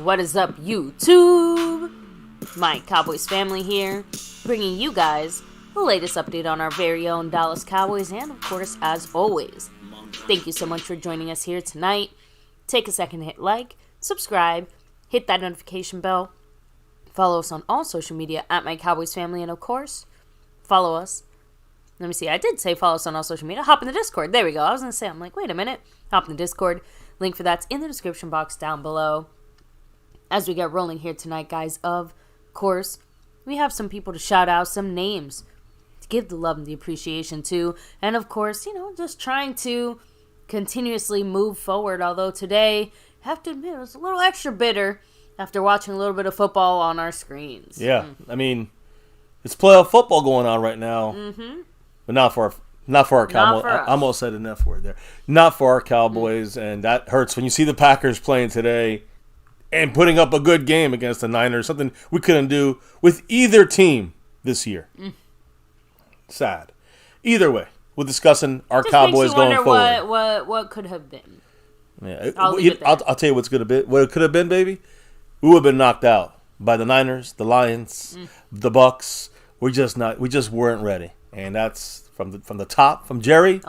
What is up, YouTube? My Cowboys family here, bringing you guys the latest update on our very own Dallas Cowboys, and of course, as always, thank you so much for joining us here tonight. Take a second to hit like, subscribe, hit that notification bell, follow us on all social media at MyCowboysFamily, and of course, follow us. Let me see, I did say follow us on all social media. Hop in the Discord. There we go. I was going to say, I'm like, wait a minute. Hop in the Discord. Link for that's in the description box down below. As we get rolling here tonight, guys, of course, we have some people to shout out, some names to give the love and the appreciation to. And of course, just trying to continuously move forward. Although today, I have to admit, it was a little extra bitter after watching a little bit of football on our screens. Yeah, I mean, it's playoff football going on right now. Mm-hmm. But not for our Cowboys. I almost said an F word there. Not for our Cowboys, and that hurts when you see the Packers playing today and putting up a good game against the Niners, something we couldn't do with either team this year. Sad. Either way, we're discussing our Cowboys going forward. What could have been. Yeah, I'll tell you what it could have been, baby. We would have been knocked out by the Niners, the Lions, the Bucks. We just weren't ready. And that's from the top, from Jerry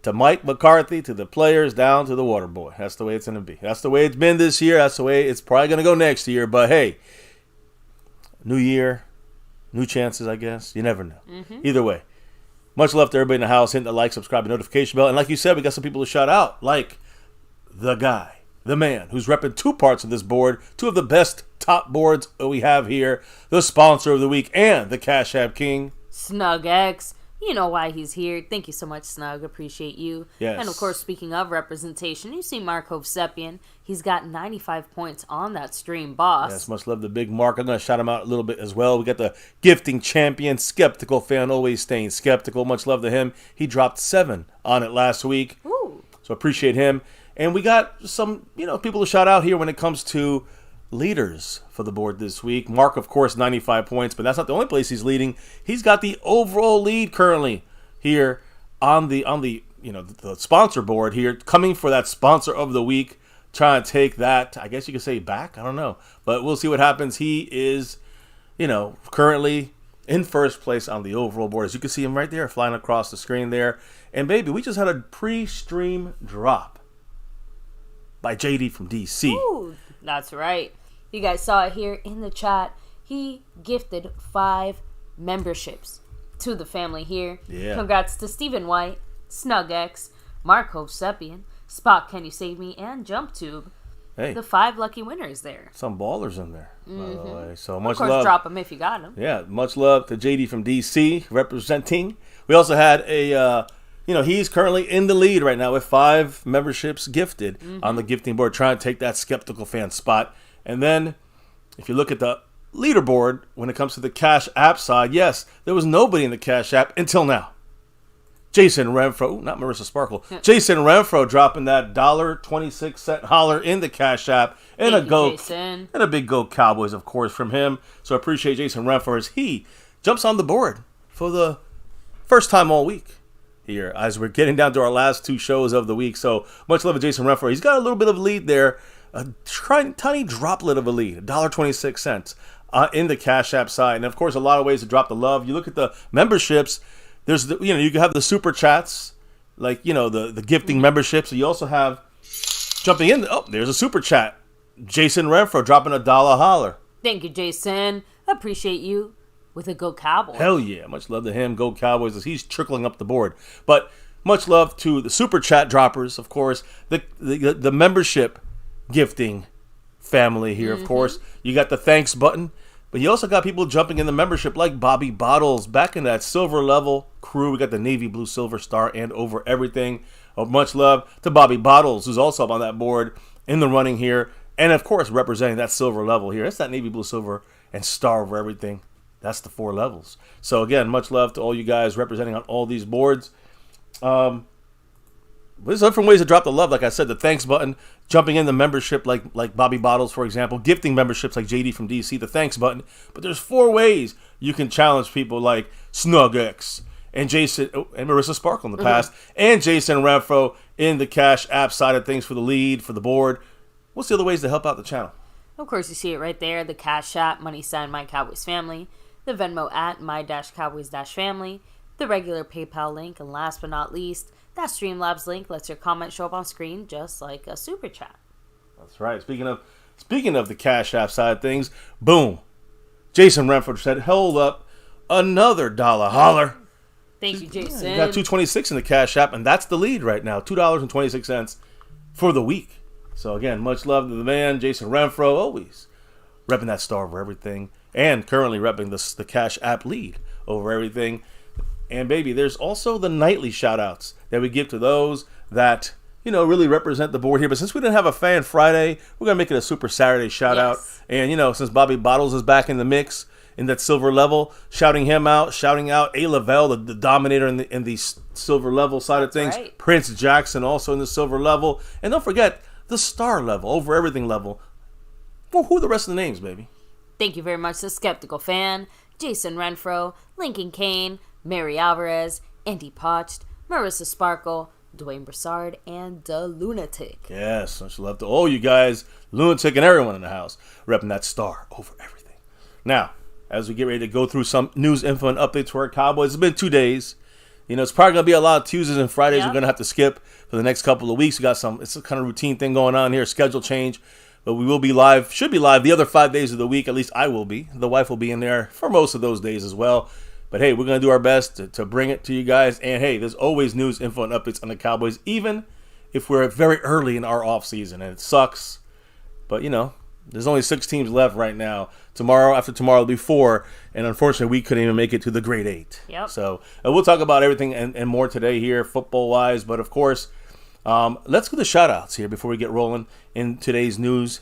to Mike McCarthy to the players down to the water boy. That's the way it's going to be. That's the way it's been this year. That's the way it's probably going to go next year. But, hey, new year, new chances, I guess. You never know. Either way, much love to everybody in the house. Hit the like, subscribe, and notification bell. And like you said, we got some people to shout out, like the guy, the man, who's repping two parts of this board, two of the best top boards that we have here, the sponsor of the week and the Cash App King, Snug X. You know why he's here. Thank you so much, Snug. Appreciate you. Yes. And of course, speaking of representation, you see MyCowboysFamily. He's got 95 points on that stream, boss. Yes, much love to Big Mark. I'm going to shout him out a little bit as well. We got the gifting champion, Skeptical fan, always staying skeptical. Much love to him. He dropped 7 on it last week. Ooh. So appreciate him. And we got some, people to shout out here when it comes to leaders for the board this week. Mark, of course, 95 points, but that's not the only place he's leading. He's got the overall lead currently here on the the sponsor board here, coming for that sponsor of the week, trying to take that, I guess you could say, back. I don't know, but we'll see what happens. He is, currently in first place on the overall board. As you can see him right there, flying across the screen there. And baby, we just had a pre-stream drop by JD from DC. Ooh, that's right. You guys saw it here in the chat. He gifted 5 memberships to the family here. Yeah. Congrats to Stephen White, SnugX, Marco Seppian, Spock Can You Save Me, and JumpTube. Hey. The 5 lucky winners there. Some ballers in there, by the way. So much of course, love. drop them if you got them. Yeah, much love to JD from DC representing. We also had a... he's currently in the lead right now with 5 memberships gifted on the gifting board, trying to take that skeptical fan spot. And then, if you look at the leaderboard, when it comes to the Cash App side, yes, there was nobody in the Cash App until now. Jason Renfro, not Marissa Sparkle, Jason Renfro dropping that $1.26 holler in the Cash App, and Jason. And a big Go Cowboys, of course, from him. So I appreciate Jason Renfro as he jumps on the board for the first time all week here as we're getting down to our last 2 shows of the week. So much love to Jason Renfro. He's got a little bit of a lead there, a tiny droplet of a lead, $1.26 in the Cash App side. And of course, a lot of ways to drop the love. You look at the memberships. There's you can have the super chats, like the gifting memberships. You also have jumping in. Oh, there's a super chat. Jason Renfro dropping $1 holler. Thank you, Jason. Appreciate you. With a Go Cowboys. Hell yeah. Much love to him. Go Cowboys as he's trickling up the board. But much love to the super chat droppers, of course. The membership gifting family here, of course. You got the thanks button. But you also got people jumping in the membership like Bobby Bottles. Back in that silver level crew. We got the navy blue silver star and over everything. Much love to Bobby Bottles, who's also up on that board in the running here. And, of course, representing that silver level here. That's that navy blue silver and star over everything. That's the 4 levels. So, again, much love to all you guys representing on all these boards. There's different ways to drop the love. Like I said, the thanks button, jumping in the membership like Bobby Bottles, for example, gifting memberships like JD from DC, the thanks button. But there's 4 ways you can challenge people like SnugX and Jason and Marissa Sparkle in the past, and Jason Renfro in the Cash App side of things for the lead, for the board. What's the other ways to help out the channel? Of course, you see it right there. The Cash App, money sign MyCowboysFamily. The Venmo at My-Cowboys-Family. The regular PayPal link. And last but not least, that Streamlabs link lets your comment show up on screen just like a super chat. That's right. Speaking of the Cash App side of things, boom. Jason Renfro said, hold up, another dollar holler. Thank you, Jason. You got $2.26 in the Cash App, and that's the lead right now. $2.26 for the week. So, again, much love to the man, Jason Renfro, always repping that star over everything, and currently repping the Cash App lead over everything. And, baby, there's also the nightly shout-outs that we give to those that, really represent the board here. But since we didn't have a Fan Friday, we're going to make it a Super Saturday shout-out. Yes. And, since Bobby Bottles is back in the mix, in that silver level, shouting out A. Lavelle, the dominator in the silver level side of things. Right. Prince Jackson also in the silver level. And don't forget the star level, over everything level. Well, who are the rest of the names, baby? Thank you very much to Skeptical Fan, Jason Renfro, Lincoln Kane, Mary Alvarez, Andy Potched, Marissa Sparkle, Dwayne Broussard, and The Lunatic. Yes, much love to all you guys, Lunatic and everyone in the house, repping that star over everything. Now, as we get ready to go through some news, info, and updates for our Cowboys. It's been 2 days. It's probably going to be a lot of Tuesdays and Fridays we're going to have to skip for the next couple of weeks. We got it's a kind of routine thing going on here, schedule change. But we will be live, should be live the other 5 days of the week. At least I will be. The wife will be in there for most of those days as well. But hey, we're going to do our best to bring it to you guys. And hey, there's always news, info, and updates on the Cowboys, even if we're very early in our off season. And it sucks. But, there's only 6 teams left right now. Tomorrow, after tomorrow, will be 4. And unfortunately, we couldn't even make it to the grade 8. Yep. So we'll talk about everything and more today here, football-wise. But, of course, let's go to the shout-outs here before we get rolling in today's news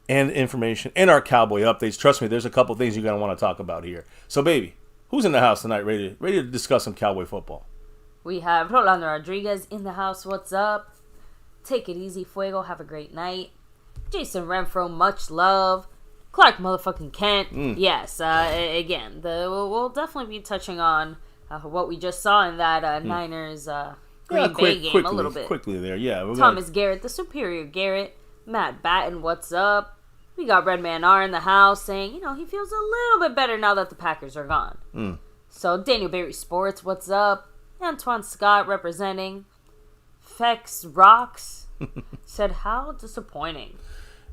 and information and our Cowboy updates. Trust me, there's a couple things you're going to want to talk about here. So, baby, who's in the house tonight ready to discuss some Cowboy football? We have Rolando Rodriguez in the house. What's up? Take it easy, Fuego. Have a great night. Jason Renfro, much love. Clark motherfucking Kent. Yes, again, we'll definitely be touching on what we just saw in that Niners Green Bay game a little bit. Quickly there, yeah. Thomas Garrett, the superior Garrett. Matt Batten, what's up? We got Redman R in the house saying, he feels a little bit better now that the Packers are gone. So Daniel Berry Sports, what's up? Antoine Scott representing. Fex Rocks said, how disappointing.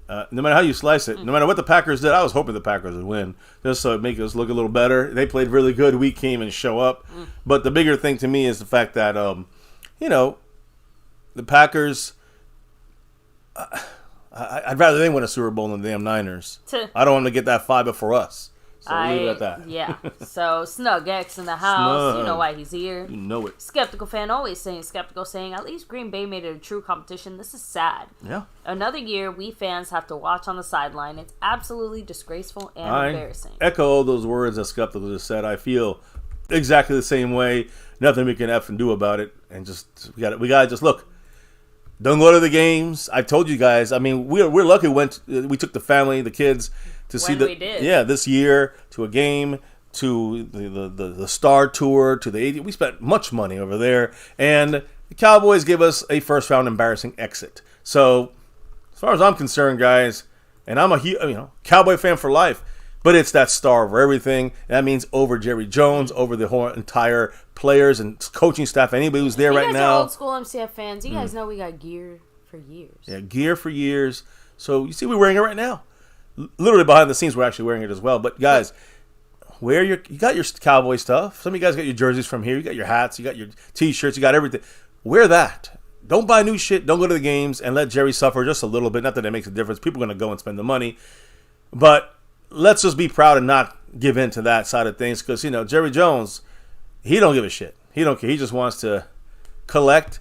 No matter how you slice it, no matter what the Packers did, I was hoping the Packers would win, just so it make us look a little better. They played really good. We came and show up. But the bigger thing to me is the fact that, the Packers, I'd rather they win a Super Bowl than the damn Niners. I don't want to get that 5 before us. So leave it at that. Yeah. So Snug X in the house. Snug. You know why he's here. You know it. Skeptical Fan always saying, at least Green Bay made it a true competition. This is sad. Yeah. Another year we fans have to watch on the sideline. It's absolutely disgraceful and embarrassing. Echo all those words that Skeptical just said. I feel exactly the same way. Nothing we can F and do about it. And just we gotta just look. Don't go to the games. I told you guys. I mean, we're lucky we took the family, the kids, to see this year, to a game, to the Star Tour, to the 80. We spent much money over there, and the Cowboys gave us a first round embarrassing exit. So, as far as I'm concerned, guys, and I'm a Cowboy fan for life, but it's that star over everything. And that means over Jerry Jones, over the whole entire players and coaching staff, anybody who's there right now. You guys are old school MCF fans. You guys know we got gear for years. Yeah, gear for years. So you see, we're wearing it right now. Literally behind the scenes, we're actually wearing it as well. But guys, you got your Cowboy stuff. Some of you guys got your jerseys from here. You got your hats. You got your T-shirts. You got everything. Wear that. Don't buy new shit. Don't go to the games and let Jerry suffer just a little bit. Not that it makes a difference. People are going to go and spend the money. But let's just be proud and not give in to that side of things. Because, Jerry Jones, he don't give a shit. He don't care. He just wants to collect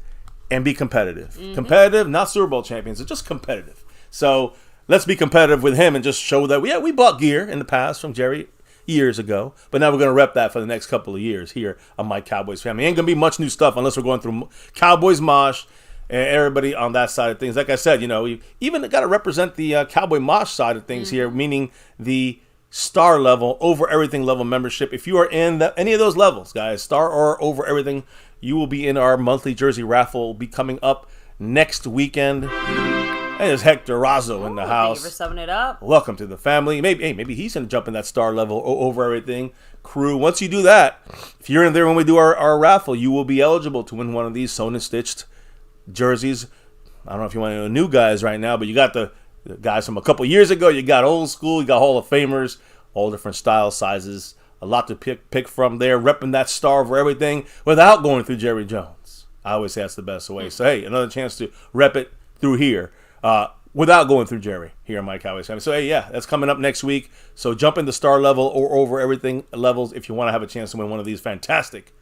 and be competitive. Mm-hmm. Competitive, not Super Bowl champions. It's just competitive. So let's be competitive with him and just show that we bought gear in the past from Jerry years ago, but now we're going to rep that for the next couple of years here on My Cowboys Family. Ain't going to be much new stuff unless we're going through Cowboys Mosh and everybody on that side of things. Like I said, we even got to represent the Cowboy Mosh side of things here, meaning the star level, over everything level membership. If you are in any of those levels, guys, star or over everything, you will be in our monthly jersey raffle. Will be coming up next weekend. And there's Hector Razzo in the house. Thank you for summing it up. Welcome to the family. Maybe he's going to jump in that star level over everything. Crew, once you do that, if you're in there when we do our raffle, you will be eligible to win one of these sewn and stitched jerseys. I don't know if you want any new guys right now, but you got the guys from a couple years ago. You got old school. You got Hall of Famers, all different styles, sizes. A lot to pick from there. Repping that star over everything without going through Jerry Jones. I always say that's the best way. So, hey, another chance to rep it through here without going through Jerry here on My Cowboys Family. So, hey, yeah, that's coming up next week. So, jump in the star level or over everything levels if you want to have a chance to win one of these fantastic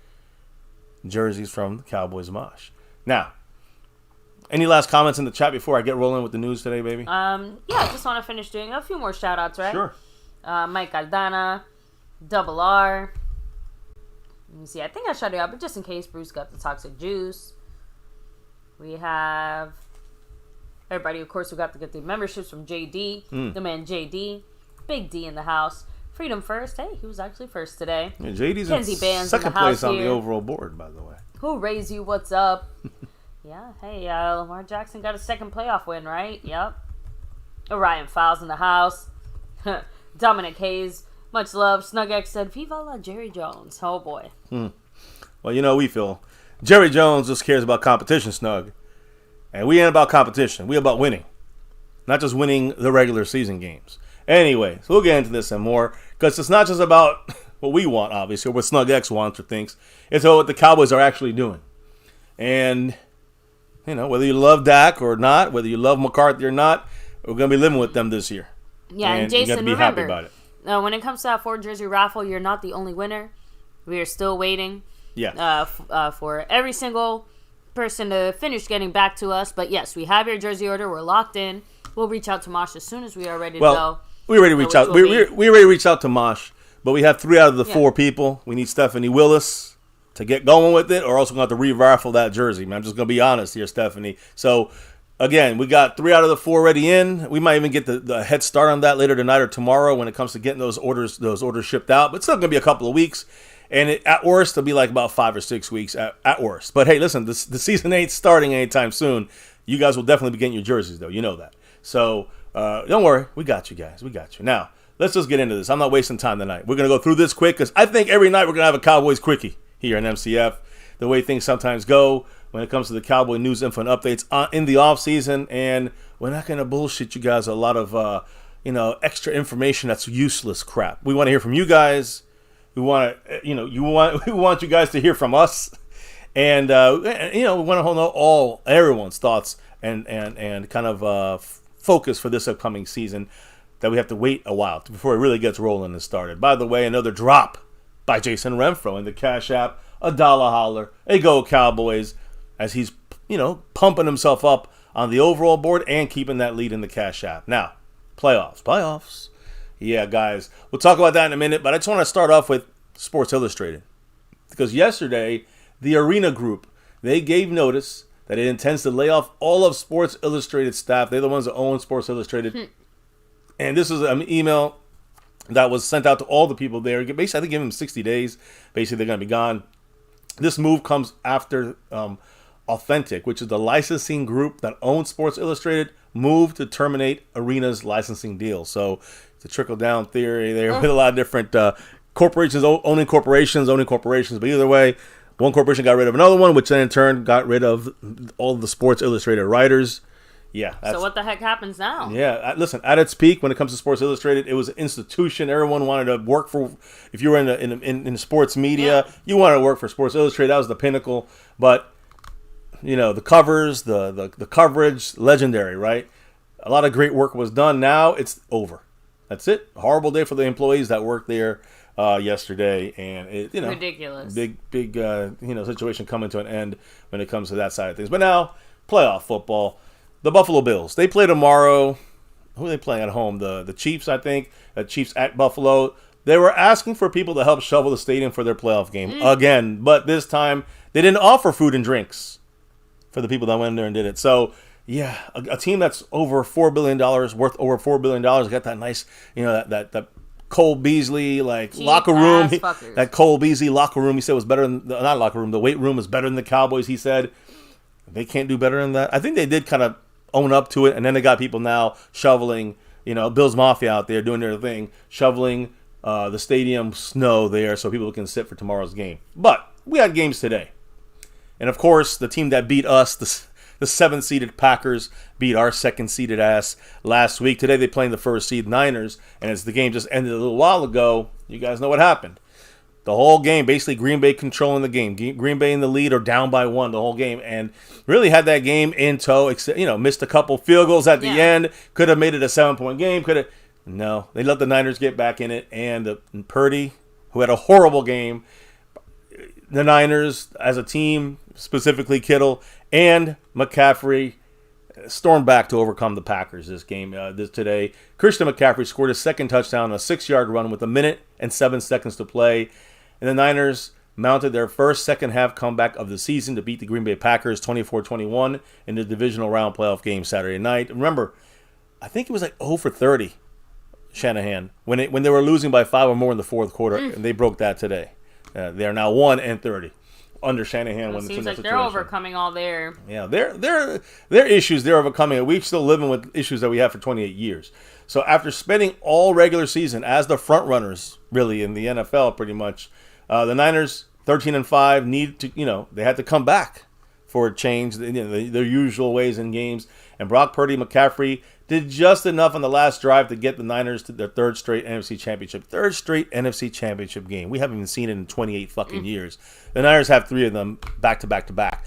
jerseys from the Cowboys Mosh. Now, any last comments in the chat before I get rolling with the news today, baby? Yeah, I just want to finish doing a few more shout-outs, right? Sure. Mike Aldana, Double R. Let me see. I think I shut it out, but just in case, Bruce got the toxic juice. We have everybody, of course, who got to get the memberships from JD, the man JD, Big D in the house. Freedom First. Hey, he was actually first today. Yeah, JD's in second place on the overall board, by the way. Who raised you? What's up? Yeah, hey, Lamar Jackson got a second playoff win, right? Yep. Orion Files in the house. Dominic Hayes, much love. SnugX said, Viva la Jerry Jones. Oh, boy. Well, you know, we feel Jerry Jones just cares about competition, Snug. And we ain't about competition. We about winning. Not just winning the regular season games. Anyway, so we'll get into this and more. Because it's not just about what we want, obviously, or what SnugX wants or thinks. It's about what the Cowboys are actually doing. And you know, whether you love Dak or not, whether you love McCarthy or not, we're going to be living with them this year. Yeah, and Jason, you got to be happy about it. When it comes to that 4-jersey raffle, you're not the only winner. We are still waiting for every single person to finish getting back to us. But yes, we have your jersey order. We're locked in. We'll reach out to Mosh as soon as we are ready to go. We already reached out. We already reached out to Mosh, but we have 3 out of the 4 people. We need Stephanie Willis to get going with it, or else we're going to have to re-raffle that jersey. Man, I'm just going to be honest here, Stephanie. So, again, we got 3 out of the 4 already in. We might even get the head start on that later tonight or tomorrow when it comes to getting those orders shipped out. But it's still going to be a couple of weeks. And at worst, it'll be like about 5 or 6 weeks at worst. But, hey, listen, the season ain't starting anytime soon. You guys will definitely be getting your jerseys, though. You know that. So, don't worry. We got you guys. We got you. Now, let's just get into this. I'm not wasting time tonight. We're going to go through this quick because I think every night we're going to have a Cowboys quickie here in MCF, the way things sometimes go when it comes to the Cowboy news, info, and updates in the offseason. And we're not going to bullshit you guys a lot of, extra information that's useless crap. We want to hear from you guys. We want to, we want you guys to hear from us. And, we want to know everyone's thoughts and kind of focus for this upcoming season that we have to wait a while before it really gets rolling and started. By the way, another drop by Jason Renfro in the Cash App, $1 holler, GO Cowboys, as he's, pumping himself up on the overall board and keeping that lead in the Cash App. Now, playoffs. Yeah, guys, we'll talk about that in a minute, but I just want to start off with Sports Illustrated. Because yesterday, the Arena Group, they gave notice that it intends to lay off all of Sports Illustrated staff. They're the ones that own Sports Illustrated. And this is an email that was sent out to all the people there. Basically, I think give them 60 days. Basically, they're going to be gone. This move comes after Authentic, which is the licensing group that owns Sports Illustrated, moved to terminate Arena's licensing deal. So it's a trickle-down theory there with a lot of different corporations owning corporations. But either way, one corporation got rid of another one, which then in turn got rid of all of the Sports Illustrated writers. Yeah. So what the heck happens now? Yeah. Listen, at its peak, when it comes to Sports Illustrated, it was an institution. Everyone wanted to work for. If you were in sports media, you wanted to work for Sports Illustrated. That was the pinnacle. But the covers, the coverage, legendary, right? A lot of great work was done. Now it's over. That's it. A horrible day for the employees that worked there yesterday, and it, ridiculous. Big situation coming to an end when it comes to that side of things. But now, playoff football. The Buffalo Bills, they play tomorrow. Who are they playing at home? The Chiefs, I think. The Chiefs at Buffalo. They were asking for people to help shovel the stadium for their playoff game again. But this time, they didn't offer food and drinks for the people that went in there and did it. So, yeah, a team that's over $4 billion, worth over $4 billion, got that nice, that Cole Beasley, locker room. That Cole Beasley locker room, he said was better than, not locker room, the weight room was better than the Cowboys, he said. They can't do better than that. I think they did kind of own up to it, and then they got people now shoveling, Bills Mafia out there doing their thing, shoveling the stadium snow there so people can sit for tomorrow's game. But we had games today. And, of course, the team that beat us, the 7th-seeded Packers, beat our 2nd-seeded ass last week. Today they playing the 1st-seed Niners, and as the game just ended a little while ago, you guys know what happened. The whole game, basically Green Bay controlling the game. Green Bay in the lead or down by 1 the whole game, and really had that game in tow. Missed a couple field goals at the end. Could have made it a 7-point game. No, they let the Niners get back in it, and Purdy, who had a horrible game. The Niners, as a team, specifically Kittle and McCaffrey, stormed back to overcome the Packers this game today. Christian McCaffrey scored his 2nd touchdown on a 6-yard run with 1 minute and 7 seconds to play. And the Niners mounted their first second-half comeback of the season to beat the Green Bay Packers 24-21 in the divisional round playoff game Saturday night. Remember, I think it was like 0 for 30, Shanahan, when they were losing by 5 or more in the fourth quarter, and they broke that today. They are now 1-30 under Shanahan. It seems like they're overcoming all their their issues. They're overcoming. We're still living with issues that we have for 28 years. So after spending all regular season as the front runners, really in the NFL, pretty much, the Niners 13-5 need to they had to come back for a change. Their usual ways in games, and Brock Purdy, McCaffrey did just enough on the last drive to get the Niners to their 3rd straight NFC Championship. 3rd straight NFC Championship game. We haven't even seen it in 28 fucking years. The Niners have 3 of them back to back to back.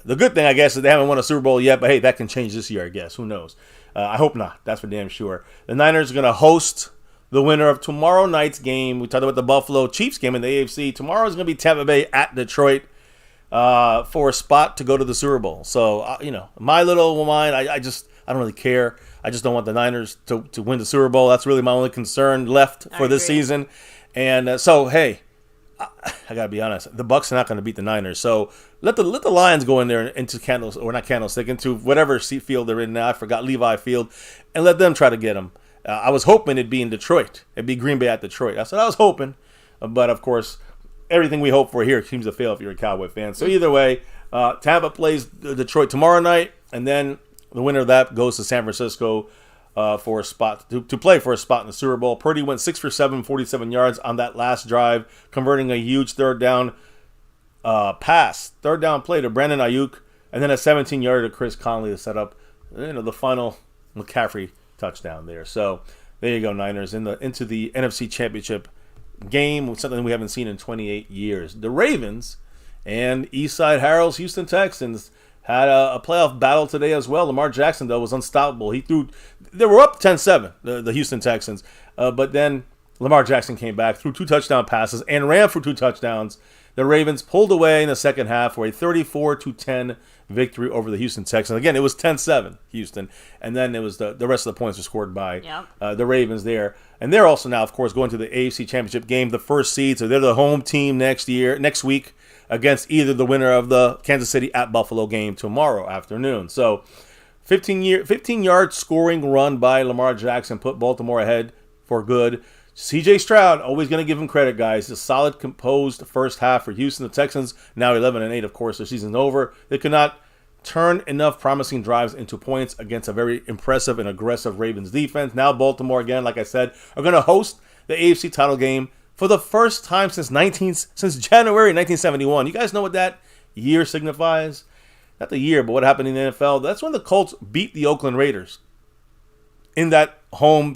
The good thing, I guess, is they haven't won a Super Bowl yet, but hey, that can change this year, I guess. Who knows? I hope not. That's for damn sure. The Niners are going to host the winner of tomorrow night's game. We talked about the Buffalo Chiefs game in the AFC. Tomorrow is going to be Tampa Bay at Detroit for a spot to go to the Super Bowl. So, my little mind, I don't really care. I just don't want the Niners to win the Super Bowl. That's really my only concern left for this season. And so, hey, I got to be honest. The Bucs are not going to beat the Niners. So let the Lions go in there into into whatever field they're in now. I forgot, Levi Field. And let them try to get them. I was hoping it'd be in Detroit. It'd be Green Bay at Detroit. That's what I was hoping. But, of course, everything we hope for here seems to fail if you're a Cowboy fan. So either way, Tampa plays Detroit tomorrow night. And then the winner of that goes to San Francisco for a spot to play for a spot in the Super Bowl. Purdy went 6 for 7, 47 yards on that last drive, converting a huge third down play to Brandon Ayuk, and then a 17-yarder to Chris Conley to set up the final McCaffrey touchdown there. So there you go, Niners into the NFC Championship game, something we haven't seen in 28 years. The Ravens and Eastside Harold's Houston Texans had a playoff battle today as well. Lamar Jackson, though, was unstoppable. They were up 10-7, the Houston Texans. But then Lamar Jackson came back, threw 2 touchdown passes, and ran for 2 touchdowns. The Ravens pulled away in the second half for a 34-10 victory over the Houston Texans. Again, it was 10-7, Houston. And then it was the rest of the points were scored by the Ravens there. And they're also now, of course, going to the AFC Championship game, the 1st seed. So they're the home team next week, against either the winner of the Kansas City at Buffalo game tomorrow afternoon. So 15-yard scoring run by Lamar Jackson put Baltimore ahead for good. C.J. Stroud, always going to give him credit, guys. A solid, composed first half for Houston. The Texans, now 11-8, of course, their season's over. They could not turn enough promising drives into points against a very impressive and aggressive Ravens defense. Now Baltimore, again, like I said, are going to host the AFC title game for the first time since January 1971. You guys know what that year signifies? Not the year, but what happened in the NFL. That's when the Colts beat the Oakland Raiders in that home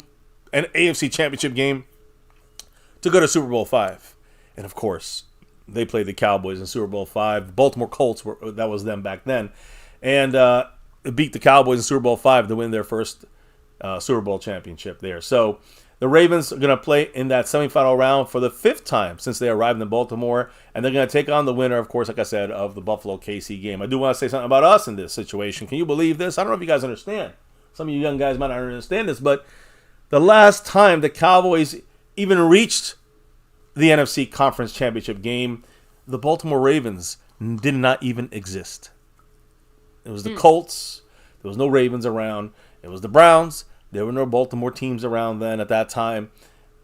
and AFC Championship game to go to Super Bowl V. And, of course, they played the Cowboys in Super Bowl V. The Baltimore Colts, that was them back then. And beat the Cowboys in Super Bowl V to win their first Super Bowl championship there. So the Ravens are going to play in that semifinal round for the 5th time since they arrived in Baltimore, and they're going to take on the winner, of course, like I said, of the Buffalo-KC game. I do want to say something about us in this situation. Can you believe this? I don't know if you guys understand. Some of you young guys might not understand this, but the last time the Cowboys even reached the NFC Conference Championship game, the Baltimore Ravens did not even exist. It was the Colts. There was no Ravens around. It was the Browns. There were no Baltimore teams around then at that time.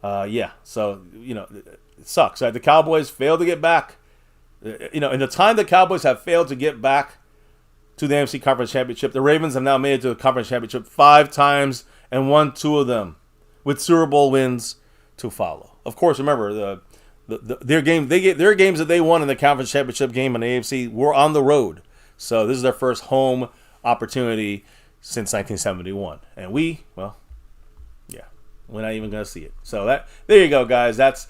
So, it sucks. Right? The Cowboys failed to get back. In the time the Cowboys have failed to get back to the AFC Conference Championship. The Ravens have now made it to the Conference Championship 5 times and won 2 of them, with Super Bowl wins to follow. Of course, remember their games that they won in the Conference Championship game in the AFC were on the road. So this is their first home opportunity since 1971, and we're not even gonna see it. So there you go, guys. That's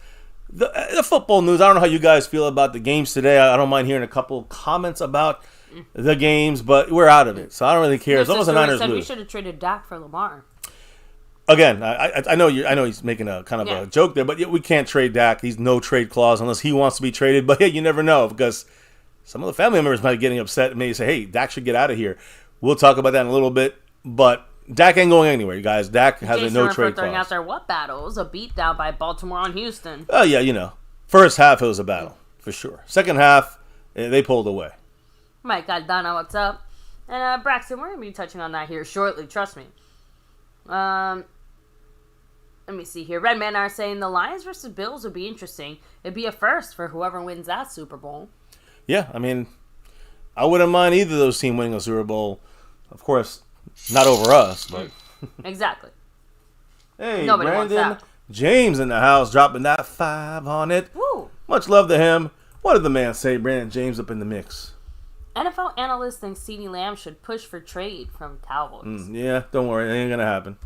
the football news. I don't know how you guys feel about the games today. I don't mind hearing a couple comments about the games, but we're out of it, so I don't really care. As long as the Niners lose. We should have traded Dak for Lamar. Again, I know he's making a kind of a joke there, but we can't trade Dak. He's no trade clause unless he wants to be traded. But hey, you never know, because some of the family members might be getting upset and maybe say, "Hey, Dak should get out of here." We'll talk about that in a little bit, but Dak ain't going anywhere, you guys. Dak has a no trade clause. Out there, what battle? It was a beatdown by Baltimore on Houston. Oh yeah, first half it was a battle for sure. Second half they pulled away. Mike Aldana, what's up? And Braxton, we're gonna be touching on that here shortly. Trust me. Let me see here. Redman are saying the Lions versus Bills would be interesting. It'd be a first for whoever wins that Super Bowl. Yeah, I mean, I wouldn't mind either of those teams winning a Super Bowl. Of course, not over us, but exactly. Hey, Nobody Brandon wants that. James in the house dropping that 5 on it. Woo. Much love to him. What did the man say? Brandon James up in the mix. NFL analysts think CeeDee Lamb should push for trade from Cowboys. Yeah, don't worry, it ain't gonna happen.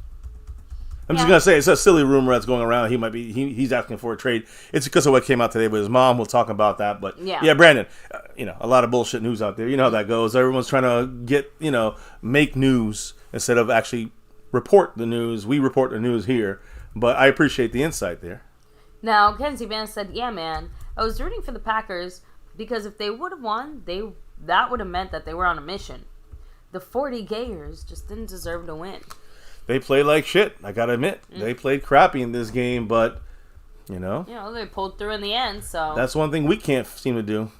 I'm just gonna say it's a silly rumor that's going around. He's asking for a trade. It's because of what came out today with his mom. We'll talk about that. But yeah, Brandon, a lot of bullshit news out there. You know how that goes. Everyone's trying to make news instead of actually report the news. We report the news here, but I appreciate the insight there. Now, Kenzie Van said, "Yeah, man, I was rooting for the Packers because if they would have won, that would have meant that they were on a mission. The 40 Gayers just didn't deserve to win." They played like shit. I gotta admit, they played crappy in this game, but they pulled through in the end. So that's one thing we can't seem to do,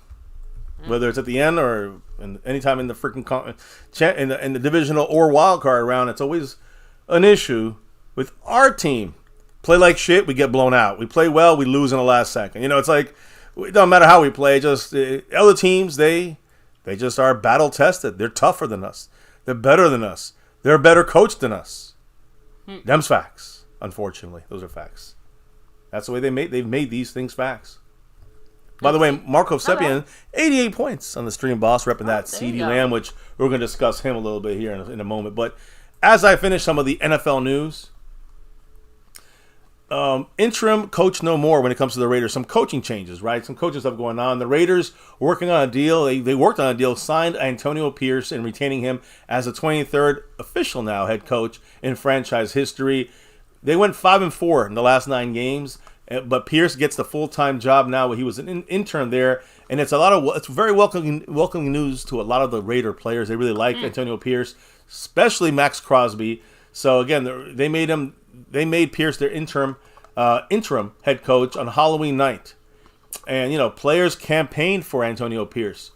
whether it's at the end or anytime in the freaking in the divisional or wild card round. It's always an issue with our team. Play like shit, we get blown out. We play well, we lose in the last second. It's like it doesn't matter how we play. Just other teams, they just are battle tested. They're tougher than us. They're better than us. They're a better coach than us. Them's facts. Unfortunately, those are facts. That's the way they've made these things facts. By the way, Marco Seppian, 88 points on the stream, boss, repping that CeeDee Lamb, which we're going to discuss him a little bit here in a moment. But as I finish some of the NFL news, interim coach no more when it comes to the Raiders. Some coaching changes, right? Some coaching stuff going on. The Raiders working on a deal. They worked on a deal, signed Antonio Pierce and retaining him as the 23rd official now head coach in franchise history. They went 5-4 in the last 9 games, but Pierce gets the full-time job now. He was an intern there, and it's very welcoming news to a lot of the Raider players. They really like Antonio Pierce, especially Max Crosby. So again, they made Pierce their interim head coach on Halloween night. And, players campaigned for Antonio Pierce,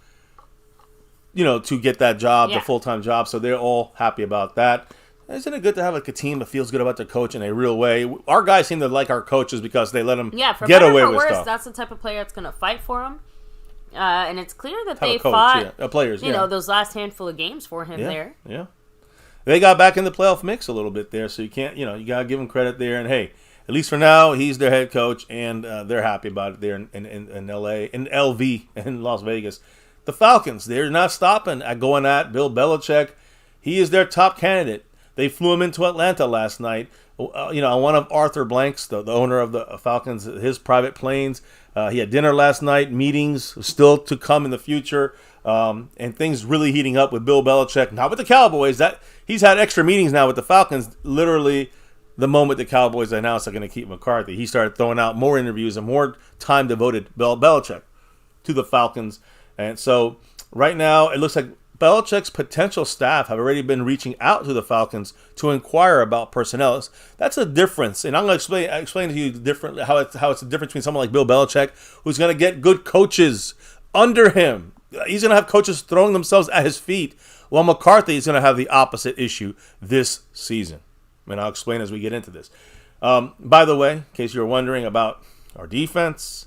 to get that job, the full-time job. So they're all happy about that. Isn't it good to have a team that feels good about their coach in a real way? Our guys seem to like our coaches because they let them get away with stuff. That's the type of player that's going to fight for him. And it's clear that they fought players, those last handful of games for him there. Yeah. They got back in the playoff mix a little bit there, so you can't, you got to give them credit there. And, hey, at least for now, he's their head coach, and they're happy about it there in L.A., in LV, in Las Vegas. The Falcons, they're not stopping at going at Bill Belichick. He is their top candidate. They flew him into Atlanta last night. On one of Arthur Blank's, the owner of the Falcons, his private planes. He had dinner last night, meetings still to come in the future. And things really heating up with Bill Belichick, not with the Cowboys. He's had extra meetings now with the Falcons. Literally, the moment the Cowboys announced they're going to keep McCarthy, he started throwing out more interviews and more time devoted Bill Belichick to the Falcons. And so right now, it looks like Belichick's potential staff have already been reaching out to the Falcons to inquire about personnel. That's a difference, and I'm going to explain to you how it's a difference between someone like Bill Belichick, who's going to get good coaches under him. He's going to have coaches throwing themselves at his feet, while McCarthy is going to have the opposite issue this season. And I'll explain as we get into this. By the way, in case you're wondering about our defense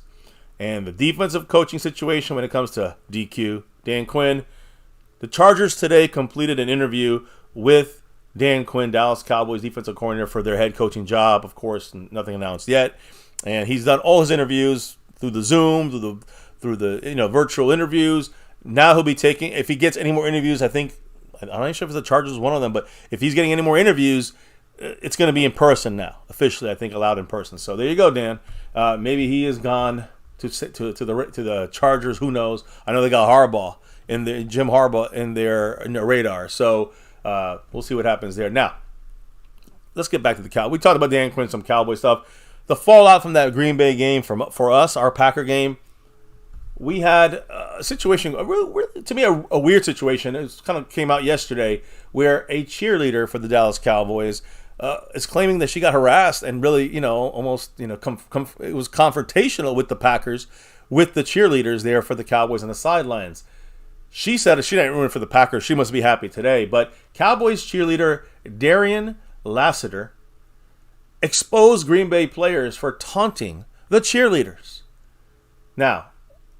and the defensive coaching situation when it comes to DQ, Dan Quinn, The Chargers today completed an interview with Dan Quinn, Dallas Cowboys defensive coordinator, for their head coaching job. Of course, nothing announced yet. And he's done all his interviews through the Zoom, through the virtual interviews. Now he'll be taking, if he gets any more interviews, I'm not sure if the Chargers is one of them, but if he's getting any more interviews, it's going to be in person now. Officially, I think allowed in person. So there you go, Dan. Maybe he has gone to the Chargers. Who knows? I know they got Jim Harbaugh in their radar. So we'll see what happens there. Now, let's get back to the Cowboys. We talked about Dan Quinn, some Cowboy stuff. The fallout from that Green Bay game for us, our Packer game, we had a situation, to me, a weird situation. It kind of came out yesterday where a cheerleader for the Dallas Cowboys is claiming that she got harassed and really, almost, it was confrontational with the Packers, with the cheerleaders there for the Cowboys on the sidelines. She said she didn't ruin it for the Packers. She must be happy today. But Cowboys cheerleader Darian Lassiter exposed Green Bay players for taunting the cheerleaders. Now,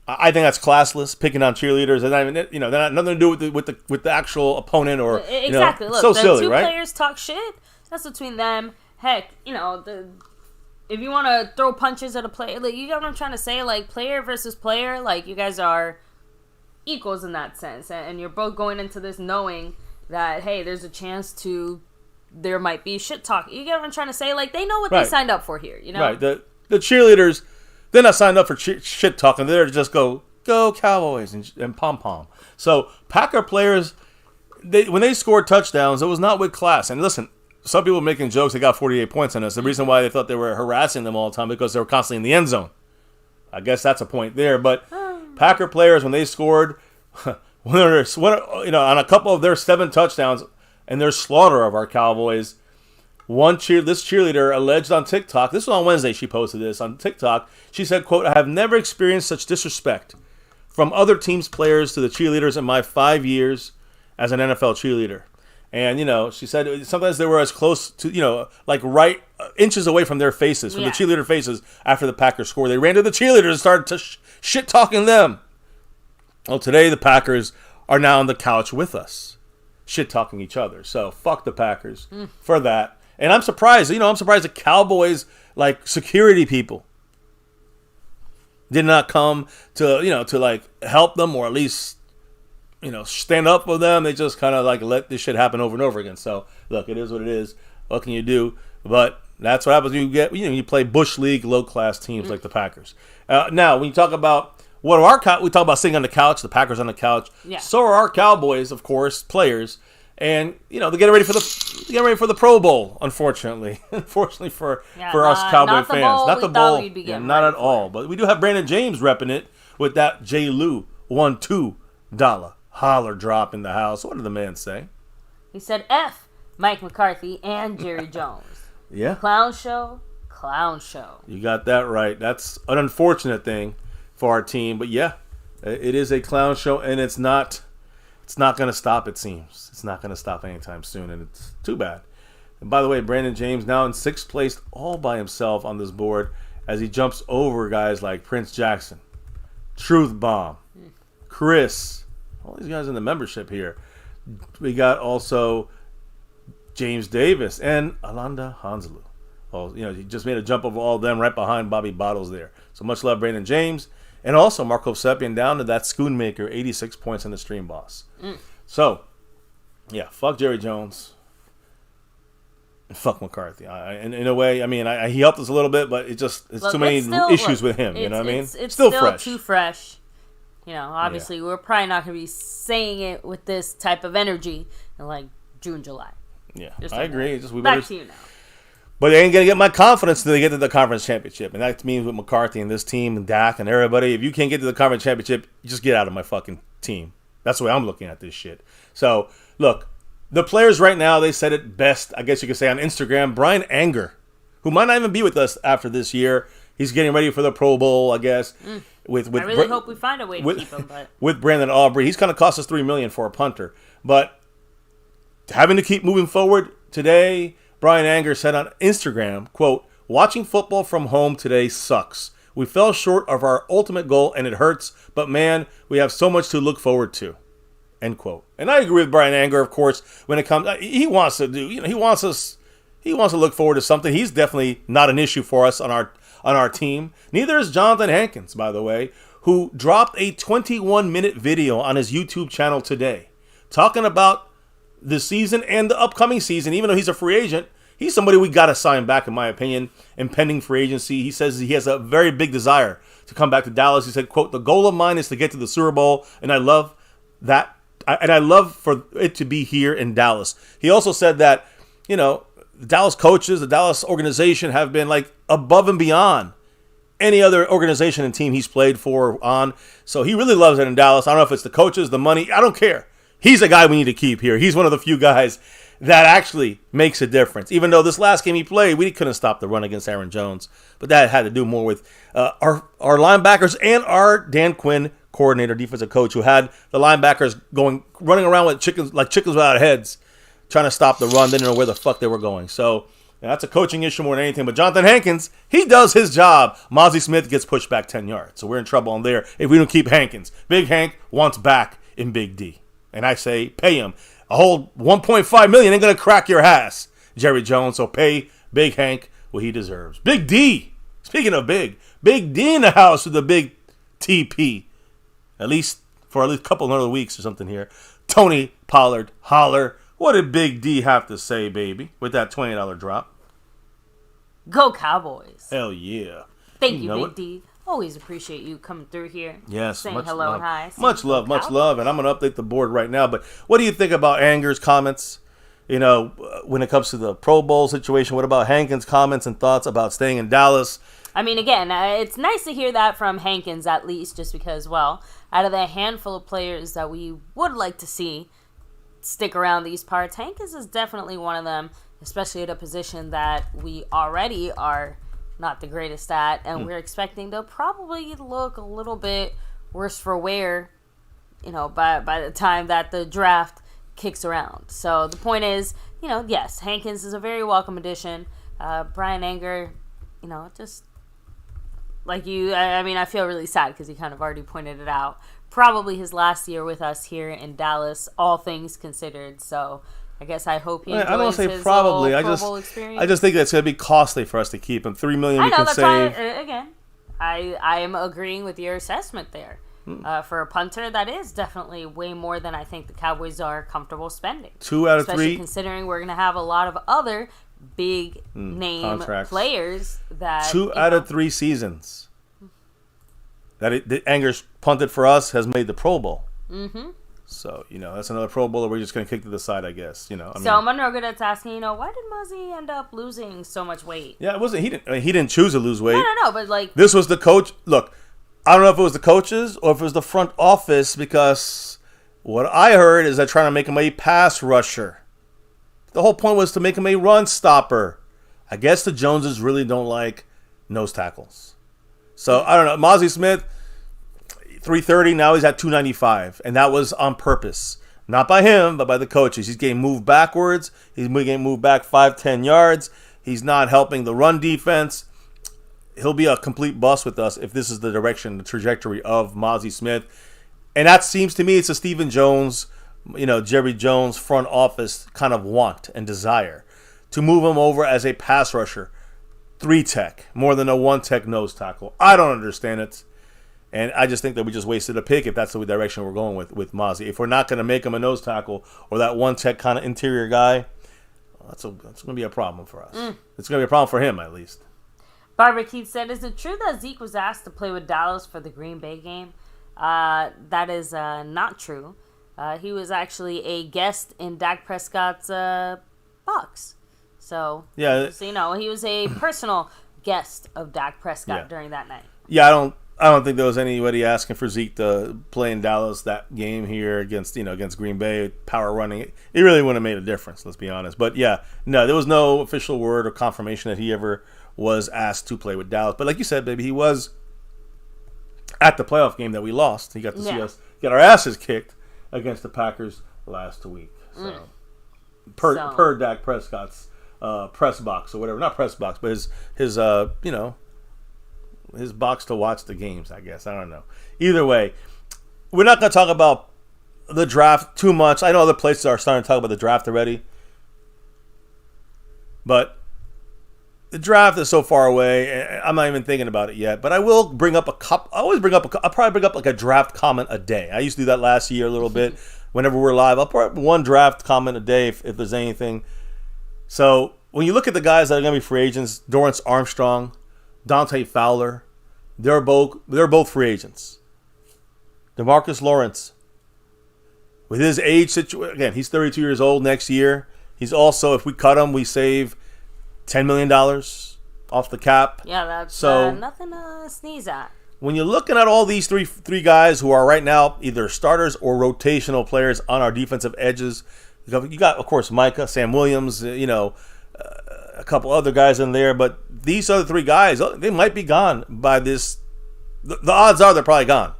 I think that's classless, picking on cheerleaders. They're not even, they're not nothing to do with the actual opponent or exactly. Look, so the silly, two right? Players talk shit. That's between them. Heck, if you want to throw punches at a player, like, you know what I'm trying to say? Like, player versus player, like, you guys are equals in that sense, and you're both going into this knowing that, hey, there's a chance there might be shit talk. You get what I'm trying to say? Like, they know what they signed up for here, Right. The cheerleaders, they're not signed up for shit talking. They're there to just go Cowboys and pom-pom. So Packer players, when they scored touchdowns, it was not with class. And listen, some people were making jokes. They got 48 points on us. The reason why they thought they were harassing them all the time because they were constantly in the end zone. I guess that's a point there. But Packer players, when they scored, on a couple of their 7 touchdowns and their slaughter of our Cowboys, this cheerleader alleged on TikTok, this was on Wednesday, she posted this on TikTok, she said, quote, "I have never experienced such disrespect from other teams' players to the cheerleaders in my 5 years as an NFL cheerleader." And, she said sometimes they were as close to, like right inches away from their faces, from the cheerleader faces after the Packers scored. They ran to the cheerleaders and started to shit-talking them. Well, today the Packers are now on the couch with us, shit-talking each other. So, fuck the Packers for that. And I'm surprised, the Cowboys, like, security people did not come to help them or at least, stand up for them. They just kind of, let this shit happen over and over again. So, look, it is what it is. What can you do? But that's what happens when you play Bush League low-class teams like the Packers. Now, when you talk about we talk about sitting on the couch, the Packers on the couch. Yeah. So are our Cowboys, of course, players. And, they're getting ready for the Pro Bowl, unfortunately. Unfortunately for us Cowboy fans. Not the bowl. Not at all. But we do have Brandon James repping it with that J. Lou $2 holler drop in the house. What did the man say? He said, F Mike McCarthy and Jerry Jones. Yeah. Clown show. You got that right. That's an unfortunate thing for our team. But, yeah, it is a clown show, and it's not going to stop, it seems. It's not going to stop anytime soon, and it's too bad. And by the way, Brandon James now in 6th place all by himself on this board as he jumps over guys like Prince Jackson, Truth Bomb, Chris, all these guys in the membership here. We got also James Davis and Alanda Hanselu. Well, he just made a jump over all of them right behind Bobby Bottles there. So much love, Brandon James. And also Marco Seppian down to that Schoonmaker, 86 points in the stream boss. So, yeah, fuck Jerry Jones. And fuck McCarthy. And in a way, he helped us a little bit, but it's too many issues with him. You know what I mean? It's still fresh. Too fresh. Obviously, we're probably not going to be saying it with this type of energy in June, July. Yeah, I agree. Back to you now. But they ain't going to get my confidence until they get to the conference championship. And that means with McCarthy and this team and Dak and everybody, if you can't get to the conference championship, just get out of my fucking team. That's the way I'm looking at this shit. So, look, the players right now, they said it best, I guess you could say, on Instagram. Brian Anger, who might not even be with us after this year. He's getting ready for the Pro Bowl, I guess. I really hope we find a way to keep him. But with Brandon Aubrey, he's going to cost us $3 million for a punter. But having to keep moving forward today, Brian Anger said on Instagram, quote, "Watching football from home today sucks. We fell short of our ultimate goal and it hurts, but man, we have so much to look forward to." End quote. And I agree with Brian Anger, of course, when it comes. He wants to do. He wants to look forward to something. He's definitely not an issue for us on our team. Neither is Jonathan Hankins, by the way, who dropped a 21-minute video on his YouTube channel today, talking about the season and the upcoming season. Even though he's a free agent, he's somebody we got to sign back, in my opinion, impending free agency. He says he has a very big desire to come back to Dallas. He said, quote, "The goal of mine is to get to the Super Bowl, and I love that. And I love for it to be here in Dallas." He also said that, the Dallas coaches, the Dallas organization have been like above and beyond any other organization and team he's played for on. So he really loves it in Dallas. I don't know if it's the coaches, the money. I don't care. He's a guy we need to keep here. He's one of the few guys that actually makes a difference. Even though this last game he played, we couldn't stop the run against Aaron Jones. But that had to do more with our linebackers and our Dan Quinn coordinator, defensive coach, who had the linebackers running around with chickens without heads, trying to stop the run. They didn't know where the fuck they were going. So that's a coaching issue more than anything. But Jonathan Hankins, he does his job. Mozzie Smith gets pushed back 10 yards. So we're in trouble on there if we don't keep Hankins. Big Hank wants back in Big D. And I say pay him. A whole $1.5 million ain't going to crack your ass, Jerry Jones. So pay Big Hank what he deserves. Big D. Speaking of Big D in the house with the big TP. At least for a couple other weeks or something here. Tony Pollard, holler. What did Big D have to say, baby, with that $20 drop? Go Cowboys. Hell yeah. Thank you, Big D. Always appreciate you coming through here. Yes. Saying hello and hi. Much love. And I'm going to update the board right now. But what do you think about Anger's comments? When it comes to the Pro Bowl situation, what about Hankins' comments and thoughts about staying in Dallas? I mean, again, it's nice to hear that from Hankins, at least, just because, well, out of the handful of players that we would like to see stick around these parts, Hankins is definitely one of them, especially at a position that we already are not the greatest at, and we're expecting to probably look a little bit worse for wear, by the time that the draft kicks around. So the point is, yes, Hankins is a very welcome addition. Brian Anger, just like you, I feel really sad because you kind of already pointed it out. Probably his last year with us here in Dallas, all things considered. So I guess I hope he enjoys I don't say his probably. Pro Bowl experience. I just think that's going to be costly for us to keep him. $3 million we can save. Why, again, I am agreeing with your assessment there. For a punter, that is definitely way more than I think the Cowboys are comfortable spending. 2 out of 3. Especially considering we're going to have a lot of other big name contracts. Players that 2 out of 3 seasons that Anger's punted for us has made the Pro Bowl. Mm-hmm. So, that's another Pro Bowl that we're just going to kick to the side, I guess. So Monroe Goodet's asking, why did Muzzy end up losing so much weight? Yeah, it wasn't. He didn't choose to lose weight. No, but this was the coach. Look, I don't know if it was the coaches or if it was the front office, because what I heard is they're trying to make him a pass rusher. The whole point was to make him a run stopper. I guess the Joneses really don't like nose tackles. So, I don't know. Mozzie Smith, 330, now he's at 295. And that was on purpose. Not by him, but by the coaches. He's getting moved backwards. He's getting moved back 5-10 yards. He's not helping the run defense. He'll be a complete bust with us if this is the direction, the trajectory of Mozzie Smith. And that seems to me it's a Stephen Jones, Jerry Jones front office kind of want and desire to move him over as a pass rusher. 3-tech, more than a 1-tech nose tackle. I don't understand it. And I just think that we just wasted a pick if that's the direction we're going with Mozzie. If we're not going to make him a nose tackle or that 1-tech kind of interior guy, that's going to be a problem for us. It's going to be a problem for him, at least. Barbara Keith said, is it true that Zeke was asked to play with Dallas for the Green Bay game? That is not true. He was actually a guest in Dak Prescott's box. So, yeah. He was a personal guest of Dak Prescott during that night. Yeah, I don't think there was anybody asking for Zeke to play in Dallas that game here against Green Bay, power running. It really wouldn't have made a difference, let's be honest. But yeah, no, there was no official word or confirmation that he ever was asked to play with Dallas. But like you said, baby, he was at the playoff game that we lost. He got to see us get our asses kicked against the Packers last week. So per Dak Prescott's press box or whatever, not press box, but his box to watch the games, I guess. I don't know. Either way, we're not going to talk about the draft too much. I know other places are starting to talk about the draft already, but the draft is so far away. I'm not even thinking about it yet. But I will bring up a couple. I'll probably bring up like a draft comment a day. I used to do that last year a little bit. Whenever we're live, I'll put one draft comment a day if there's anything. So when you look at the guys that are going to be free agents, Dorrance Armstrong, Dante Fowler, they're both free agents. DeMarcus Lawrence, with his age situation, again, he's 32 years old next year. He's also, if we cut him, we save $10 million off the cap. Yeah, that's nothing to sneeze at. When you're looking at all these three guys who are right now either starters or rotational players on our defensive edges, you got, of course, Micah, Sam Williams, a couple other guys in there, but these other three guys, they might be gone by this. The odds are they're probably gone.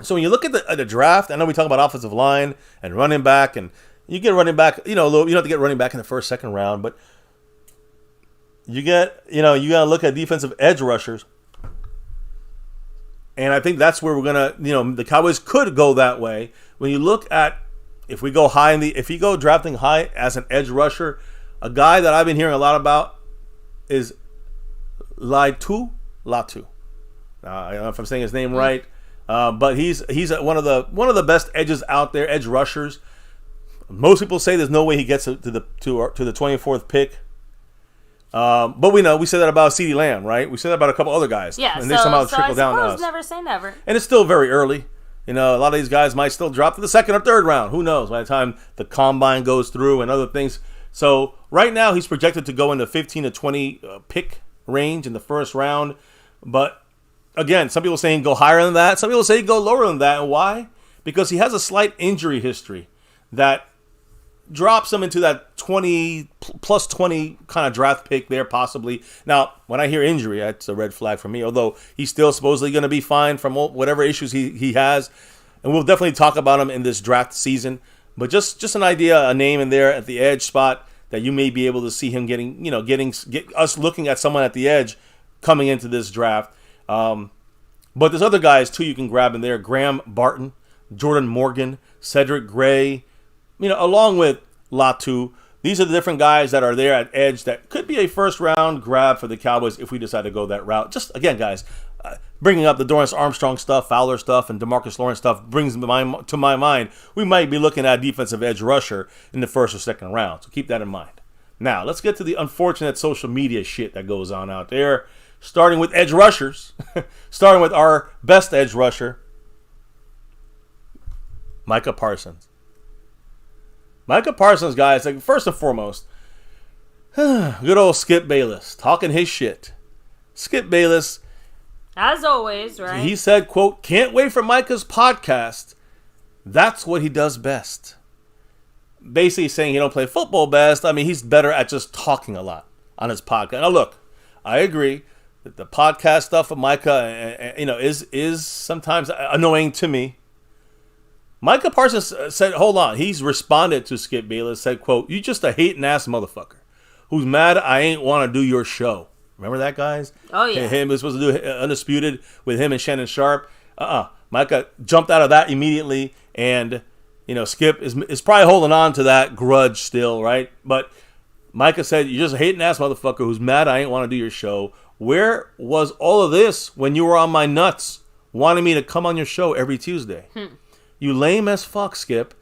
So when you look at the draft, I know we talk about offensive line and running back, and you get running back, you don't have to get running back in the first, second round, but you got to look at defensive edge rushers. And I think that's where we're gonna, the Cowboys could go that way. When you look at if you go drafting high as an edge rusher, a guy that I've been hearing a lot about is Latu. I don't know if I'm saying his name right, but he's one of the best edges out there, edge rushers. Most people say there's no way he gets to the 24th pick. But we said that about CeeDee Lamb, right? We said that about a couple other guys. Yeah, and they somehow trickle down to us. Never say never. And it's still very early. A lot of these guys might still drop to the second or third round. Who knows? By the time the combine goes through and other things. So right now he's projected to go in the 15 to 20 pick range in the first round. But again, some people saying go higher than that. Some people say go lower than that. And why? Because he has a slight injury history that drops him into that 20 plus 20 kind of draft pick there possibly. Now, when I hear injury, that's a red flag for me, although he's still supposedly going to be fine from whatever issues he has. And we'll definitely talk about him in this draft season. But just an idea, a name in there at the edge spot that you may be able to see him get us looking at someone at the edge coming into this draft. But there's other guys too you can grab in there. Graham Barton, Jordan Morgan, Cedric Gray, along with Latu. These are the different guys that are there at edge that could be a first-round grab for the Cowboys if we decide to go that route. Just, again, guys, bringing up the Dorrance Armstrong stuff, Fowler stuff, and DeMarcus Lawrence stuff brings to my mind we might be looking at a defensive edge rusher in the first or second round. So keep that in mind. Now, let's get to the unfortunate social media shit that goes on out there, starting with edge rushers, starting with our best edge rusher, Micah Parsons. Micah Parsons, guys, first and foremost, good old Skip Bayless talking his shit. Skip Bayless, as always, right? He said, quote, "Can't wait for Micah's podcast. That's what he does best." Basically saying he don't play football best. I mean, he's better at just talking a lot on his podcast. Now, look, I agree that the podcast stuff of Micah, is sometimes annoying to me. Micah Parsons said, hold on, he's responded to Skip Bayless, said, quote, "You just a hating ass motherfucker who's mad I ain't want to do your show." Remember that, guys? Oh, yeah. Him was supposed to do Undisputed with him and Shannon Sharp. Micah jumped out of that immediately, and, Skip is probably holding on to that grudge still, right? But Micah said, "You're just a hating ass motherfucker who's mad I ain't want to do your show. Where was all of this when you were on my nuts wanting me to come on your show every Tuesday? You lame as fuck, Skip.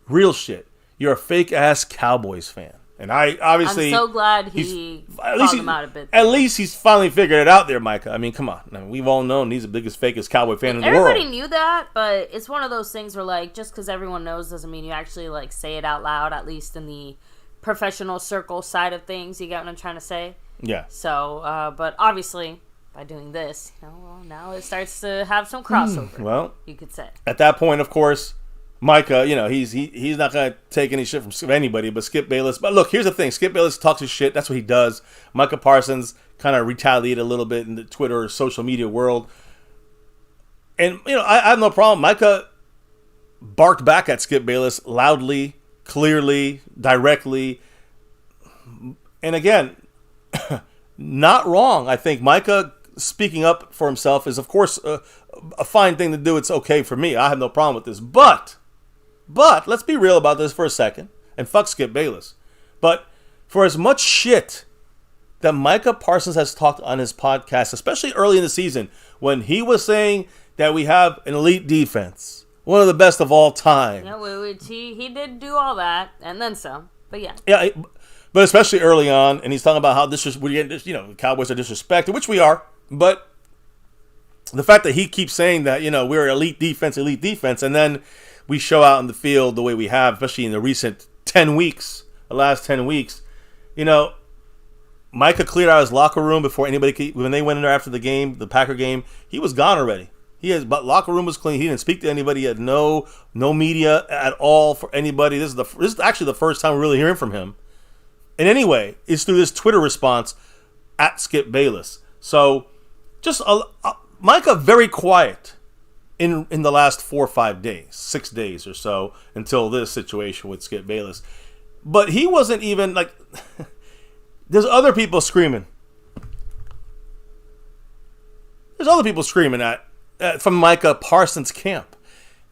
Real shit. You're a fake ass Cowboys fan." And I'm so glad he called him out a bit. At least he's finally figured it out there, Micah. I mean, come on. I mean, we've all known he's the biggest, fakest Cowboy fan in the world. Everybody knew that, but it's one of those things where, just because everyone knows doesn't mean you actually, say it out loud, at least in the professional circle side of things. You get what I'm trying to say? Yeah. So, but obviously, by doing this, now it starts to have some crossover. Well, you could say. At that point, of course, Micah, he's not going to take any shit from anybody but Skip Bayless. But look, here's the thing. Skip Bayless talks his shit. That's what he does. Micah Parsons kind of retaliated a little bit in the Twitter or social media world. And, I have no problem. Micah barked back at Skip Bayless loudly, clearly, directly. And again, not wrong. I think Micah speaking up for himself is, of course, a fine thing to do. It's okay for me. I have no problem with this. But But let's be real about this for a second. And fuck Skip Bayless. But for as much shit that Micah Parsons has talked on his podcast, especially early in the season, when he was saying that we have an elite defense, one of the best of all time. Yeah, he did do all that, and then some. But yeah. Yeah, but especially early on, and he's talking about how the Cowboys are disrespected, which we are. But the fact that he keeps saying that, we're elite defense, and then we show out in the field the way we have, especially in the recent 10 weeks, the last 10 weeks, Micah cleared out his locker room before when they went in there after the game, the Packer game, he was gone already. But locker room was clean. He didn't speak to anybody. He had no media at all for anybody. This is actually the first time we're really hearing from him. And anyway, it's through this Twitter response at Skip Bayless. So just Micah very quiet in the last 4 or 5 days, 6 days or so until this situation with Skip Bayless. But he wasn't even like. There's other people screaming. There's other people screaming from Micah Parsons' camp.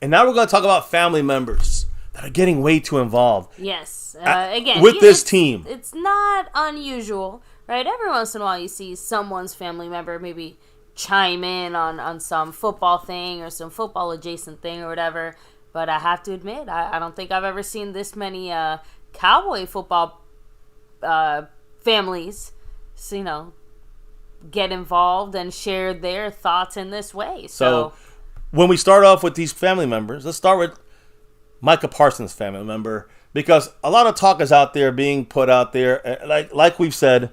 And now we're going to talk about family members that are getting way too involved. Yes. Again, with this team. It's not unusual, right? Every once in a while you see someone's family member maybe chime in on some football thing or some football adjacent thing or whatever. But I have to admit, I don't think I've ever seen this many Cowboy football families, get involved and share their thoughts in this way. So when we start off with these family members, let's start with Micah Parsons' family member, because a lot of talk is out there being put out there, like we've said,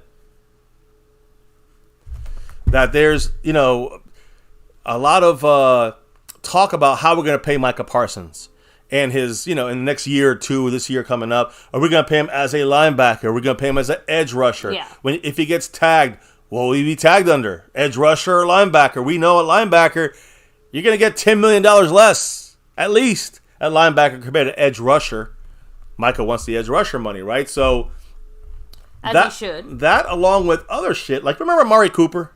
that there's a lot of talk about how we're going to pay Micah Parsons. And his, in the next year or two, this year coming up, are we going to pay him as a linebacker? Are we going to pay him as an edge rusher? Yeah. If he gets tagged, what will he be tagged under? Edge rusher or linebacker? We know at linebacker, you're going to get $10 million less, at least, at linebacker compared to edge rusher. Micah wants the edge rusher money, right? So, he should. That along with other shit. Like, remember Amari Cooper?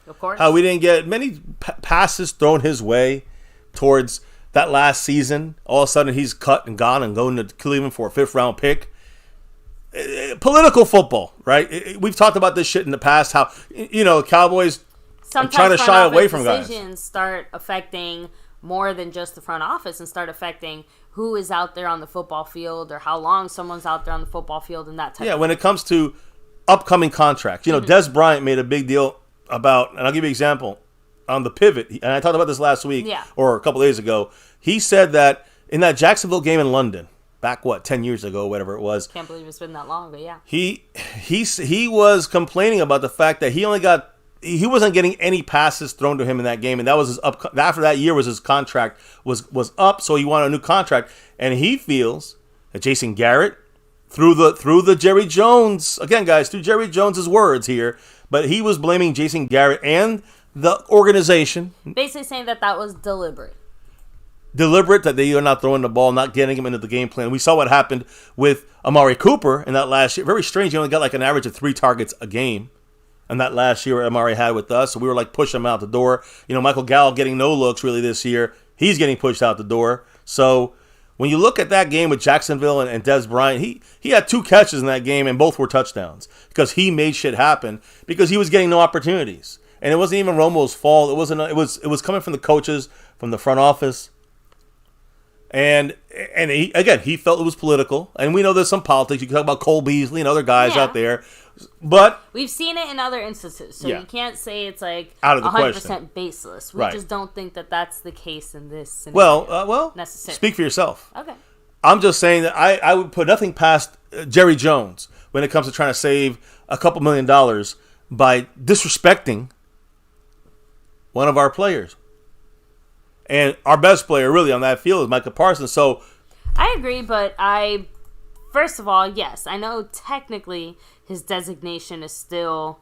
Of course. How we didn't get many passes thrown his way towards that last season. All of a sudden, he's cut and gone and going to Cleveland for a 5th-round pick. Political football, right? We've talked about this shit in the past, how, Cowboys are trying to shy away from guys. Decisions start affecting more than just the front office and start affecting who is out there on the football field or how long someone's out there on the football field and that type of thing. When it comes to upcoming contracts. Des Bryant made a big deal about, and I'll give you an example, on the pivot, and I talked about this last week or a couple days ago. He said that in that Jacksonville game in London, back 10 years ago, whatever it was. Can't believe it's been that long, but yeah. He was complaining about the fact that he wasn't getting any passes thrown to him in that game, and that was after that year was his contract was up, so he wanted a new contract, and he feels that Jason Garrett through the Jerry Jones, again guys, through Jerry Jones's words here, but he was blaming Jason Garrett and the organization. Basically saying that was deliberate. That they are not throwing the ball, not getting him into the game plan. We saw what happened with Amari Cooper in that last year. Very strange. He only got an average of 3 targets a game. And that last year Amari had with us. So we were pushing him out the door. Michael Gallup getting no looks really this year. He's getting pushed out the door. So when you look at that game with Jacksonville and Des Bryant, he had 2 catches in that game and both were touchdowns because he made shit happen because he was getting no opportunities. And it wasn't even Romo's fault. It was coming from the coaches, from the front office. And he felt it was political. And we know there's some politics. You can talk about Cole Beasley and other guys out there. But we've seen it in other instances. So you can't say it's out of the 100% question. Baseless. We just don't think that that's the case in this scenario. Well, necessarily. Speak for yourself. Okay. I'm just saying that I would put nothing past Jerry Jones when it comes to trying to save a couple $1 million by disrespecting one of our players. And our best player really on that field is Micah Parsons. So I agree, but first of all, yes, I know technically his designation is still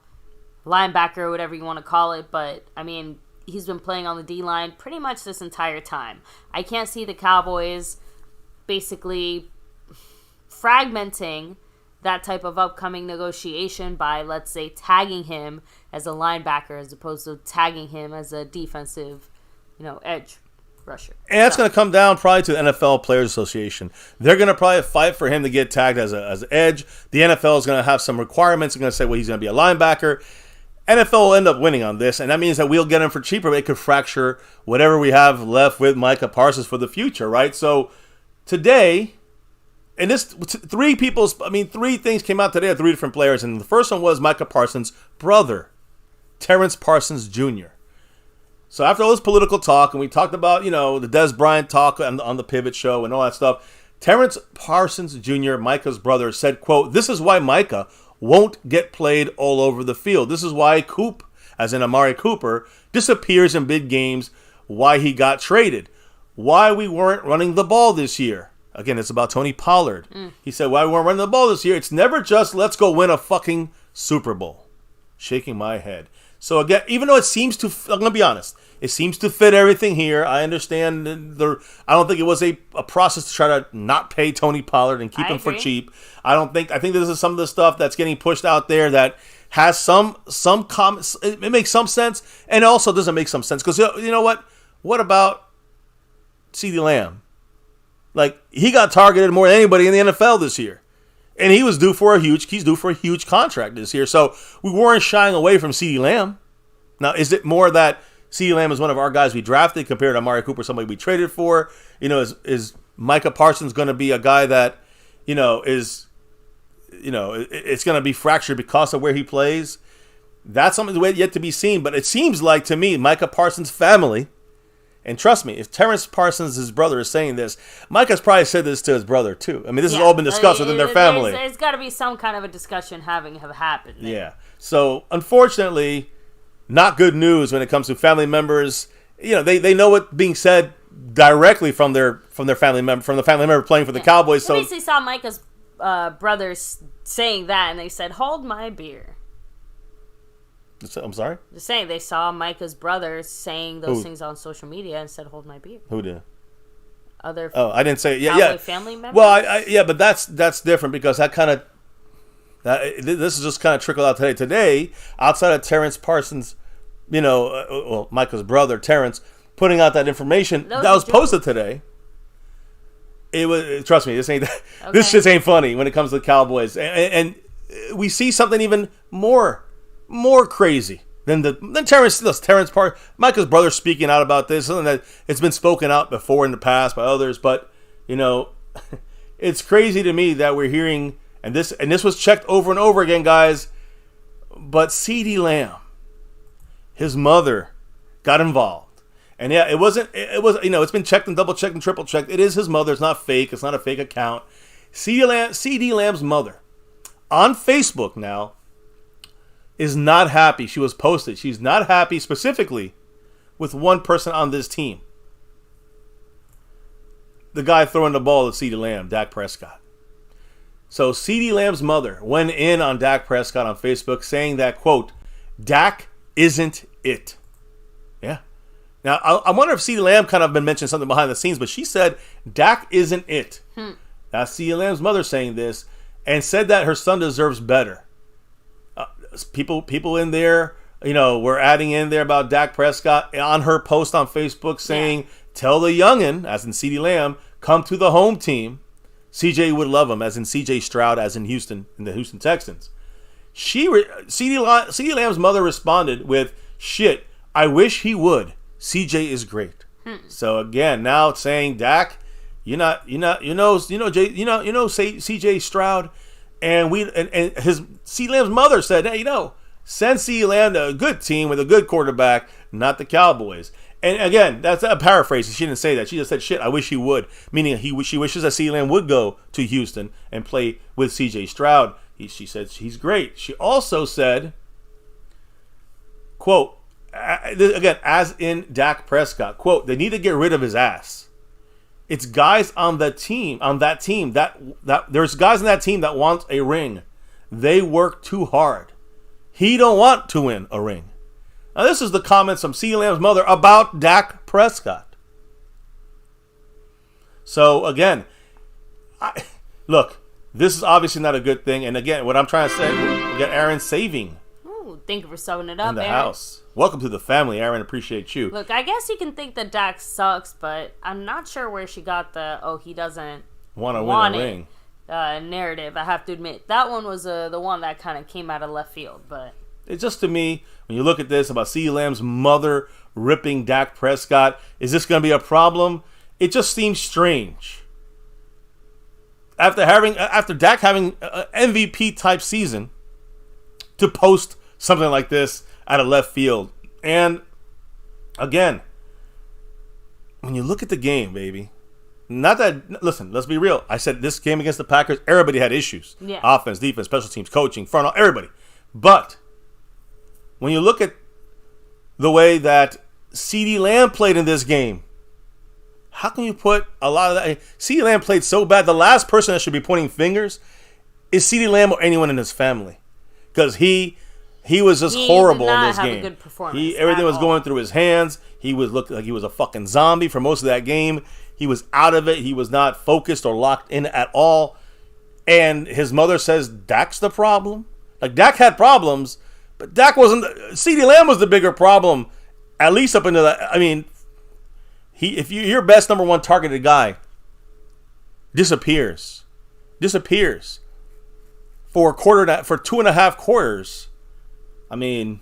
linebacker or whatever you want to call it, but I mean, he's been playing on the D-line pretty much this entire time. I can't see the Cowboys basically fragmenting that type of upcoming negotiation by, let's say, tagging him as a linebacker as opposed to tagging him as a defensive, edge rusher. And that's going to come down probably to the NFL Players Association. They're going to probably fight for him to get tagged as an edge. The NFL is going to have some requirements. They're going to say, well, he's going to be a linebacker. NFL will end up winning on this, and that means that we'll get him for cheaper. But it could fracture whatever we have left with Micah Parsons for the future, right? So today, and three things came out today of 3 different players, and the first one was Micah Parsons' brother, Terrence Parsons Jr. So after all this political talk, and we talked about, the Des Bryant talk on the Pivot Show and all that stuff, Terrence Parsons Jr., Micah's brother, said, quote, "This is why Micah won't get played all over the field. This is why Coop, as in Amari Cooper, disappears in big games, why he got traded, why we weren't running the ball this year." Again, it's about Tony Pollard. He said, why we weren't running the ball this year, it's never just let's go win a fucking Super Bowl. Shaking my head. So again, even though it seems to, I'm going to be honest, it seems to fit everything here. I understand. I don't think it was a process to try to not pay Tony Pollard and keep him for cheap. I think this is some of the stuff that's getting pushed out there that has some comments. It makes some sense, and also doesn't make some sense. Because you know what? What about CeeDee Lamb? Like, he got targeted more than anybody in the NFL this year. And he's due for a huge contract this year. So we weren't shying away from CeeDee Lamb. Now, is it more that CeeDee Lamb is one of our guys we drafted compared to Amari Cooper, somebody we traded for? Is Micah Parsons going to be a guy that, it's going to be fractured because of where he plays? That's something yet to be seen. But it seems like, to me, Micah Parsons' family, and trust me, if Terrence Parsons, his brother, is saying this, Micah's probably said this to his brother, too. I mean, this has all been discussed within their family. There's got to be some kind of a discussion have happened there. Yeah. So, unfortunately, not good news when it comes to family members. They know what's being said directly from their family member, from the family member playing for the Cowboys. So basically saw Micah's brothers saying that, and they said, "Hold my beer." I'm sorry? Just saying, they saw Micah's brothers saying those things on social media and said, "Hold my beer." Who did? I didn't say. Cowboy family members. Well, but that's different because this is just kind of trickled out today. Today, outside of Terrence Parsons, Micah's brother Terrence putting out that information that was posted today. It was. Trust me, this ain't. Okay. This shit ain't funny when it comes to the Cowboys, and we see something even more crazy than Terrence Parsons, Micah's brother, speaking out about this, something that it's been spoken out before in the past by others. But it's crazy to me that we're hearing, and this was checked over and over again, guys. But CeeDee Lamb, his mother, got involved, and it was it's been checked and double checked and triple checked. It is his mother. It's not fake. It's not a fake account. CeeDee Lamb's mother on Facebook now is not happy. She was posted. She's not happy specifically with one person on this team. The guy throwing the ball to CeeDee Lamb, Dak Prescott. So CeeDee Lamb's mother went in on Dak Prescott on Facebook saying that, quote, "Dak isn't it." Yeah. Now, I wonder if CeeDee Lamb kind of been mentioning something behind the scenes, but she said, "Dak isn't it." That's CeeDee Lamb's mother saying this, and said that her son deserves better. People in there, were adding in there about Dak Prescott on her post on Facebook saying, "Tell the youngin," as in CeeDee Lamb, "come to the home team. CJ would love him," as in CJ Stroud, as in Houston, in the Houston Texans. CeeDee Lamb's mother responded with, "Shit, I wish he would. CJ is great." So again, now it's saying, Dak, CJ Stroud. And his CeeDee Lamb's mother said, "Hey, send CeeDee Lamb to a good team with a good quarterback, not the Cowboys." And again, that's a paraphrase. She didn't say that. She just said, "Shit, I wish he would," meaning she wishes that CeeDee Lamb would go to Houston and play with CJ Stroud. She said he's great. She also said, quote, again, as in Dak Prescott, quote, "They need to get rid of his ass. It's guys on that team that there's guys on that team that want a ring. They work too hard. He don't want to win a ring." Now, this is the comments from CeeDee Lamb's mother about Dak Prescott. So again, look, this is obviously not a good thing. And again, what I'm trying to say, we got Aaron saving Thank you for summing it up, in the Aaron. house. Welcome to the family, Aaron. Appreciate you. Look, I guess you can think that Dak sucks, but I'm not sure where she got the he doesn't want to win a ring narrative. I have to admit that one was the one that kind of came out of left field. But it's just, to me, when you look at this about CeeDee Lamb's mother ripping Dak Prescott, is this going to be a problem? It just seems strange. After Dak having an MVP type season, to post something like this out of left field. And again, when you look at the game, baby, listen, let's be real. I said this game against the Packers, everybody had issues. Yeah. Offense, defense, special teams, coaching, front, everybody. But when you look at the way that CeeDee Lamb played in this game, how can you put a lot of that? CeeDee Lamb played so bad. The last person that should be pointing fingers is CeeDee Lamb or anyone in his family, because he was just horrible in this game. Good performance Everything was going through his hands. He looked like he was a fucking zombie for most of that game. He was out of it. He was not focused or locked in at all. And his mother says Dak's the problem. Like, Dak had problems, but Dak wasn't. CeeDee Lamb was the bigger problem, at least up into that. I mean, if your best number one targeted guy disappears for 2.5 quarters. I mean,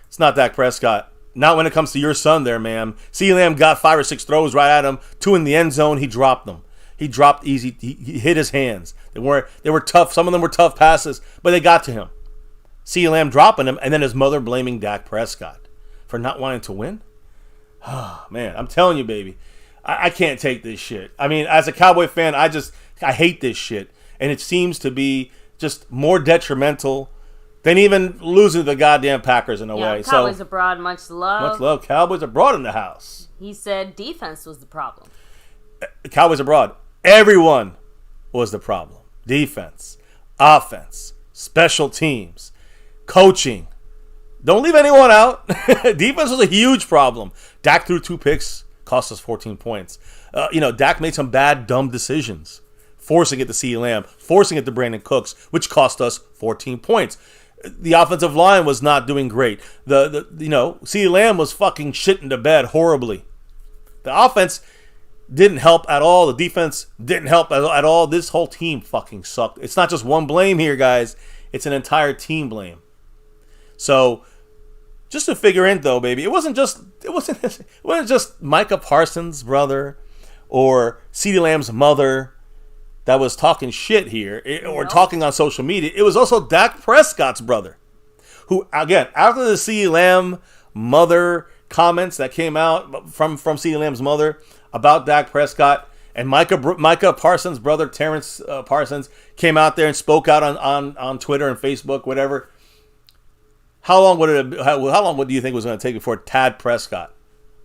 it's not Dak Prescott. Not when it comes to your son there, ma'am. CeeDee Lamb got 5 or 6 throws right at him. 2 in the end zone. He dropped them. He dropped easy. He hit his hands. They were tough. Some of them were tough passes, but they got to him. CeeDee Lamb dropping him, and then his mother blaming Dak Prescott for not wanting to win. Oh, man, I'm telling you, baby. I can't take this shit. I mean, as a Cowboy fan, I hate this shit. And it seems to be just more detrimental than even losing to the goddamn Packers in a way. Cowboys abroad, much love. Much love. Cowboys abroad in the house. He said defense was the problem. Cowboys abroad. Everyone was the problem. Defense, offense, special teams, coaching. Don't leave anyone out. Defense was a huge problem. Dak threw 2 picks, cost us 14 points. Dak made some bad, dumb decisions, forcing it to CeeDee Lamb, forcing it to Brandon Cooks, which cost us 14 points. The offensive line was not doing great. CeeDee Lamb was fucking shitting the bed horribly. The offense didn't help at all. The defense didn't help at all. This whole team fucking sucked. It's not just one blame here, guys. It's an entire team blame. So, just to figure in though, baby, it wasn't just Micah Parsons' brother or CeeDee Lamb's mother that was talking shit here or talking on social media. It was also Dak Prescott's brother, who, again, after the CeeDee Lamb mother comments that came out from CeeDee Lamb's mother about Dak Prescott, and Micah Parsons' brother, Terrence Parsons, came out there and spoke out on Twitter and Facebook, whatever. How long do you think it was going to take before Tad Prescott,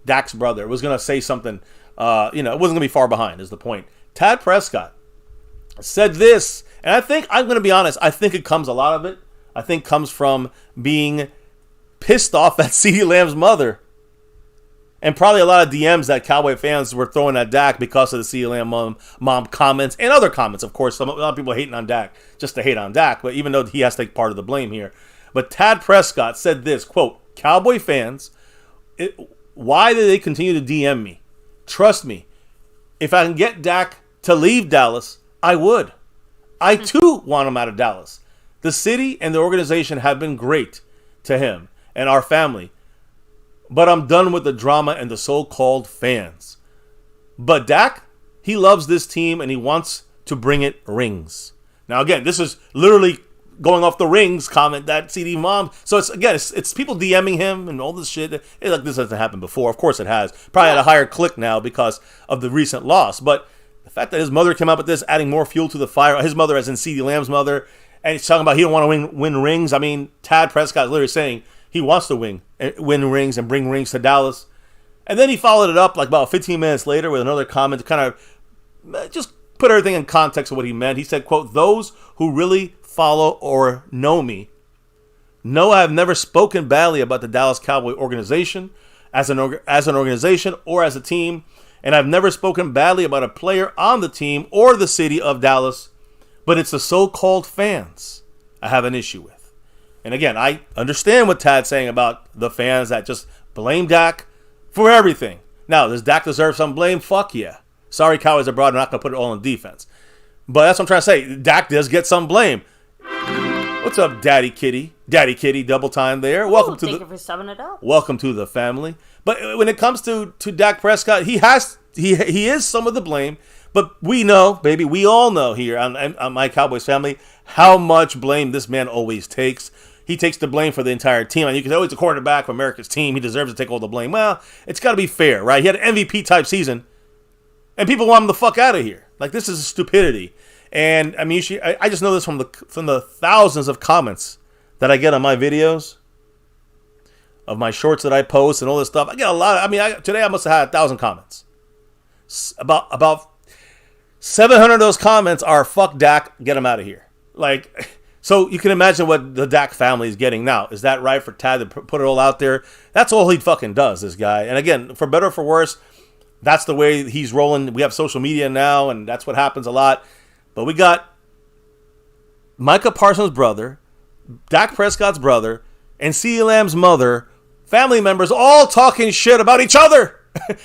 Dak's brother, was going to say something? It wasn't going to be far behind, is the point. Tad Prescott said this, and I'm going to be honest, I think a lot of it comes from being pissed off at CeeDee Lamb's mother, and probably a lot of DMs that Cowboy fans were throwing at Dak because of the CeeDee Lamb mom comments and other comments. Of course, a lot of people hating on Dak just to hate on Dak, but even though he has to take part of the blame here. But Tad Prescott said this, quote, "Cowboy fans, why do they continue to DM me? Trust me, if I can get Dak to leave Dallas, I would. I too want him out of Dallas. The city and the organization have been great to him and our family. But I'm done with the drama and the so-called fans. But Dak, he loves this team and he wants to bring it rings." Now again, this is literally going off the rings comment that CD mom. So it's people DMing him and all this shit. Like, this hasn't happened before. Of course it has. Probably at a higher click now because of the recent loss. But the fact that his mother came up with this, adding more fuel to the fire. His mother, as in CeeDee Lamb's mother, and he's talking about he don't want to win rings. I mean, Tad Prescott is literally saying he wants to win rings and bring rings to Dallas. And then he followed it up like about 15 minutes later with another comment to kind of just put everything in context of what he meant. He said, quote, "Those who really follow or know me know I have never spoken badly about the Dallas Cowboy organization as an organization or as a team, and I've never spoken badly about a player on the team or the city of Dallas, but it's the so-called fans I have an issue with." And again, I understand what Tad's saying about the fans that just blame Dak for everything. Now, does Dak deserve some blame? Fuck yeah. Sorry, Cowboys abroad. I'm not going to put it all on defense. But that's what I'm trying to say. Dak does get some blame. What's up, Daddy Kitty? Daddy Kitty, double time there. Welcome to thank you for summing it up. Welcome to the family. But when it comes to Dak Prescott, he is some of the blame. But we know, baby, we all know here on My Cowboys Family how much blame this man always takes. He takes the blame for the entire team. And you can say, oh, he's the quarterback for America's team. He deserves to take all the blame. Well, it's got to be fair, right? He had an MVP-type season, and people want him the fuck out of here. Like, this is stupidity. And, I mean, I just know this from the thousands of comments that I get on my videos, of my shorts that I post and all this stuff. I get a lot. Today I must have had 1,000 comments. About 700 of those comments are, fuck Dak, get him out of here. Like, so you can imagine what the Dak family is getting now. Is that right for Tad to put it all out there? That's all he fucking does, this guy. And again, for better or for worse, that's the way he's rolling. We have social media now, and that's what happens a lot. But we got Micah Parsons' brother, Dak Prescott's brother, and CeeDee Lamb's mother, family members, all talking shit about each other,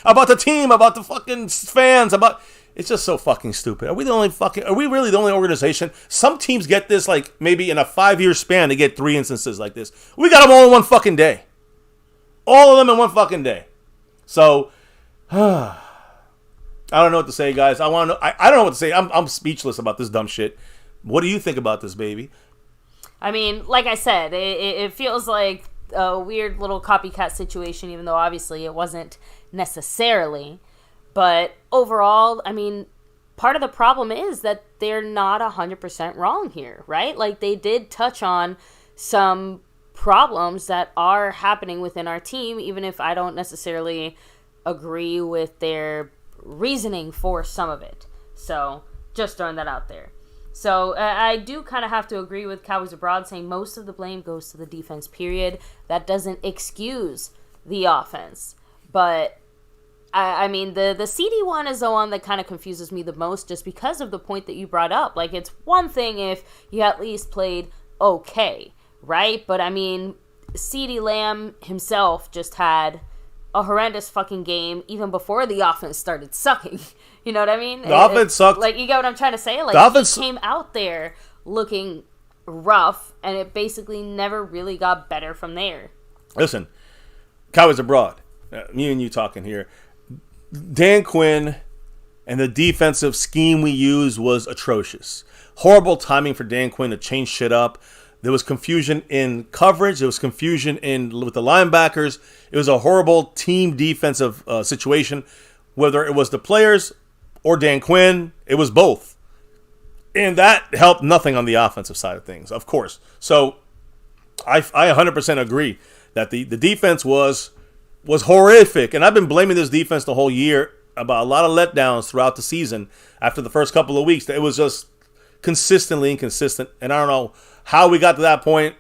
about the team, about the fucking fans, about... It's just so fucking stupid. Are we really the only organization? Some teams get this, like, maybe in a 5-year span to get 3 instances like this. We got them all in one fucking day. All of them in one fucking day. So, I don't know what to say, guys. I want to know. I don't know what to say. I'm speechless about this dumb shit. What do you think about this, baby? I mean, like I said, it feels like a weird little copycat situation, even though obviously it wasn't necessarily. But overall, I mean, part of the problem is that they're not 100% wrong here, right? Like, they did touch on some problems that are happening within our team, even if I don't necessarily agree with their reasoning for some of it. So, just throwing that out there. So, I do kind of have to agree with Cowboys Abroad saying most of the blame goes to the defense, period. That doesn't excuse the offense. But... I mean, the CD one is the one that kind of confuses me the most just because of the point that you brought up. Like, it's one thing if you at least played okay, right? But, I mean, CeeDee Lamb himself just had a horrendous fucking game even before the offense started sucking. You know what I mean? The offense sucked. Like, you get what I'm trying to say? Like, he came out there looking rough, and it basically never really got better from there. Listen, Cowboys Abroad, me and you talking here. Dan Quinn and the defensive scheme we used was atrocious. Horrible timing for Dan Quinn to change shit up. There was confusion in coverage. There was confusion with the linebackers. It was a horrible team defensive situation. Whether it was the players or Dan Quinn, it was both. And that helped nothing on the offensive side of things, of course. So I 100% agree that the defense was horrific. And I've been blaming this defense the whole year about a lot of letdowns throughout the season after the first couple of weeks. It was just consistently inconsistent. And I don't know how we got to that point.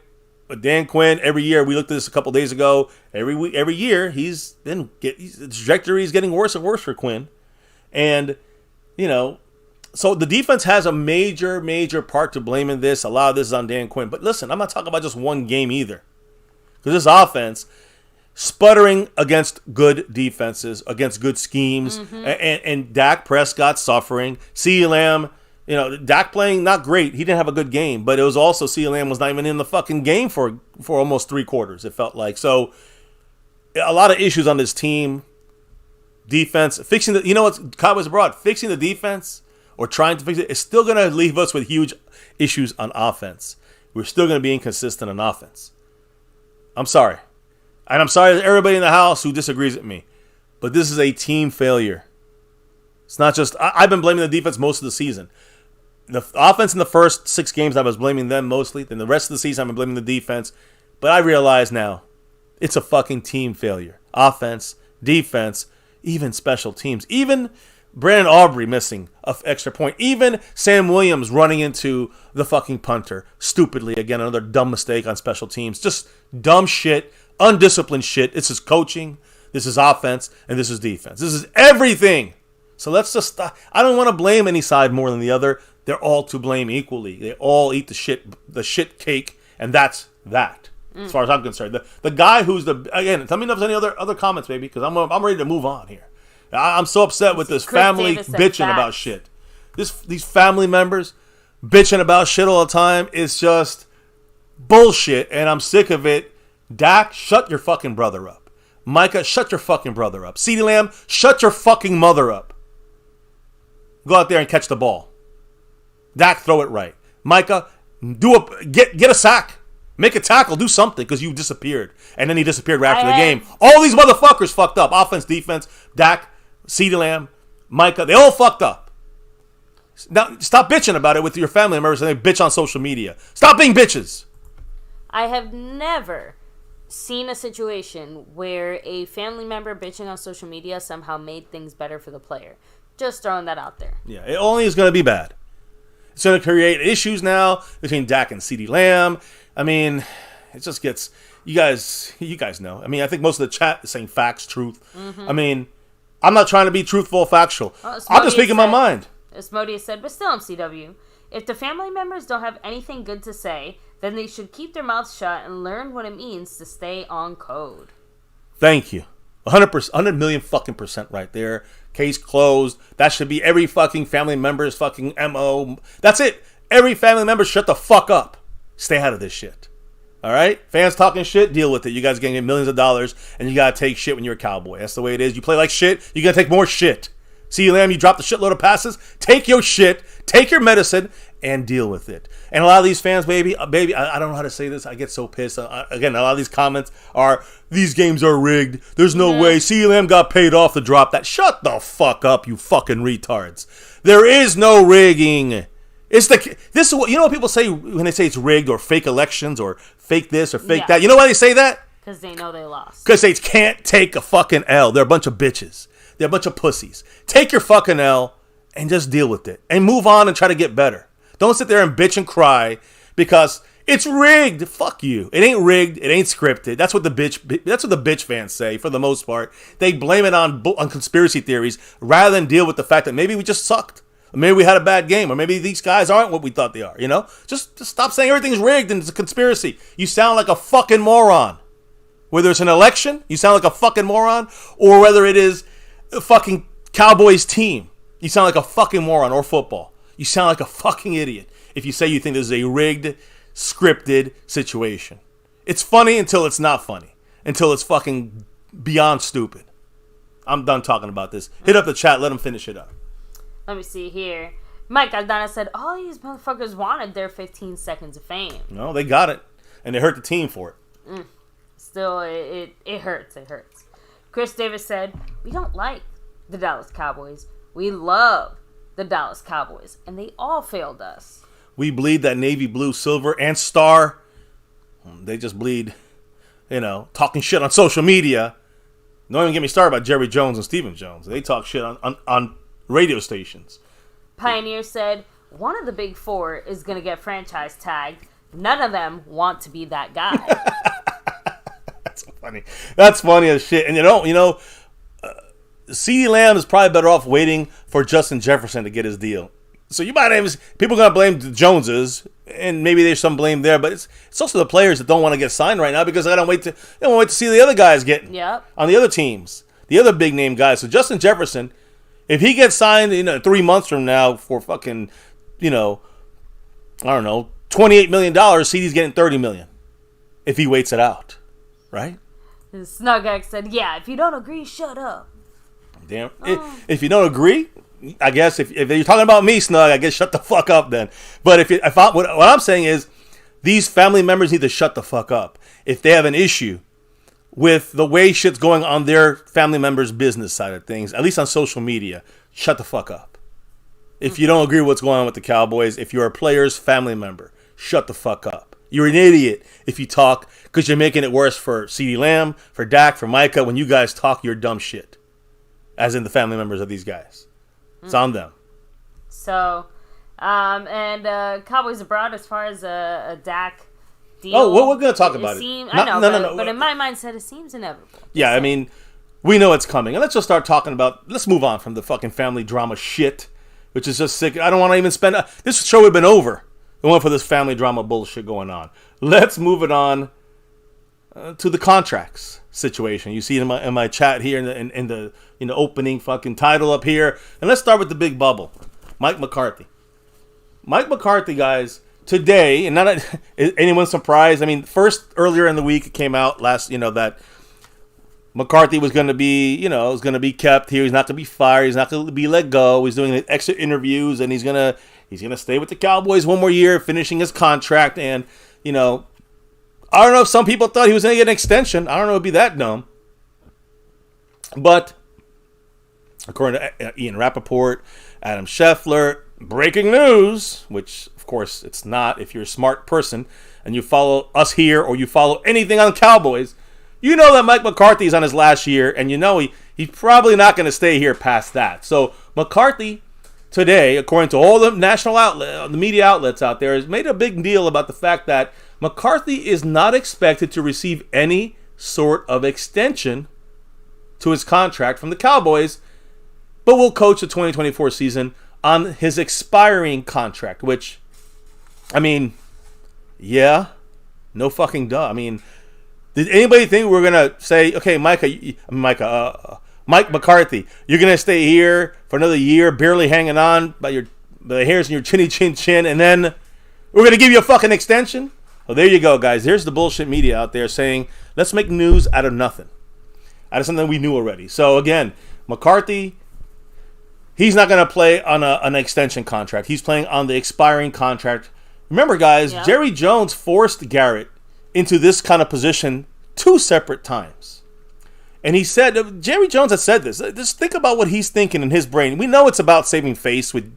But Dan Quinn, every year, we looked at this a couple days ago, every year, the trajectory is getting worse and worse for Quinn. And, you know, so the defense has a major, major part to blame in this. A lot of this is on Dan Quinn. But listen, I'm not talking about just one game either. Because this offense... sputtering against good defenses, against good schemes, and Dak Prescott suffering. CeeDee Lamb, you know, Dak playing not great. He didn't have a good game, but it was also CeeDee Lamb was not even in the fucking game for almost 3 quarters, it felt like. So, a lot of issues on this team. Defense, fixing the, you know what, Cowboys Abroad, fixing the defense or trying to fix it is still going to leave us with huge issues on offense. We're still going to be inconsistent on offense. I'm sorry. And I'm sorry to everybody in the house who disagrees with me. But this is a team failure. It's not just... I've been blaming the defense most of the season. The offense in the first 6 games, I was blaming them mostly. Then the rest of the season, I've been blaming the defense. But I realize now, it's a fucking team failure. Offense, defense, even special teams. Even Brandon Aubrey missing an extra point. Even Sam Williams running into the fucking punter. Stupidly, again, another dumb mistake on special teams. Just dumb shit. Undisciplined shit. This is coaching, this is offense, and this is defense. This is everything. So let's just stop. I don't want to blame any side more than the other. They're all to blame equally. They all eat the shit cake, and that's That. As far as I'm concerned. The guy who's again, tell me if there's any other comments, baby, because I'm ready to move on here. I'm so upset with this family bitching about shit. These family members bitching about shit all the time is just bullshit, and I'm sick of it. Dak, shut your fucking brother up. Micah, shut your fucking brother up. CeeDee Lamb, shut your fucking mother up. Go out there and catch the ball. Dak, throw it right. Micah, get a sack. Make a tackle. Do something because you disappeared. And then he disappeared right after the game. All these motherfuckers fucked up. Offense, defense, Dak, CeeDee Lamb, Micah, they all fucked up. Now, stop bitching about it with your family members and they bitch on social media. Stop being bitches. I have never seen a situation where a family member bitching on social media somehow made things better for the player. Just throwing that out there. Yeah, it only is going to be bad. It's going to create issues now between Dak and CeeDee Lamb. I mean, it just gets... You guys know. I mean, I think most of the chat is saying facts, truth. Mm-hmm. I mean, I'm not trying to be truthful or factual. I'm just speaking my mind. Asmodeus said, but still, MCW, if the family members don't have anything good to say, then they should keep their mouths shut and learn what it means to stay on code. Thank you. 100%, 100 million fucking percent right there. Case closed. That should be every fucking family member's fucking MO. That's it. Every family member, shut the fuck up. Stay out of this shit. All right? Fans talking shit, deal with it. You guys are going to get millions of dollars, and you got to take shit when you're a Cowboy. That's the way it is. You play like shit, you got to take more shit. CeeDee Lamb, you dropped a shitload of passes. Take your shit, take your medicine, and deal with it. And a lot of these fans, baby, I don't know how to say this. I get so pissed. Again, a lot of these comments are, these games are rigged. There's no way. CeeDee Lamb got paid off to drop that. Shut the fuck up, you fucking retards. There is no rigging. This is what, you know what people say when they say it's rigged or fake elections or fake this or fake that? You know why they say that? Because they know they lost. Because they can't take a fucking L. They're a bunch of bitches. They're a bunch of pussies. Take your fucking L and just deal with it. And move on and try to get better. Don't sit there and bitch and cry because it's rigged. Fuck you. It ain't rigged. It ain't scripted. That's what the bitch fans say for the most part. They blame it on conspiracy theories rather than deal with the fact that maybe we just sucked. Or maybe we had a bad game. Or maybe these guys aren't what we thought they are. You know? Just stop saying everything's rigged and it's a conspiracy. You sound like a fucking moron. Whether it's an election, you sound like a fucking moron. Or whether it is a fucking Cowboys team, you sound like a fucking moron. Or football. You sound like a fucking idiot if you say you think this is a rigged, scripted situation. It's funny until it's not funny. Until it's fucking beyond stupid. I'm done talking about this. Hit up the chat. Let them finish it up. Let me see here. Mike Aldana said, all these motherfuckers wanted their 15 seconds of fame. No, they got it. And they hurt the team for it. Still, it hurts. It hurts. Chris Davis said, we don't like the Dallas Cowboys. We love the Dallas Cowboys. And they all failed us. We bleed that navy blue, silver, and star. They just bleed, talking shit on social media. Don't even get me started about Jerry Jones and Stephen Jones. They talk shit on radio stations. Pioneer said, one of the big four is going to get franchise tagged. None of them want to be that guy. That's funny. That's funny as shit. And CeeDee Lamb is probably better off waiting for Justin Jefferson to get his deal. So you might have people are going to blame the Joneses, and maybe there's some blame there, but it's also the players that don't want to get signed right now because they don't wait to see the other guys getting on the other teams, the other big name guys. So Justin Jefferson, if he gets signed 3 months from now for fucking, I don't know, $28 million, CeeDee's getting $30 million if he waits it out, right? Snugx said, yeah, if you don't agree, shut up. Damn. If you don't agree, I guess if you're talking about me, Snug, I guess shut the fuck up then. But what I'm saying is these family members need to shut the fuck up. If they have an issue with the way shit's going on their family members' business side of things, at least on social media, shut the fuck up. If you don't agree with what's going on with the Cowboys, if you're a player's family member, shut the fuck up. You're an idiot if you talk because you're making it worse for CeeDee Lamb, for Dak, for Micah. When you guys talk your dumb shit, as in the family members of these guys. It's on them. So, Cowboys abroad as far as a Dak deal. Oh, we're going to talk about it. No. But in my mindset, it seems inevitable. Yeah, I mean, we know it's coming. And let's just start talking about, let's move on from the fucking family drama shit, which is just sick. I don't want to even spend, this show would have been over We went for this family drama bullshit going on. Let's move it on to the contracts situation. You see in my chat here in the opening fucking title up here. And let's start with the big bubble. Mike McCarthy. Mike McCarthy, guys, today, and not is anyone surprised? I mean, first earlier in the week it came out that McCarthy was going to be, was going to be kept here. He's not going to be fired. He's not going to be let go. He's doing extra interviews, and he's going to stay with the Cowboys one more year, finishing his contract. And, I don't know if some people thought he was going to get an extension. I don't know if it'd be that dumb. But according to Ian Rappaport, Adam Scheffler, breaking news, which, of course, it's not if you're a smart person and you follow us here or you follow anything on Cowboys, you know that Mike McCarthy is on his last year, and he's probably not going to stay here past that. So McCarthy today, according to all the national the media outlets out there, has made a big deal about the fact that McCarthy is not expected to receive any sort of extension to his contract from the Cowboys, but will coach the 2024 season on his expiring contract, which, I mean, yeah, no fucking duh. I mean, did anybody think we were going to say, okay, Mike McCarthy, you're going to stay here for another year, barely hanging on by the hairs in your chinny chin chin, and then we're going to give you a fucking extension? Well, there you go, guys. There's the bullshit media out there saying, let's make news out of nothing, out of something we knew already. So, again, McCarthy, he's not going to play on an extension contract. He's playing on the expiring contract. Remember, guys, yeah. Jerry Jones forced Garrett into this kind of position 2 separate times. And he said, Jerry Jones has said this. Just think about what he's thinking in his brain. We know it's about saving face with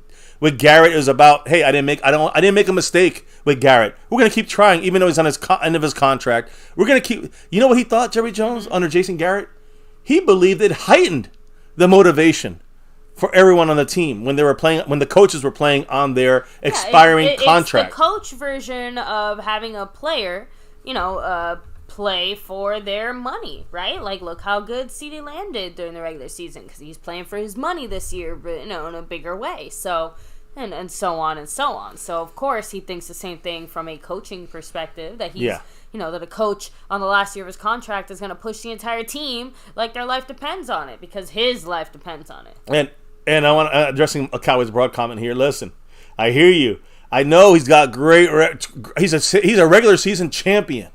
Garrett. It was about, hey, I didn't make a mistake with Garrett. We're going to keep trying, even though he's on his end of his contract. We're going to keep. You know what he thought, Jerry Jones, under Jason Garrett? He believed it heightened the motivation for everyone on the team when the coaches were playing on their expiring contract. It's the coach version of having a player, play for their money, right? Like, look how good CeeDee Lamb did during the regular season because he's playing for his money this year, but in a bigger way. So, and so on and so on. So, of course, he thinks the same thing from a coaching perspective, that he's, that a coach on the last year of his contract is going to push the entire team like their life depends on it because his life depends on it. And I want addressing a Cowboys broad comment here. Listen, I hear you. I know he's got he's a regular season champion,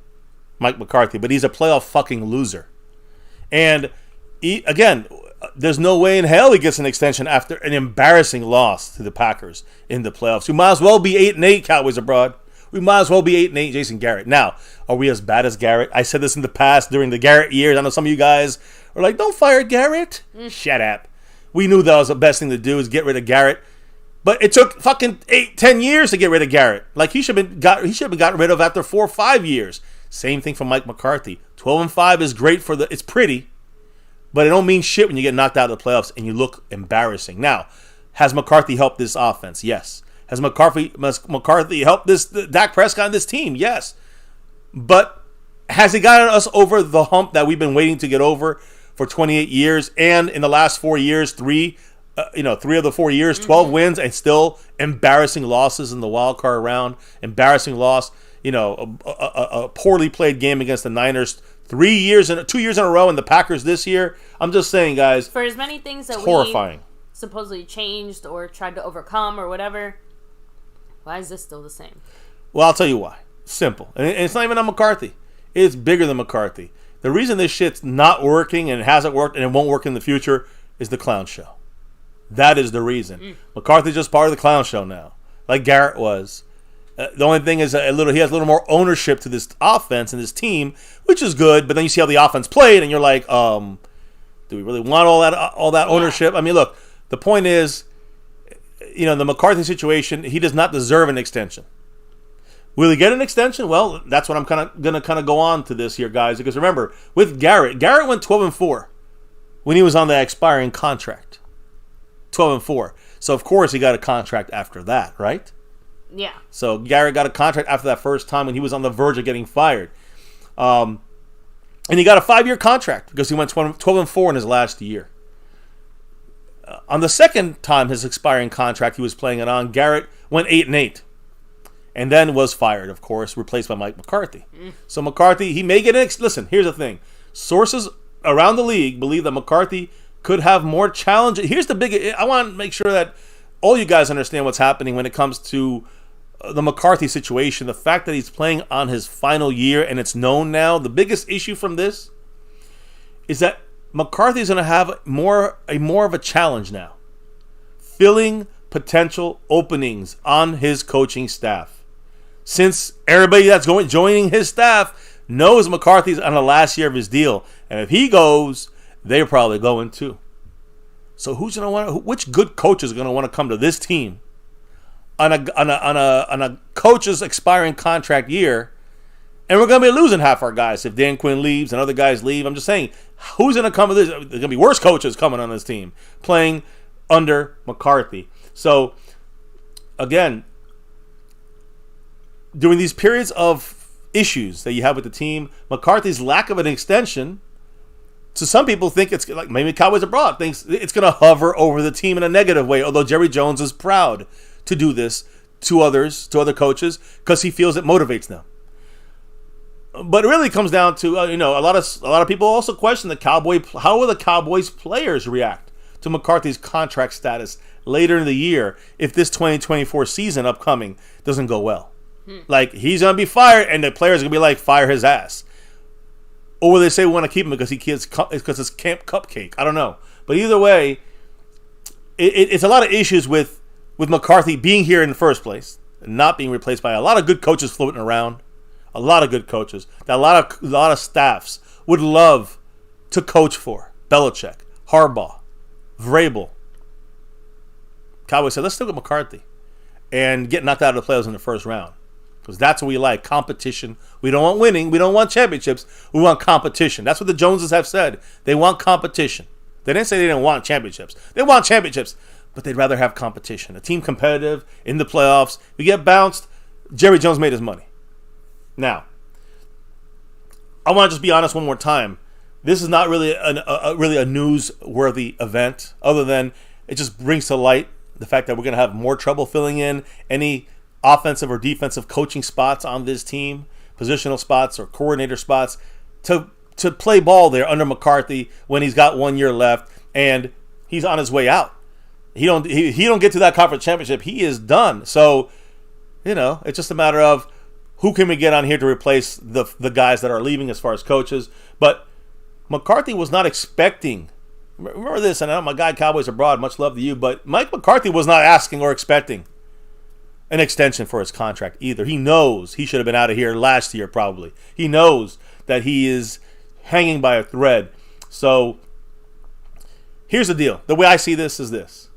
Mike McCarthy, but he's a playoff fucking loser. And again, there's no way in hell he gets an extension after an embarrassing loss to the Packers in the playoffs. We might as well be 8-8, Cowboys abroad. We might as well be 8-8, Jason Garrett. Now, are we as bad as Garrett? I said this in the past during the Garrett years. I know some of you guys are like, don't fire Garrett. Shut up. We knew that was the best thing to do is get rid of Garrett. But it took fucking 8-10 years to get rid of Garrett. Like, he should have been gotten rid of after 4 or 5 years. Same thing for Mike McCarthy. 12-5 is great it's pretty, but it don't mean shit when you get knocked out of the playoffs and you look embarrassing. Now, has McCarthy helped this offense? Yes. Has McCarthy helped this Dak Prescott and this team? Yes. But has he gotten us over the hump that we've been waiting to get over for 28 years, and in the last 4 years, 3 of the 4 years, 12 wins, and still embarrassing losses in the wild card round, embarrassing loss, a poorly played game against the Niners 2 years in a row, and the Packers this year. I'm just saying, guys, for as many things that horrifying. We supposedly changed or tried to overcome or whatever, why is this still the same? Well, I'll tell you why. Simple. And it's not even on McCarthy. It's bigger than McCarthy. The reason this shit's not working and it hasn't worked and it won't work in the future is the clown show. That is the reason. McCarthy's just part of the clown show now, like Garrett was. The only thing is he has a little more ownership to this offense and this team, which is good. But then you see how the offense played, and you're like, do we really want all that ownership? I mean, look, the point is, the McCarthy situation, he does not deserve an extension. Will he get an extension? Well, that's what I'm going to go on to this here, guys. Because remember, with Garrett went 12-4 when he was on the expiring contract. 12-4. So, of course, he got a contract after that, right? Yeah. So, Garrett got a contract after that first time when he was on the verge of getting fired. And he got a 5-year contract because he went 12-4 in his last year. On the second time his expiring contract he was playing it on, Garrett went 8-8. and then was fired, of course, replaced by Mike McCarthy. So McCarthy, he may get an listen, here's the thing. Sources around the league believe that McCarthy could have more challenge. Here's the big, I want to make sure that all you guys understand what's happening when it comes to the McCarthy situation. The fact that he's playing on his final year and it's known now, the biggest issue from this is that McCarthy's going to have more of a challenge now, filling potential openings on his coaching staff. Since everybody that's joining his staff knows McCarthy's on the last year of his deal, and if he goes, they're probably going too. So who's going to want? Which good coaches are going to want to come to this team on a coach's expiring contract year? And we're going to be losing half our guys if Dan Quinn leaves and other guys leave. I'm just saying, who's going to come to this? There's going to be worse coaches coming on this team playing under McCarthy. So, again, during these periods of issues that you have with the team, McCarthy's lack of an extension, so some people think it's like maybe Cowboys abroad thinks it's going to hover over the team in a negative way, although Jerry Jones is proud to do this to other coaches because he feels it motivates them. But it really comes down to a lot of people also question how will the Cowboys players react to McCarthy's contract status later in the year if this 2024 season upcoming doesn't go well. Like, he's going to be fired and the players are going to be like, fire his ass. Or will they say we want to keep him because it's Camp Cupcake? I don't know. But either way, it's a lot of issues with McCarthy being here in the first place and not being replaced by a lot of good coaches floating around. A lot of good coaches that a lot of staffs would love to coach for. Belichick, Harbaugh, Vrabel. Cowboys said, let's still get McCarthy and get knocked out of the playoffs in the first round. Because that's what we like, competition. We don't want winning. We don't want championships. We want competition. That's what the Joneses have said. They want competition. They didn't say they didn't want championships. They want championships, but they'd rather have competition. A team competitive in the playoffs. We get bounced. Jerry Jones made his money. Now, I want to just be honest one more time. This is not really a newsworthy event, other than it just brings to light the fact that we're going to have more trouble filling in any offensive or defensive coaching spots on this team, positional spots or coordinator spots, to play ball there under McCarthy when he's got 1 year left and he's on his way out. He don't get to that conference championship. He is done. So, it's just a matter of who can we get on here to replace the guys that are leaving as far as coaches. But McCarthy was not expecting, remember this, and I know my guy Cowboys Abroad, much love to you, but Mike McCarthy was not asking or expecting an extension for his contract either. He knows he should have been out of here last year probably. He knows that he is hanging by a thread. So here's the deal. The way I see this is this.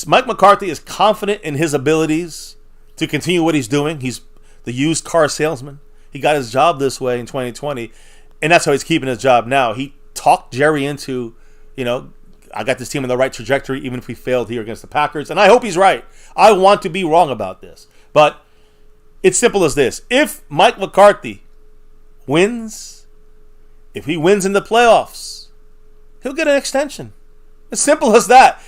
Mike McCarthy is confident in his abilities to continue what he's doing. He's the used car salesman. He got his job this way in 2020, and that's how he's keeping his job now. He talked Jerry into, I got this team on the right trajectory even if we failed here against the Packers, and I hope he's right. I want to be wrong about this, but it's simple as this. If Mike McCarthy wins, if he wins in the playoffs, he'll get an extension. As simple as that.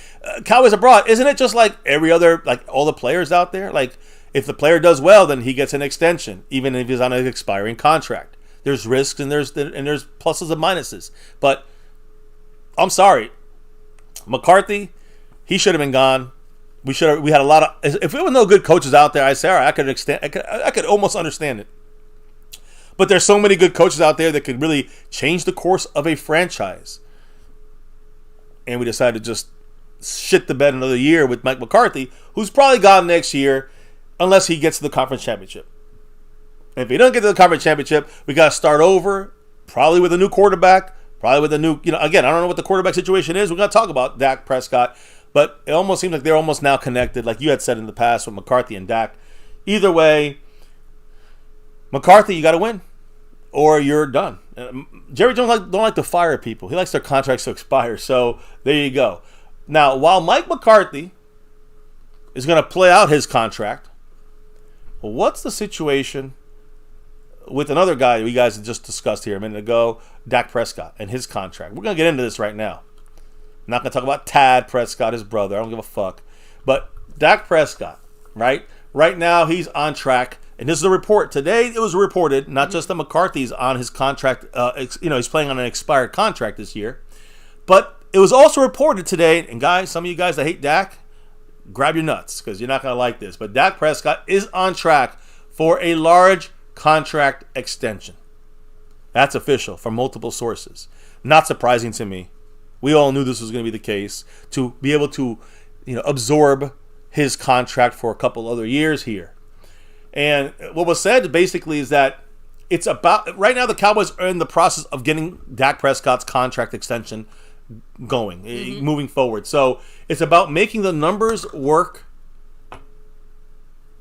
Cowboys Abroad, isn't it just like every other, like all the players out there? Like, if the player does well, then he gets an extension, even if he's on an expiring contract. There's risks and there's pluses and minuses. But I'm sorry, McCarthy, he should have been gone. We had a lot of. If there were no good coaches out there, I say, all right, I could almost understand it. But there's so many good coaches out there that could really change the course of a franchise. And we decided to just shit the bed another year with Mike McCarthy, who's probably gone next year unless he gets to the conference championship. And if he doesn't get to the conference championship, we got to start over, probably with a new quarterback, probably with a new, again, I don't know what the quarterback situation is. We're going to talk about Dak Prescott, but it almost seems like they're almost now connected, like you had said in the past with McCarthy and Dak. Either way, McCarthy, you got to win, or you're done. Jerry Jones don't like to fire people. He likes their contracts to expire, so there you go. Now, while Mike McCarthy is going to play out his contract, well, what's the situation with another guy we guys just discussed here a minute ago, Dak Prescott, and his contract? We're going to get into this right now. I'm not going to talk about Tad Prescott, his brother. I don't give a fuck. But Dak Prescott, right right now he's on track. And this is a report. Today it was reported, not just that McCarthy's on his contract, he's playing on an expired contract this year, but it was also reported today, and guys, some of you guys that hate Dak, grab your nuts because you're not going to like this, but Dak Prescott is on track for a large contract extension. That's official from multiple sources. Not surprising to me. We all knew this was going to be the case, to be able to absorb his contract for a couple other years here. And what was said basically is that it's about, right now the Cowboys are in the process of getting Dak Prescott's contract extension going, moving forward. So it's about making the numbers work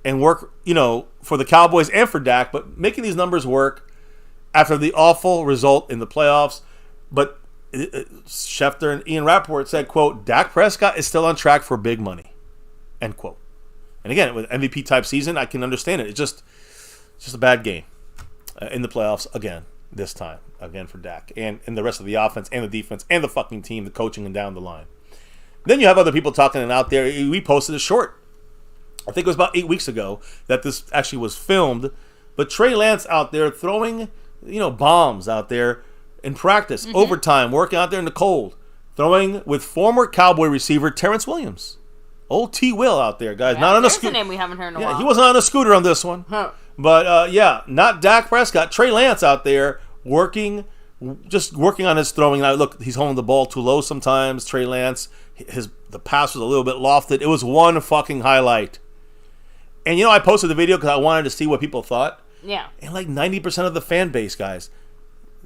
and work, for the Cowboys and for Dak, but making these numbers work after the awful result in the playoffs. But Schefter and Ian Rappaport said, quote, Dak Prescott is still on track for big money, end quote. And again, with MVP type season, I can understand it. It's just a bad game in the playoffs again this time, again for Dak and the rest of the offense and the defense and the fucking team, the coaching and down the line. Then you have other people talking and out there. We posted a short, I think it was about 8 weeks ago, that this actually was filmed. But Trey Lance out there throwing, bombs out there in practice, overtime, working out there in the cold, throwing with former Cowboy receiver Terrence Williams. Old T. Will out there, guys. Yeah, not on a scooter. Name we haven't heard in a while. He wasn't on a scooter on this one. Huh. But, not Dak Prescott. Trey Lance out there working on his throwing. Now, look, he's holding the ball too low sometimes. Trey Lance, the pass was a little bit lofted. It was one fucking highlight. And, I posted the video because I wanted to see what people thought. Yeah. And like 90% of the fan base, guys,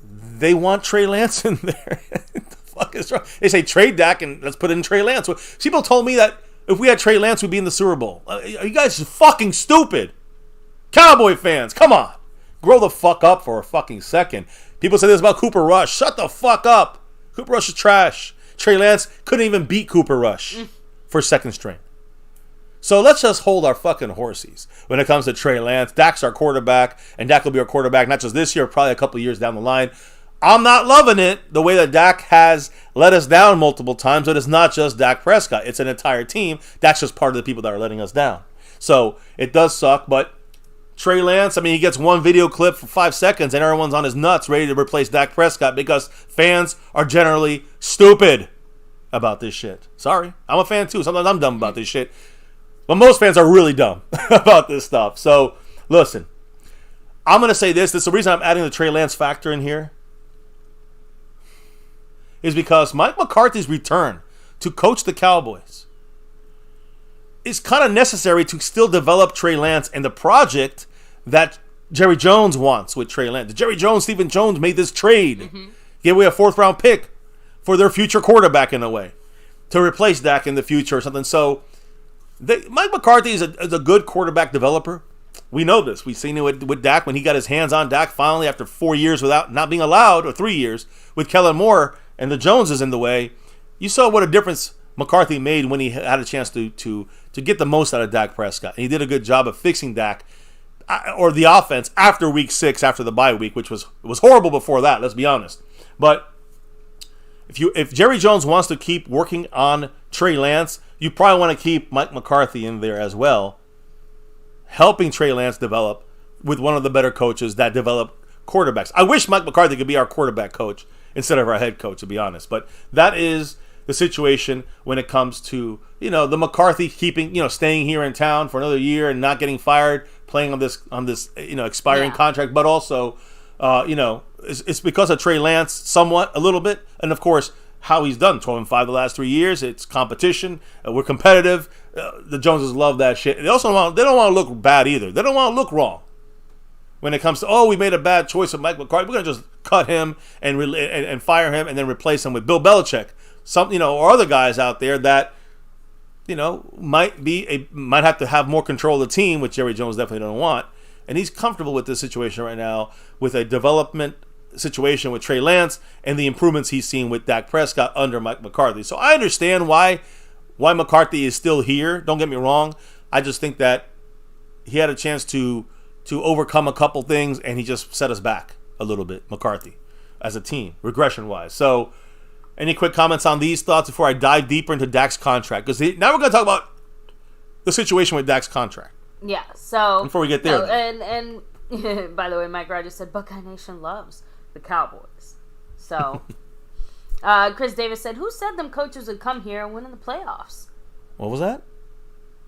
they want Trey Lance in there. What the fuck is wrong? They say trade Dak and let's put in Trey Lance. People told me that if we had Trey Lance, we'd be in the Super Bowl. Are you guys fucking stupid? Cowboy fans, come on. Grow the fuck up for a fucking second. People say this about Cooper Rush. Shut the fuck up. Cooper Rush is trash. Trey Lance couldn't even beat Cooper Rush for second string. So let's just hold our fucking horses when it comes to Trey Lance. Dak's our quarterback, and Dak will be our quarterback not just this year, probably a couple years down the line. I'm not loving it the way that Dak has let us down multiple times, but it's not just Dak Prescott. It's an entire team. Dak's just part of the people that are letting us down. So it does suck, but Trey Lance, he gets one video clip for 5 seconds and everyone's on his nuts ready to replace Dak Prescott because fans are generally stupid about this shit. Sorry. I'm a fan too. Sometimes I'm dumb about this shit. But most fans are really dumb about this stuff. So, listen. I'm going to say this. This is the reason I'm adding the Trey Lance factor in here. Is because Mike McCarthy's return to coach the Cowboys is kind of necessary to still develop Trey Lance and the project that Jerry Jones wants with Trey Lance. Jerry Jones, Stephen Jones made this trade. Give away a 4th-round pick for their future quarterback in a way to replace Dak in the future or something. So Mike McCarthy is a good quarterback developer. We know this. We've seen it with Dak when he got his hands on Dak finally after 4 years without not being allowed, or 3 years, with Kellen Moore and the Joneses in the way. You saw what a difference McCarthy made when he had a chance to get the most out of Dak Prescott. And he did a good job of fixing Dak or the offense after week 6, after the bye week, which was horrible before that, let's be honest. But if Jerry Jones wants to keep working on Trey Lance, you probably want to keep Mike McCarthy in there as well, helping Trey Lance develop with one of the better coaches that develop quarterbacks. I wish Mike McCarthy could be our quarterback coach instead of our head coach, to be honest. But that is the situation when it comes to, the McCarthy staying here in town for another year and not getting fired, playing on this expiring contract, but also, it's because of Trey Lance somewhat, a little bit, and of course, how he's done 12-5 the last 3 years. It's competition. We're competitive. The Joneses love that shit. They don't want to look bad either. They don't want to look wrong. When it comes to, we made a bad choice with Mike McCarthy, we're going to just cut him and fire him and then replace him with Bill Belichick. Or other guys out there that, might have to have more control of the team, which Jerry Jones definitely don't want. And he's comfortable with this situation right now with a development situation with Trey Lance and the improvements he's seen with Dak Prescott under Mike McCarthy. So I understand why McCarthy is still here. Don't get me wrong. I just think that he had a chance to overcome a couple things, and he just set us back a little bit, McCarthy, as a team, regression-wise. So any quick comments on these thoughts before I dive deeper into Dak's contract? Because now we're going to talk about the situation with Dak's contract. Yeah, so... Before we get there. No, and by the way, Mike Rogers said, Buckeye Nation loves the Cowboys. So, Chris Davis said, who said them coaches would come here and win in the playoffs? What was that?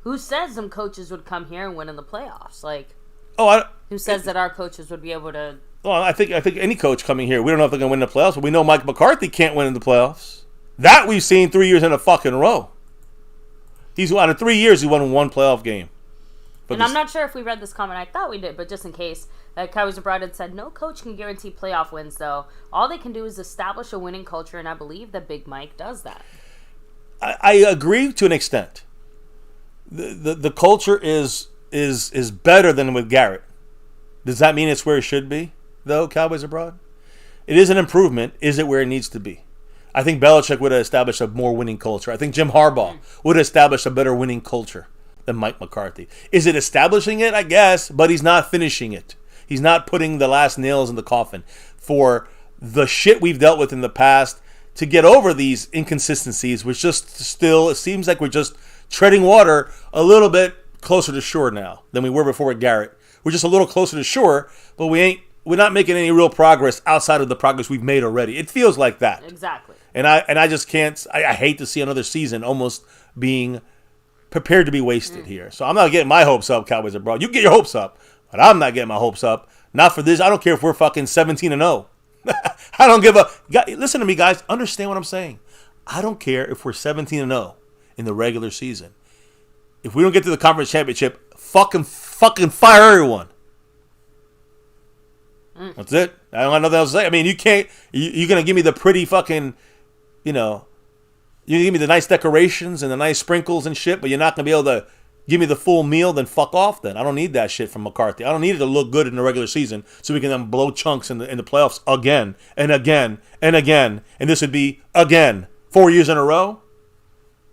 Who says them coaches would come here and win in the playoffs? Like, who says that our coaches would be able to... Well, I think any coach coming here, we don't know if they're going to win the playoffs, but we know Mike McCarthy can't win in the playoffs. That we've seen 3 years in a fucking row. He's out of 3 years, he won one playoff game. But and I'm not sure if we read this comment. I thought we did, but just in case. Cowboys Abroad had said, no coach can guarantee playoff wins, though. All they can do is establish a winning culture, and I believe that Big Mike does that. I agree to an extent. The culture is better than with Garrett. Does that mean it's where it should be, though, Cowboys Abroad? It is an improvement. Is it where it needs to be? I think Belichick would have established a more winning culture. I think Jim Harbaugh would have established a better winning culture than Mike McCarthy. Is it establishing it? I guess, but he's not finishing it. He's not putting the last nails in the coffin for the shit we've dealt with in the past to get over these inconsistencies, which just still, it seems like we're just treading water a little bit closer to shore now than we were before with Garrett. We're just a little closer to shore, but we're not making any real progress outside of the progress we've made already. It feels like that. Exactly. And I just can't, I hate to see another season almost being prepared to be wasted here. So I'm not getting my hopes up, Cowboys Abroad. You get your hopes up, but I'm not getting my hopes up. Not for this. I don't care if we're fucking 17-0. I don't give a... Listen to me, guys. Understand what I'm saying. I don't care if we're 17-0 in the regular season. If we don't get to the conference championship, fucking fire everyone. That's it. I don't have nothing else to say. I mean, you can't... You're going to give me the pretty fucking... You give me the nice decorations and the nice sprinkles and shit, but you're not going to be able to give me the full meal, then fuck off then. I don't need that shit from McCarthy. I don't need it to look good in the regular season so we can then blow chunks in the playoffs again and again and again. And this would be, again, 4 years in a row?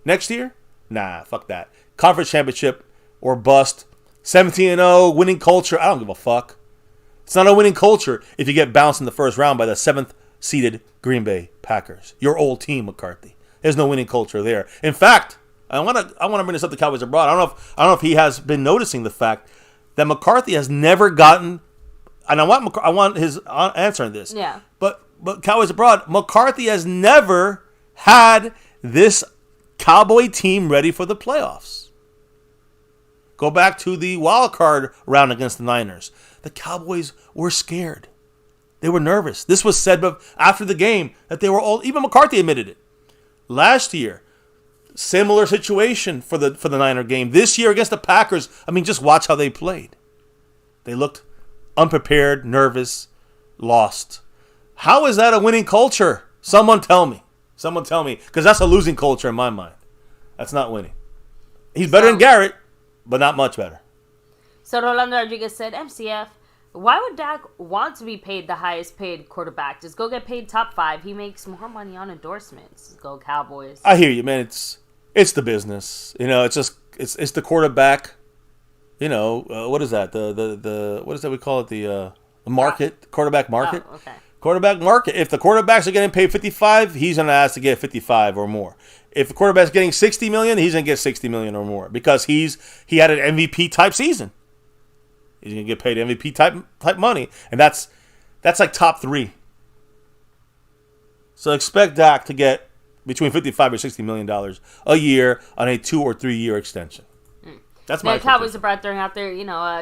Next year? Nah, fuck that. Conference championship or bust. 17-0, winning culture. I don't give a fuck. It's not a winning culture if you get bounced in the first round by the 7th-seeded Green Bay Packers. Your old team, McCarthy. There's no winning culture there. In fact, I want to bring this up to Cowboys Abroad. I don't know if he has been noticing the fact that McCarthy has never gotten, and I want his answer on this. Yeah. But Cowboys Abroad, McCarthy has never had this Cowboy team ready for the playoffs. Go back to the wild card round against the Niners. The Cowboys were scared. They were nervous. This was said after the game that they were all. Even McCarthy admitted it. Last year, similar situation for the Niner game. This year against the Packers, I mean, just watch how they played. They looked unprepared, nervous, lost. How is that a winning culture? Someone tell me. Because that's a losing culture in my mind. That's not winning. He's better than Garrett, but not much better. So Rolando Rodriguez said, MCF, why would Dak want to be paid the highest paid quarterback? Just go get paid top 5. He makes more money on endorsements. Go Cowboys. I hear you, man. It's the business. It's the quarterback. What is that? The what is that we call it? The market, quarterback market. Oh, okay. Quarterback market. If the quarterbacks are getting paid 55, he's going to ask to get 55 or more. If the quarterback's getting 60 million, he's going to get 60 million or more because he had an MVP type season. He's going to get paid MVP type money. And that's like top 3. So expect Dak to get between $55 or $60 million a year on a 2 or 3 year extension. That's my Cowboys are brought throwing out there,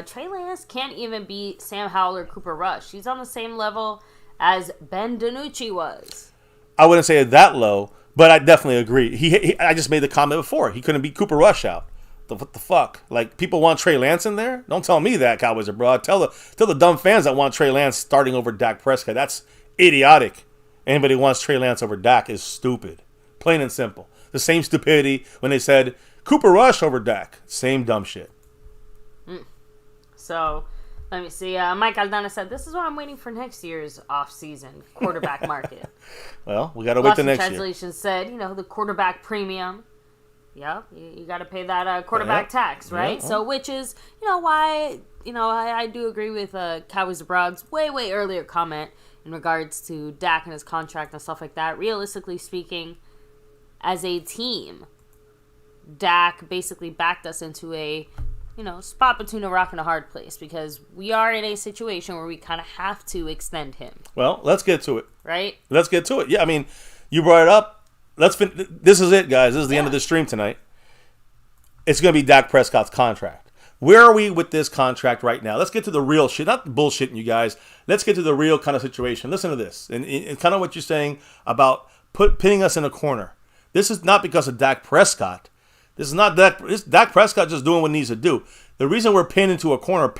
Trey Lance can't even beat Sam Howell or Cooper Rush. He's on the same level as Ben DiNucci was. I wouldn't say it that low, but I definitely agree. I just made the comment before. He couldn't beat Cooper Rush out. What the fuck? Like, people want Trey Lance in there? Don't tell me that, Cowboys Abroad. Tell the dumb fans that want Trey Lance starting over Dak Prescott. That's idiotic. Anybody who wants Trey Lance over Dak is stupid. Plain and simple. The same stupidity when they said Cooper Rush over Dak. Same dumb shit. So, let me see. Mike Aldana said, this is what I'm waiting for next year's off-season quarterback market. Well, we got to wait till next year. Translation said, the quarterback premium. Yeah, you got to pay that quarterback tax, right? Yeah. So, which is, why, I do agree with Cowboys Abroad's way earlier comment in regards to Dak and his contract and stuff like that. Realistically speaking, as a team, Dak basically backed us into a, spot between a rock and a hard place, because we are in a situation where we kind of have to extend him. Well, let's get to it. Right? Let's get to it. Yeah, I mean, you brought it up. This is it, guys. This is the end of the stream tonight. It's going to be Dak Prescott's contract. Where are we with this contract right now? Let's get to the real shit. Not bullshitting, you guys. Let's get to the real kind of situation. Listen to this. And kind of what you're saying about pinning us in a corner. This is not because of Dak Prescott. This is not Dak Prescott just doing what he needs to do. The reason we're pinned into a corner,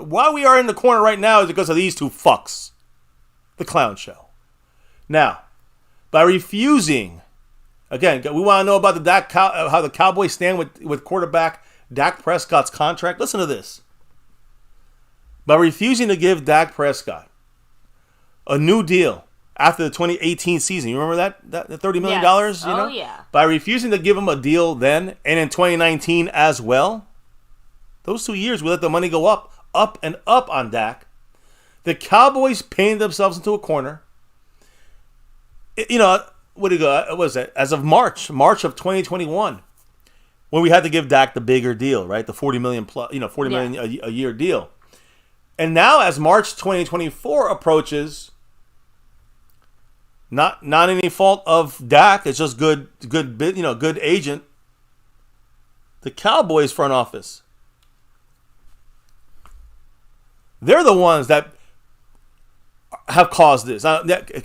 why we are in the corner right now is because of these two fucks. The clown show. Now, by refusing, again, we want to know about how the Cowboys stand with quarterback Dak Prescott's contract. Listen to this. By refusing to give Dak Prescott a new deal after the 2018 season, you remember that $30 million? Yes. You know? Oh, yeah. By refusing to give him a deal then and in 2019 as well, those 2 years we let the money go up and up on Dak. The Cowboys painted themselves into a corner. What was that? As of March of 2021, when we had to give Dak the bigger deal, right? The $40 million plus, $40 million a year deal. And now, as March 2024 approaches, not any fault of Dak, it's just good agent. The Cowboys front office, they're the ones that have caused this.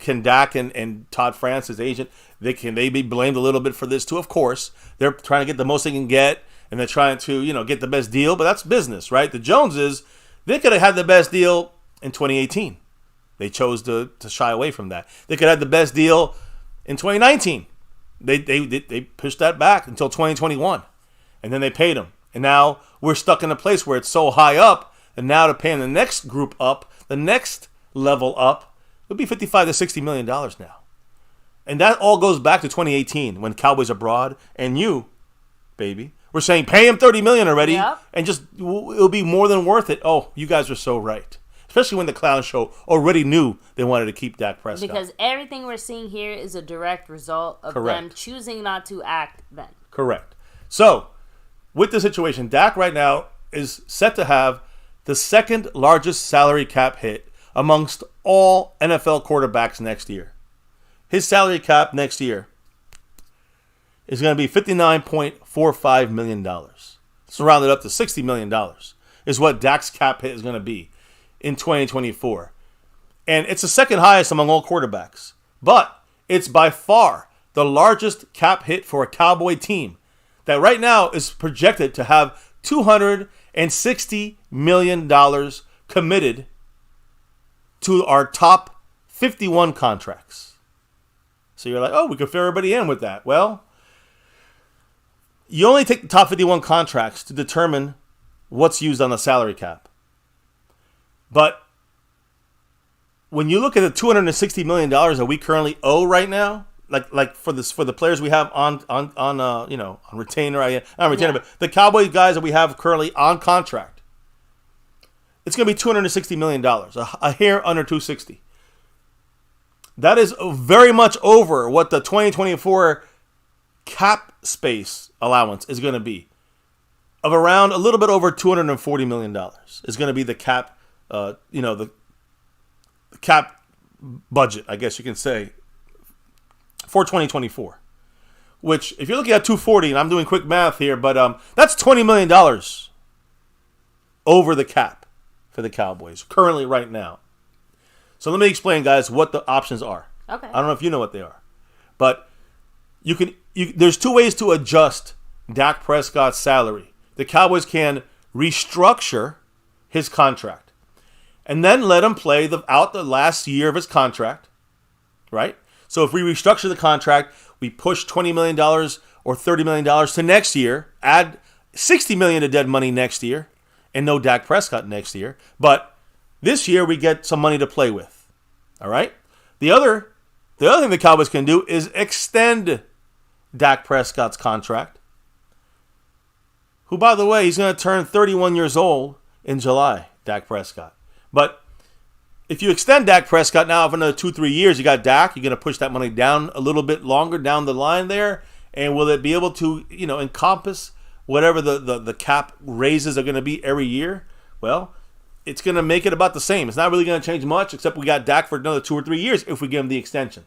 Can Dak and Todd France, his agent, they be blamed a little bit for this too? Of course, they're trying to get the most they can get, and they're trying to get the best deal. But that's business, right? The Joneses, they could have had the best deal in 2018. They chose to shy away from that. They could have had the best deal in 2019. They pushed that back until 2021, and then they paid him. And now we're stuck in a place where it's so high up, and now to paying the next group up, the next level up, it'll be $55 to $60 million now. And that all goes back to 2018 when Cowboys abroad and you, baby, were saying pay him $30 million already, and just it'll be more than worth it. Oh, you guys are so right. Especially when the clown show already knew they wanted to keep Dak Prescott. Because everything we're seeing here is a direct result of them choosing not to act then. Correct. So, with the situation, Dak right now is set to have the second largest salary cap hit amongst all NFL quarterbacks next year. His salary cap next year is going to be $59.45 million. So rounded up to $60 million is what Dak's cap hit is going to be in 2024. And it's the second highest among all quarterbacks. But it's by far the largest cap hit for a Cowboy team that right now is projected to have $260 million committed to our top 51 contracts. So you're like, oh, we could fit everybody in with that. Well, you only take the top 51 contracts to determine what's used on the salary cap. But when you look at the $260 million that we currently owe right now, like for the players we have on retainer, but the Cowboy guys that we have currently on contract, it's going to be $260 million, a hair under 260. That is very much over what the 2024 cap space allowance is going to be, of around a little bit over $240 million. Is going to be the cap. The cap budget, I guess you can say, for 2024. Which, if you're looking at 240, and I'm doing quick math here, but that's $20 million over the cap for the Cowboys currently right now. So let me explain, guys, what the options are. Okay. I don't know if you know what they are, but there's two ways to adjust Dak Prescott's salary. The Cowboys can restructure his contract and then let him play out the last year of his contract, right? So if we restructure the contract, we push $20 million or $30 million to next year, add $60 million to dead money next year, and no Dak Prescott next year. But this year we get some money to play with, all right? The other thing the Cowboys can do is extend Dak Prescott's contract, who, by the way, he's going to turn 31 years old in July, Dak Prescott. But if you extend Dak Prescott now for another 2-3 years, you got Dak, you're going to push that money down a little bit longer down the line there. And will it be able to, encompass whatever the cap raises are going to be every year, well, it's going to make it about the same. It's not really going to change much, except we got Dak for another 2 or 3 years if we give him the extension.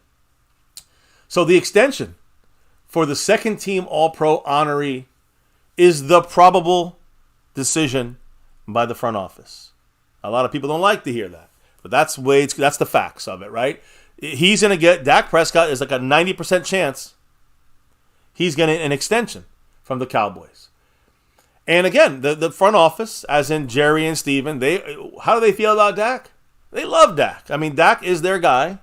So the extension for the second team All-Pro honoree is the probable decision by the front office. A lot of people don't like to hear that, but that's the facts of it, right? He's going to get, Dak Prescott is like a 90% chance he's getting an extension from the Cowboys. And again, the front office, as in Jerry and Steven, how do they feel about Dak? They love Dak. I mean, Dak is their guy,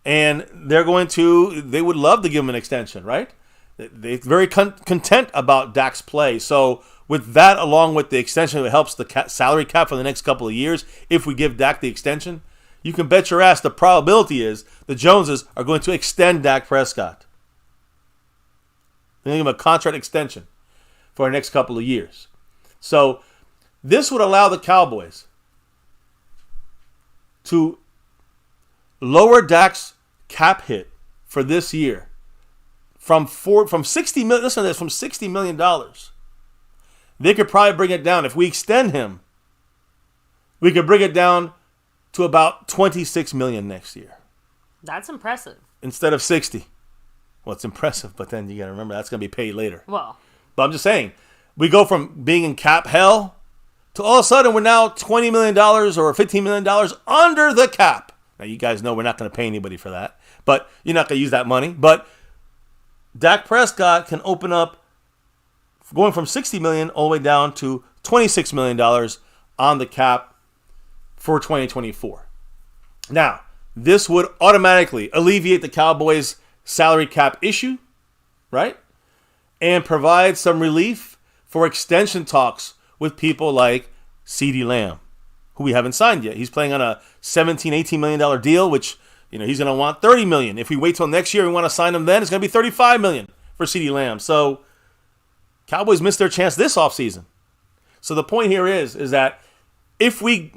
and they would love to give him an extension, right? They're very content about Dak's play. So with that, along with the extension, it helps the salary cap for the next couple of years. If we give Dak the extension, you can bet your ass the probability is the Joneses are going to extend Dak Prescott. They're going to give him a contract extension for the next couple of years. So this would allow the Cowboys to lower Dak's cap hit for this year from $60 million. Listen to this, from $60 million. They could probably bring it down. If we extend him, we could bring it down to about $26 million next year. That's impressive. Instead of 60. Well, it's impressive, but then you got to remember that's going to be paid later. Well, but I'm just saying, we go from being in cap hell to all of a sudden we're now $20 million or $15 million under the cap. Now, you guys know we're not going to pay anybody for that, but you're not going to use that money. But Dak Prescott can open up going from $60 million all the way down to $26 million on the cap for 2024. Now, this would automatically alleviate the Cowboys' salary cap issue, right? And provide some relief for extension talks with people like CeeDee Lamb, who we haven't signed yet. He's playing on a $17, $18 million deal, which he's going to want $30 million. If we wait till next year and we want to sign him then, it's going to be $35 million for CeeDee Lamb. So Cowboys missed their chance this offseason. So the point here is that if we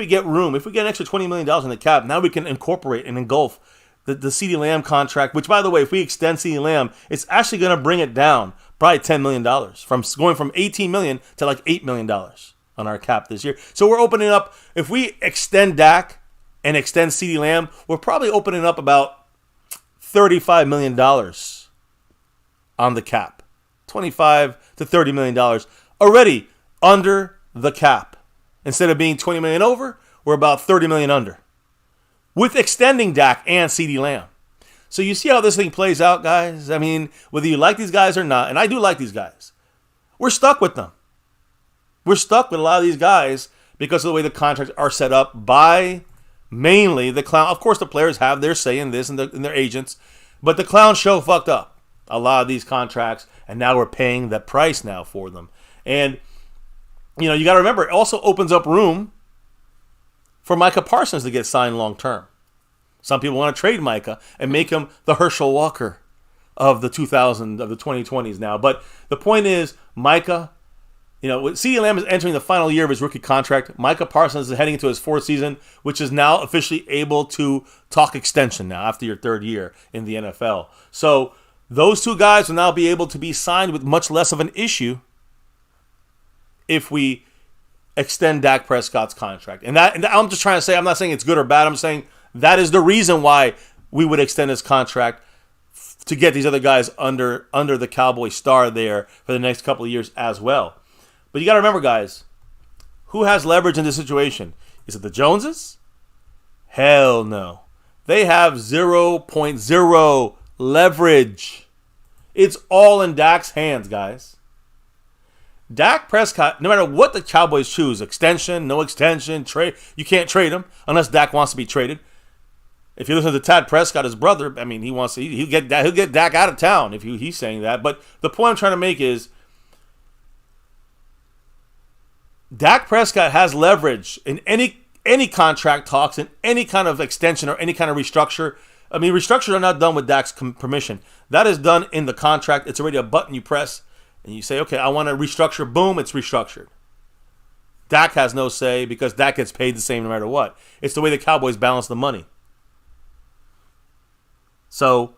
get room, if we get an extra $20 million in the cap, now we can incorporate and engulf the CeeDee Lamb contract, which, by the way, if we extend CeeDee Lamb, it's actually going to bring it down probably $10 million, from going from $18 million to like $8 million on our cap this year. So we're opening up, if we extend Dak and extend CeeDee Lamb, we're probably opening up about $35 million on the cap. $25 to $30 million already under the cap. Instead of being $20 million over, we're about $30 million under, with extending Dak and CeeDee Lamb. So you see how this thing plays out, guys? I mean, whether you like these guys or not, and I do like these guys, we're stuck with them. We're stuck with a lot of these guys because of the way the contracts are set up by mainly the clown. Of course, the players have their say in this and their agents, but the clown show fucked up a lot of these contracts, and now we're paying that price now for them. And, you got to remember, it also opens up room for Micah Parsons to get signed long term. Some people want to trade Micah and make him the Herschel Walker of the 2020s now. But the point is, Micah, CeeDee Lamb is entering the final year of his rookie contract. Micah Parsons is heading into his fourth season, which is now officially able to talk extension now after your third year in the NFL. So those two guys will now be able to be signed with much less of an issue if we extend Dak Prescott's contract. And I'm just trying to say, I'm not saying it's good or bad. I'm saying that is the reason why we would extend his contract to get these other guys under the Cowboy star there for the next couple of years as well. But you got to remember, guys, who has leverage in this situation? Is it the Joneses? Hell no. They have 0.0 leverage. It's all in Dak's hands, guys. Dak Prescott, no matter what the Cowboys choose, extension, no extension, trade, you can't trade him unless Dak wants to be traded. If you listen to Dak Prescott, his brother, I mean, he'll get Dak out of town if he's saying that. But the point I'm trying to make is Dak Prescott has leverage in any contract talks, in any kind of extension or any kind of restructure. I mean, restructures are not done with Dak's permission. That is done in the contract. It's already a button you press. And you say, okay, I want to restructure. Boom, it's restructured. Dak has no say because Dak gets paid the same no matter what. It's the way the Cowboys balance the money. So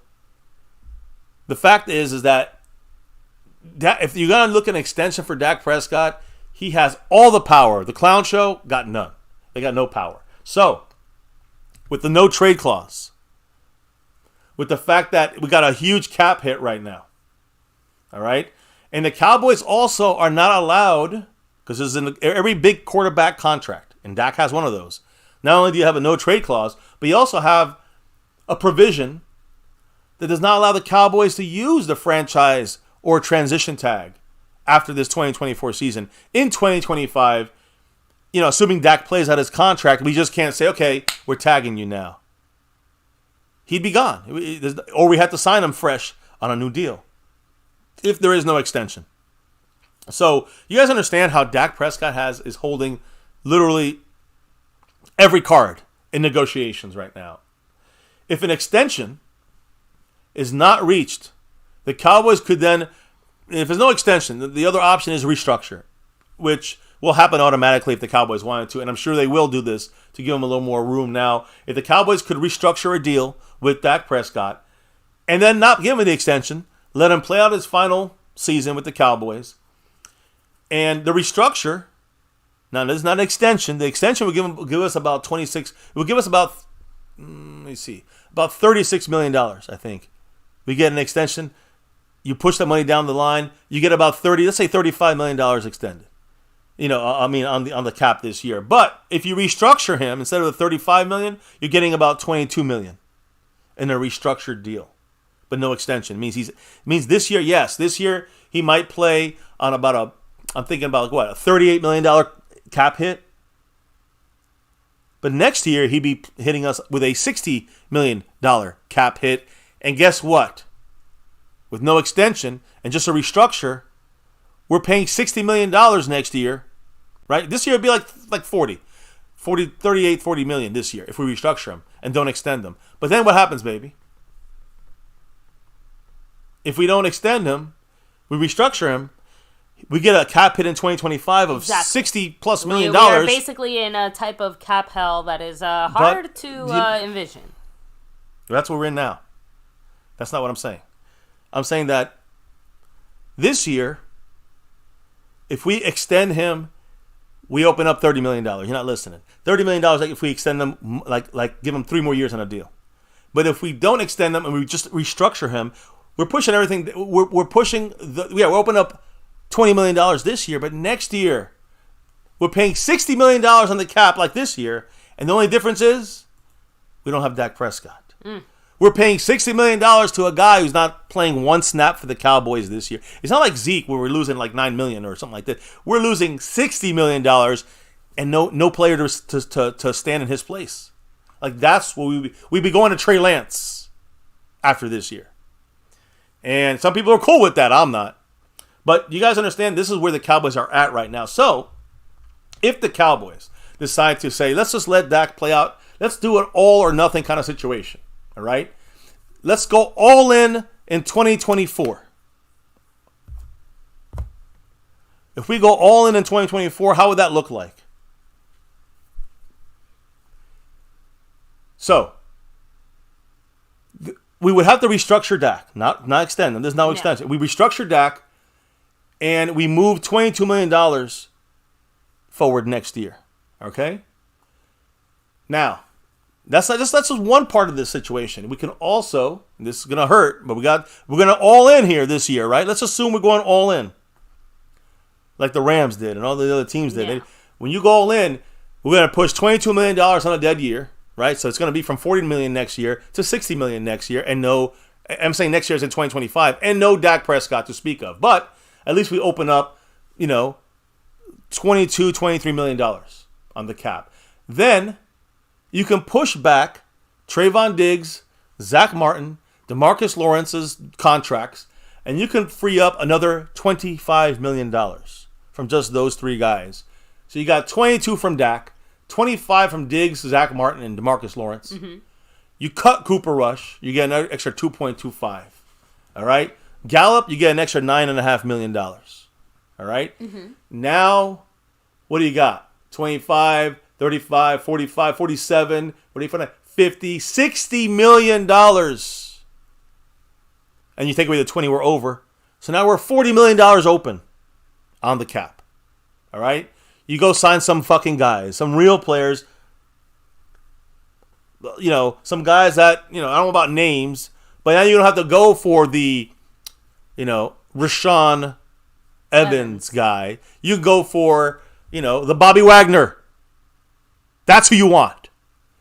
the fact is that if you're going to look at an extension for Dak Prescott, he has all the power. The clown show got none. They got no power. So, with the no trade clause, with the fact that we got a huge cap hit right now, all right? And the Cowboys also are not allowed, because this is in every big quarterback contract, and Dak has one of those. Not only do you have a no trade clause, but you also have a provision that does not allow the Cowboys to use the franchise or transition tag after this 2024 season. In 2025, assuming Dak plays out his contract, we just can't say, okay, we're tagging you now. He'd be gone. Or we have to sign him fresh on a new deal if there is no extension. So you guys understand how Dak Prescott is holding literally every card in negotiations right now. If an extension is not reached, the Cowboys could then, if there's no extension, the other option is restructure, which will happen automatically if the Cowboys wanted to, and I'm sure they will do this to give them a little more room now. If the Cowboys could restructure a deal with Dak Prescott and then not give him the extension, let him play out his final season with the Cowboys, and the restructure, now this is not an extension. The extension will give us about 26. It will give us about, about $36 million, I think. We get an extension. You push the money down the line. You get about let's say $35 million extended. On the cap this year. But if you restructure him, instead of the $35 million, you're getting about $22 million in a restructured deal, but no extension. It means this year, yes, this year he might play on about a $38 million cap hit. But next year he'd be hitting us with a $60 million cap hit. And guess what? With no extension and just a restructure, we're paying $60 million next year, right? This year it'd be like 40 million this year if we restructure them and don't extend them. But then what happens, baby? If we don't extend him, we restructure him, we get a cap hit in 2025 of $60+ million. We are basically in a type of cap hell that is hard to envision. That's what we're in now. That's not what I'm saying. I'm saying that this year, if we extend him, we open up $30 million. You're not listening. $30 million, like if we extend them, like give him 3 more years on a deal. But if we don't extend them and we just restructure him, we're pushing everything. We're pushing we're opening up $20 million this year, but next year we're paying $60 million on the cap like this year, and the only difference is we don't have Dak Prescott. We're paying $60 million to a guy who's not playing one snap for the Cowboys this year. It's not like Zeke where we're losing like $9 million or something like that. We're losing $60 million and no player to stand in his place. Like that's what we'd be going to Trey Lance after this year. And some people are cool with that. I'm not. But you guys understand this is where the Cowboys are at right now. So if the Cowboys decide to say, let's just let Dak play out, let's do an all or nothing kind of situation. All right? Let's go all in 2024. If we go all in 2024, how would that look like? So, we would have to restructure Dak, not extend them. There's no extension. We restructure Dak, and we move $22 million forward next year. Okay? Now, that's just one part of this situation. We can also, and this is going to hurt, but we're going to all in here this year, right? Let's assume we're going all in, like the Rams did and all the other teams did. Yeah. When you go all in, we're going to push $22 million on a dead year, right? So it's going to be from $40 million next year to $60 million next year, and I'm saying next year is in 2025, and no Dak Prescott to speak of. But at least we open up, $23 million on the cap. Then you can push back Trayvon Diggs, Zach Martin, DeMarcus Lawrence's contracts, and you can free up another $25 million from just those 3 guys. So you got 22 from Dak, 25 from Diggs, Zach Martin, and DeMarcus Lawrence. Mm-hmm. You cut Cooper Rush, you get an extra 2.25. All right? Gallup, you get an extra $9.5 million. All right? Mm-hmm. Now, what do you got? 25, 35, 45, 47, 50, $60 million. And you take away the 20 we're over, So now we're $40 million open on the cap. All right? You go sign some fucking guys, some real players. You know, some guys that, you know, I don't know about names, but now you don't have to go for the, you know, Rashawn Evans guy. You go for, you know, the Bobby Wagner. That's who you want.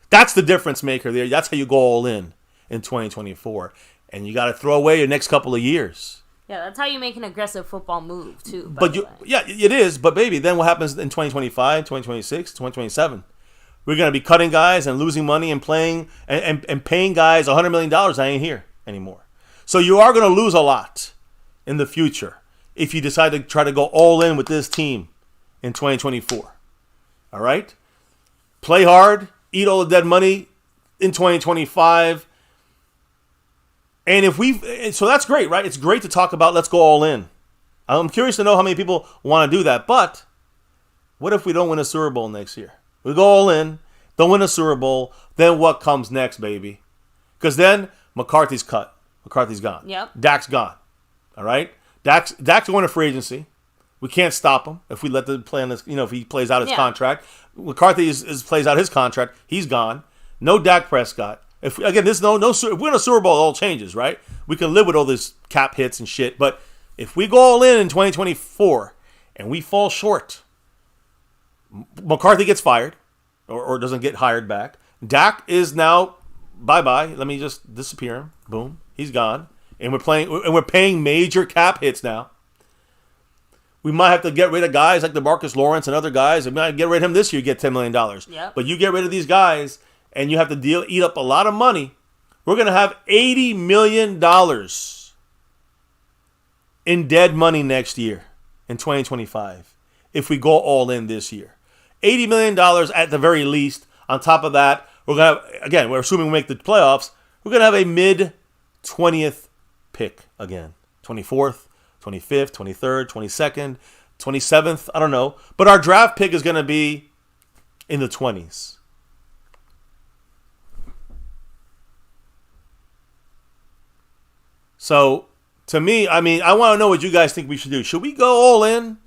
That's the difference maker there. That's how you go all in 2024. And you got to throw away your next couple of years. Yeah, that's how you make an aggressive football move, too. But yeah, it is. But baby, then what happens in 2025, 2026, 2027? We're going to be cutting guys and losing money and playing and paying guys $100 million. I ain't here anymore. So you are going to lose a lot in the future if you decide to try to go all in with this team in 2024. All right? Play hard, eat all the dead money in 2025. And so that's great, right? It's great to talk about let's go all in. I'm curious to know how many people want to do that. But what if we don't win a Super Bowl next year? We go all in, don't win a Super Bowl, then what comes next, baby? Because then McCarthy's cut. McCarthy's gone. Yep. Dak's gone. All right? Dak's going to free agency. We can't stop him if we let the play on this, you know, if he plays out his contract. McCarthy plays out his contract. He's gone. No Dak Prescott. If we win a Super Bowl, it all changes, right? We can live with all this cap hits and shit. But if we go all in 2024 and we fall short, McCarthy gets fired or doesn't get hired back. Dak is now bye-bye. Let me just disappear him. Boom. He's gone. And we're paying major cap hits now. We might have to get rid of guys like DeMarcus Lawrence and other guys. We might get rid of him this year, you get $10 million. Yep. But you get rid of these guys, and you have to eat up a lot of money. We're going to have $80 million in dead money next year in 2025 if we go all in this year. $80 million at the very least. On top of that, we're going to have, again, we're assuming we make the playoffs, we're going to have a mid-20th pick again. 24th, 25th, 23rd, 22nd, 27th, I don't know. But our draft pick is going to be in the 20s. So, to me, I mean, I want to know what you guys think we should do. Should we go all in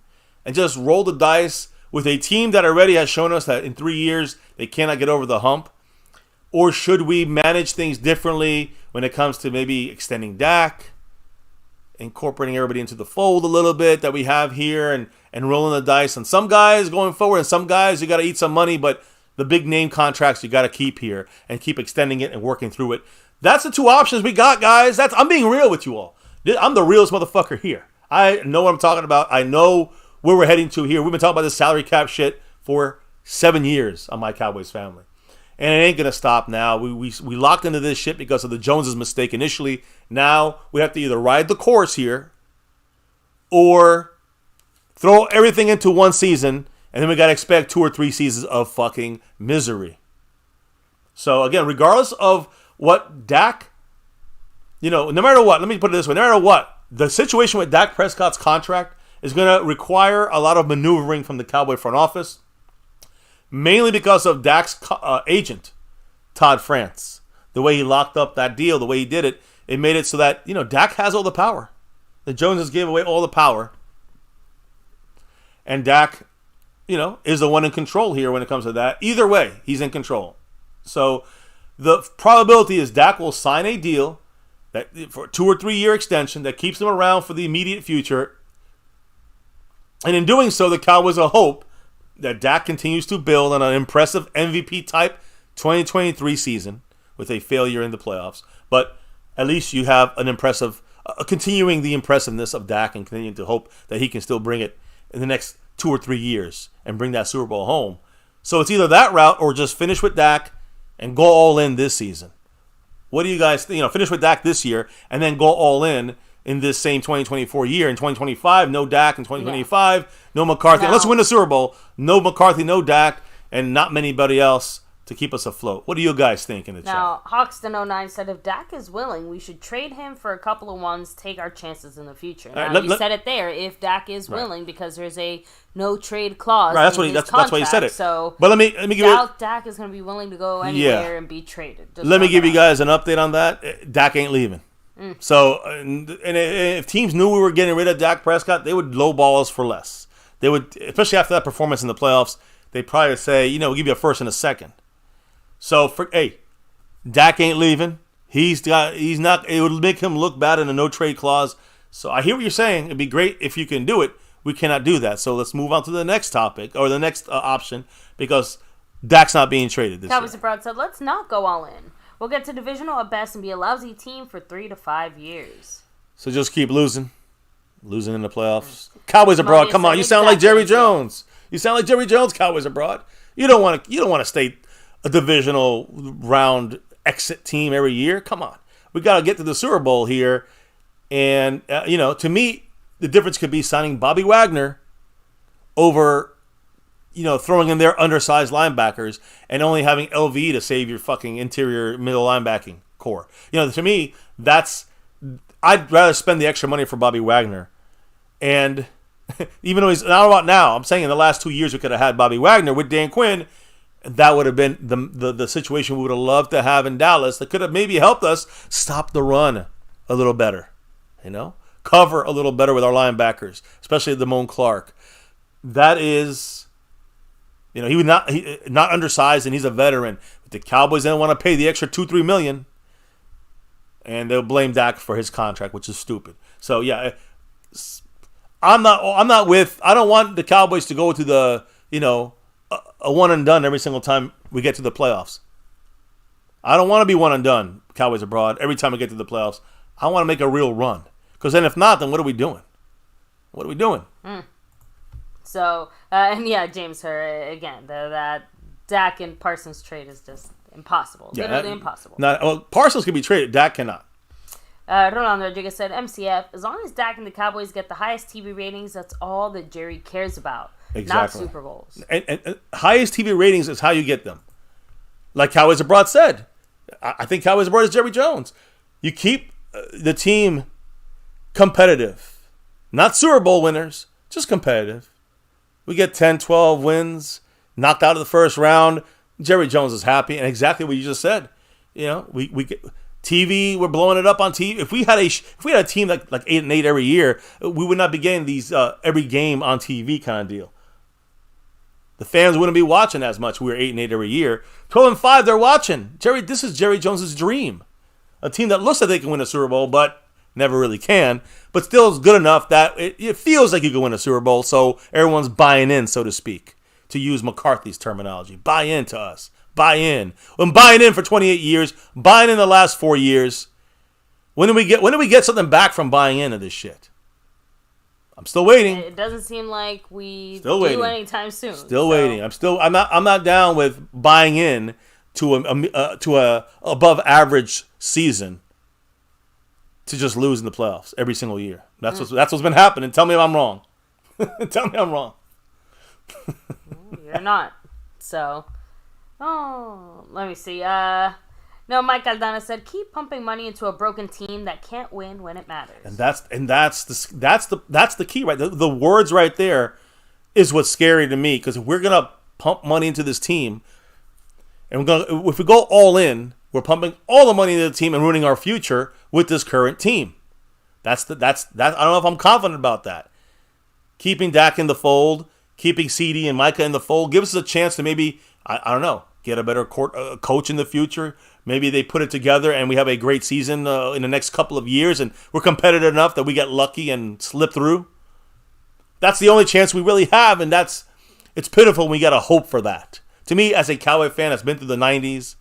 and just roll the dice with a team that already has shown us that in 3 years they cannot get over the hump? Or should we manage things differently when it comes to maybe extending Dak, incorporating everybody into the fold a little bit that we have here and rolling the dice? And some guys going forward and some guys you got to eat some money, but the big name contracts you got to keep here and keep extending it and working through it. That's the two options we got, guys. I'm being real with you all. I'm the realest motherfucker here. I know what I'm talking about. I know where we're heading to here. We've been talking about this salary cap shit for 7 years on My Cowboys Family. And it ain't going to stop now. We locked into this shit because of the Joneses' mistake initially. Now we have to either ride the course here or throw everything into one season, and then we got to expect 2 or 3 seasons of fucking misery. So, again, regardless of what Dak, no matter what, let me put it this way, no matter what, the situation with Dak Prescott's contract is going to require a lot of maneuvering from the Cowboy front office, mainly because of Dak's agent, Todd France. The way he locked up that deal, the way he did it, it made it so that, Dak has all the power. The Joneses gave away all the power. And Dak, is the one in control here when it comes to that. Either way, he's in control. So the probability is Dak will sign a deal that for a 2 or 3 year extension that keeps him around for the immediate future. And in doing so, the Cowboys will hope that Dak continues to build on an impressive MVP-type 2023 season with a failure in the playoffs. But at least you have an impressive, continuing the impressiveness of Dak and continuing to hope that he can still bring it in the next 2 or 3 years and bring that Super Bowl home. So it's either that route or just finish with Dak and go all in this season. What do you guys think? Finish with Dak this year and then go all in this same 2024 year. In 2025, no Dak. In 2025, no McCarthy. No. Unless we win the Super Bowl, no McCarthy, no Dak, and not anybody else to keep us afloat. What do you guys think in the chat? Now, Hoxton09 said if Dak is willing, we should trade him for a couple of ones, take our chances in the future. Now, you said it there, if Dak is willing, because there's a no trade clause. Right, that's why you said it. So, but let me give you. Dak is going to be willing to go anywhere and be traded. Let me give you guys an update on that. Dak ain't leaving. So, and if teams knew we were getting rid of Dak Prescott, they would lowball us for less. They would, especially after that performance in the playoffs, they'd probably say, we'll give you a first and a second. So, Dak ain't leaving. He's not. It would make him look bad in a no trade clause. So I hear what you're saying. It'd be great if you can do it. We cannot do that. So let's move on to the next topic or the next option because Dak's not being traded this Cowboys year. abroad said, let's not go all in. We'll get to divisional at best and be a lousy team for 3 to 5 years. So just keep losing in the playoffs. Cowboys abroad. Come on, you sound like Jerry Jones. You sound like Jerry Jones. Cowboys abroad. You don't want to stay a divisional round exit team every year. Come on, we got to get to the Super Bowl here. And, to me, the difference could be signing Bobby Wagner over, throwing in their undersized linebackers and only having LV to save your fucking interior middle linebacking core. To me, I'd rather spend the extra money for Bobby Wagner. And even though he's not about now, I'm saying in the last 2 years we could have had Bobby Wagner with Dan Quinn. That would have been the situation we would have loved to have in Dallas. That could have maybe helped us stop the run a little better. Cover a little better with our linebackers, especially Damone Clark. That is, he was not undersized, and he's a veteran. But the Cowboys didn't want to pay the extra $2-3 million, and they'll blame Dak for his contract, which is stupid. So yeah, I don't want the Cowboys to go to the a one and done every single time we get to the playoffs. I don't want to be one and done, Cowboys abroad, every time we get to the playoffs. I want to make a real run. Because then if not, then what are we doing? What are we doing? So, and yeah, James, again, that Dak and Parsons trade is just impossible. Yeah, literally impossible. Parsons can be traded. Dak cannot. Rolando Rodriguez said, MCF, as long as Dak and the Cowboys get the highest TV ratings, that's all that Jerry cares about. Exactly. Not Super Bowls. And highest TV ratings is how you get them. Like Cowboys abroad said. I think Cowboys abroad is Jerry Jones. You keep the team competitive. Not Super Bowl winners, just competitive. We get 10, 12 wins, knocked out of the first round. Jerry Jones is happy, and exactly what you just said. We get TV. We're blowing it up on TV. If we had a team like 8-8 every year, we would not be getting these every game on TV kind of deal. The fans wouldn't be watching as much. We were 8-8 every year. 12-5, they're watching. This is Jerry Jones's dream. A team that looks like they can win a Super Bowl, but never really can, but still is good enough that it feels like you can win a Super Bowl, so everyone's buying in, so to speak, to use McCarthy's terminology. Buy into us. Buy in. I'm buying in for 28 years, buying in the last 4 years. When do we get something back from buying into this shit? I'm still waiting. It doesn't seem like we do anytime soon. Still waiting. I'm not down with buying in to a above average season to just lose in the playoffs every single year. That's what's been happening. Tell me if I'm wrong. Tell me I'm wrong. You're not. So, let me see. No, Mike Aldana said, "Keep pumping money into a broken team that can't win when it matters." And that's the key, right? The words right there is what's scary to me, because if we're gonna pump money into this team, and if we go all in, we're pumping all the money into the team and ruining our future with this current team. That's I don't know if I'm confident about that. Keeping Dak in the fold, keeping CD and Micah in the fold, gives us a chance to maybe, I don't know, get a better coach in the future. Maybe they put it together and we have a great season in the next couple of years, and we're competitive enough that we get lucky and slip through. That's the only chance we really have, and it's pitiful when we got to hope for that. To me, as a Cowboy fan that's been through the 90s,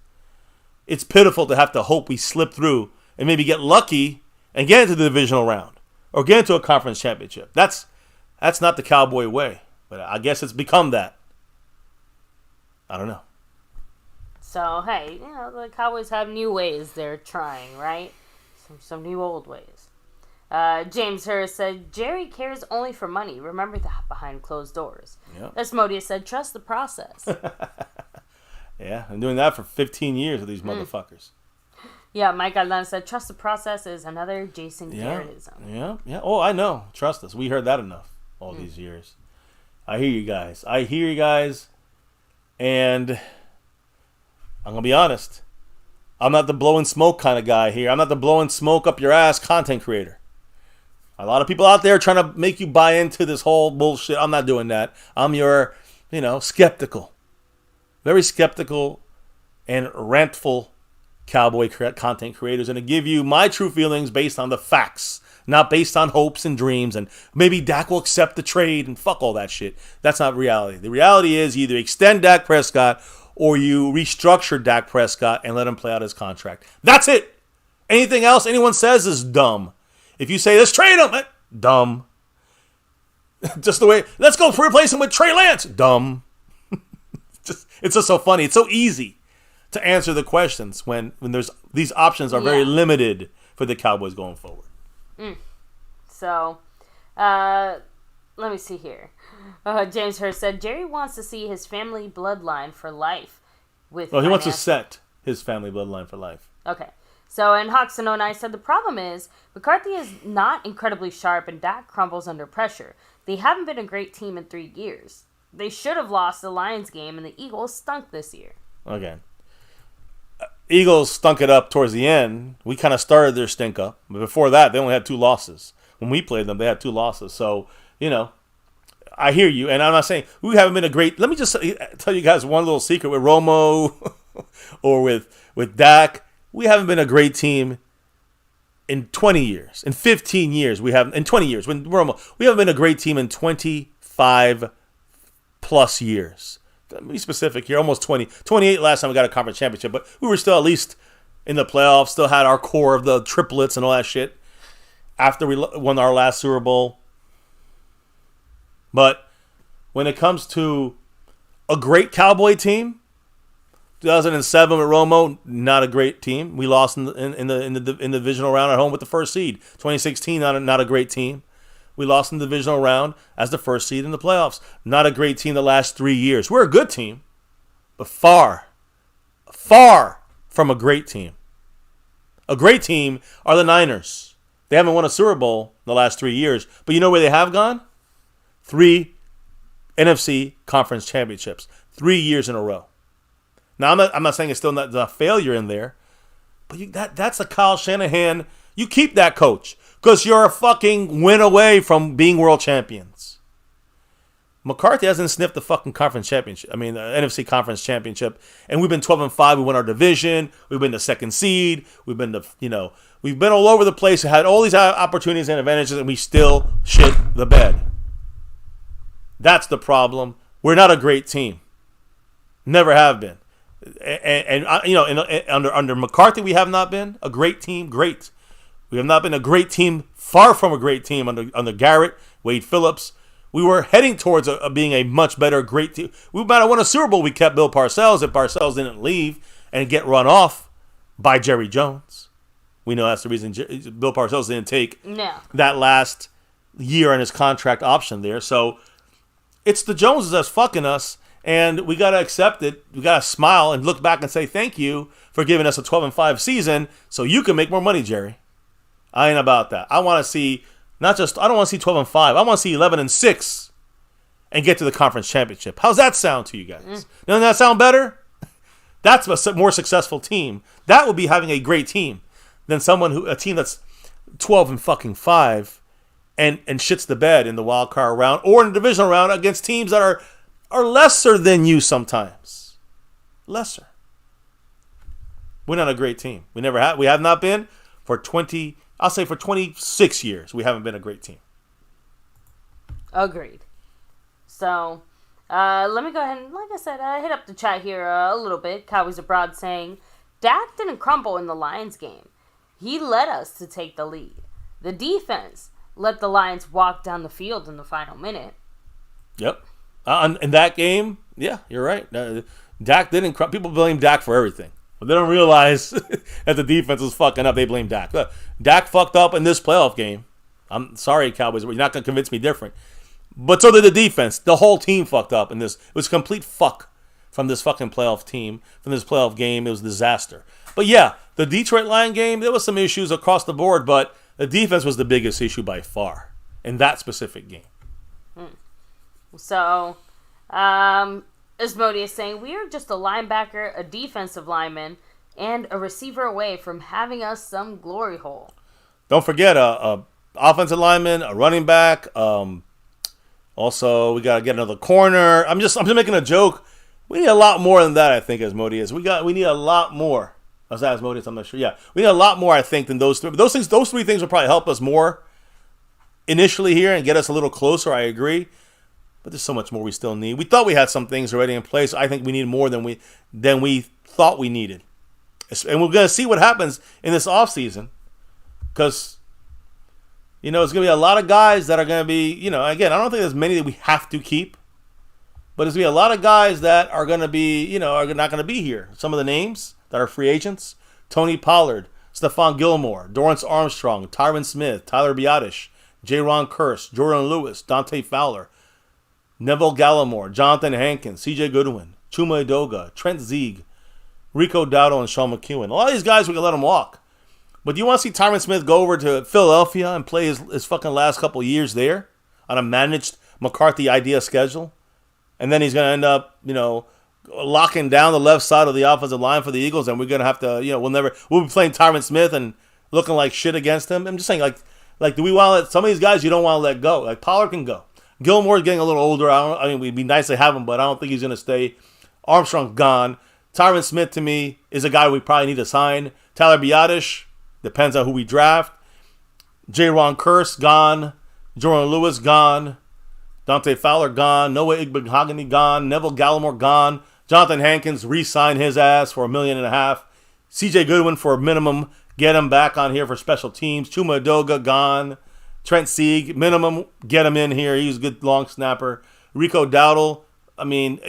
it's pitiful to have to hope we slip through and maybe get lucky and get into the divisional round or get into a conference championship. That's not the Cowboy way, but I guess it's become that. I don't know. So, hey, the Cowboys have new ways they're trying, right? Some new old ways. James Harris said, Jerry cares only for money. Remember that behind closed doors. Yep. Asmodeus said, trust the process. Yeah, I'm doing that for 15 years with these motherfuckers. Yeah, Mike Aldana said, trust the process is another Jason Garrettism. Yeah. Oh, I know. Trust us. We heard that enough all these years. I hear you guys. And I'm going to be honest. I'm not the blowing smoke kind of guy here. I'm not the blowing smoke up your ass content creator. A lot of people out there trying to make you buy into this whole bullshit. I'm not doing that. I'm your, skeptical. Very skeptical and rantful cowboy content creators. And to give you my true feelings based on the facts, not based on hopes and dreams. And maybe Dak will accept the trade and fuck all that shit. That's not reality. The reality is you either extend Dak Prescott or you restructure Dak Prescott and let him play out his contract. That's it. Anything else anyone says is dumb. If you say, let's trade him, dumb. Just the way, let's go replace him with Trey Lance, dumb. It's just so funny. It's so easy to answer the questions when there's these options are very limited for the Cowboys going forward. So, let me see here. James Hurst said, Jerry wants to see his family bloodline for life. He wants to set his family bloodline for life. Okay. So, and Hawkson09 said, the problem is, McCarthy is not incredibly sharp and Dak crumbles under pressure. They haven't been a great team in 3 years. They should have lost the Lions game and the Eagles stunk this year. Okay. Eagles stunk it up towards the end. We kind of started their stink up. But before that, they only had 2 losses. When we played them, they had 2 losses. So, I hear you. And I'm not saying we haven't been a great... Let me just tell you guys one little secret with Romo or with Dak. We haven't been a great team in 20 years. In 15 years, we haven't. In 20 years, we haven't been a great team in 25 plus years. Let me be specific here. Almost 20. 28 last time we got a conference championship, but we were still at least in the playoffs, still had our core of the triplets and all that shit after we won our last Super Bowl. But when it comes to a great Cowboy team, 2007 with Romo, not a great team. We lost in the divisional round at home with the first seed. 2016, not a great team. We lost in the divisional round as the first seed in the playoffs. Not a great team the last 3 years. We're a good team, but far from a great team. A great team are the Niners. They haven't won a Super Bowl in the last 3 years, but you know where they have gone? 3 NFC conference championships, 3 years in a row. Now, I'm not saying it's still not a failure in there, but that's a Kyle Shanahan. You keep that coach because you're a fucking win away from being world champions. McCarthy hasn't sniffed the fucking conference championship. I mean, the NFC conference championship, and we've been 12-5. We won our division. We've been the second seed. We've been we've been all over the place. We had all these opportunities and advantages, and we still shit the bed. That's the problem. We're not a great team. Never have been. And under McCarthy, we have not been a great team. Great. We have not been a great team. Far from a great team under Garrett, Wade Phillips. We were heading towards being a much better, great team. We might have won a Super Bowl. We kept Bill Parcells if Parcells didn't leave and get run off by Jerry Jones. We know that's the reason Bill Parcells didn't take that last year on his contract option there. So it's the Joneses that's fucking us. And we got to accept it. We got to smile and look back and say thank you for giving us a 12-5 season so you can make more money, Jerry. I ain't about that. I want to see I don't want to see 12-5. I want to see 11-6 and get to the conference championship. How's that sound to you guys? Doesn't that sound better? That's a more successful team. That would be having a great team than a team that's 12-5 and shits the bed in the wild card round or in the divisional round against teams that are lesser than you sometimes. Lesser. We're not a great team. We have not been for 26 years. We haven't been a great team. Agreed. So, let me go ahead and, like I said, hit up the chat here a little bit. Cowboys Abroad saying, Dak didn't crumble in the Lions game. He led us to take the lead. The defense let the Lions walk down the field in the final minute. Yep. In that game, yeah, you're right. Dak didn't crumble. People blame Dak for everything. But they don't realize that the defense was fucking up. They blame Dak. Look, Dak fucked up in this playoff game. I'm sorry, Cowboys. You're not going to convince me different. But so did the defense. The whole team fucked up in this. It was complete fuck from this fucking playoff team, from this playoff game. It was a disaster. But yeah, the Detroit Lion game, there was some issues across the board, but the defense was the biggest issue by far in that specific game. So, Asmodeus saying, we are just a linebacker, a defensive lineman, and a receiver away from having us some glory hole. Don't forget a offensive lineman, a running back. Also, we got to get another corner. I'm just making a joke. We need a lot more than that, I think, Asmodeus. We need a lot more. Was that Asmodeus? I'm not sure. Yeah, we need a lot more, I think, than those three. But those three things will probably help us more initially here and get us a little closer. I agree. But there's so much more we still need. We thought we had some things already in place. I think we need more than we thought we needed. And we're going to see what happens in this offseason. Because, there's going to be a lot of guys that are going to be, again, I don't think there's many that we have to keep. But there's going to be a lot of guys that are going to be, are not going to be here. Some of the names that are free agents: Tony Pollard, Stephon Gilmore, Dorrance Armstrong, Tyron Smith, Tyler Biadasz, Jaron Kearse, Jordan Lewis, Dante Fowler, Neville Gallimore, Jonathan Hankins, C.J. Goodwin, Chuma Edoga, Trent Zieg, Rico Dowdle, and Sean McEwen. A lot of these guys, we can let them walk. But do you want to see Tyron Smith go over to Philadelphia and play his fucking last couple of years there on a managed McCarthy idea schedule? And then he's going to end up, locking down the left side of the offensive line for the Eagles, and we're going to have to, we'll be playing Tyron Smith and looking like shit against him. I'm just saying, like, do we want to let some of these guys you don't want to let go? Like, Pollard can go. Gilmore's getting a little older. We'd be nice to have him, but I don't think he's going to stay. Armstrong's gone. Tyron Smith, to me, is a guy we probably need to sign. Tyler Biadasz, depends on who we draft. Jaron Kearse, gone. Jordan Lewis, gone. Dante Fowler, gone. Noah Igbinoghene, gone. Neville Gallimore, gone. Jonathan Hankins, re-sign his ass for $1.5 million. C.J. Goodwin for a minimum. Get him back on here for special teams. Chuma Edoga, gone. Trent Sieg, minimum, get him in here. He's a good long snapper. Rico Dowdle,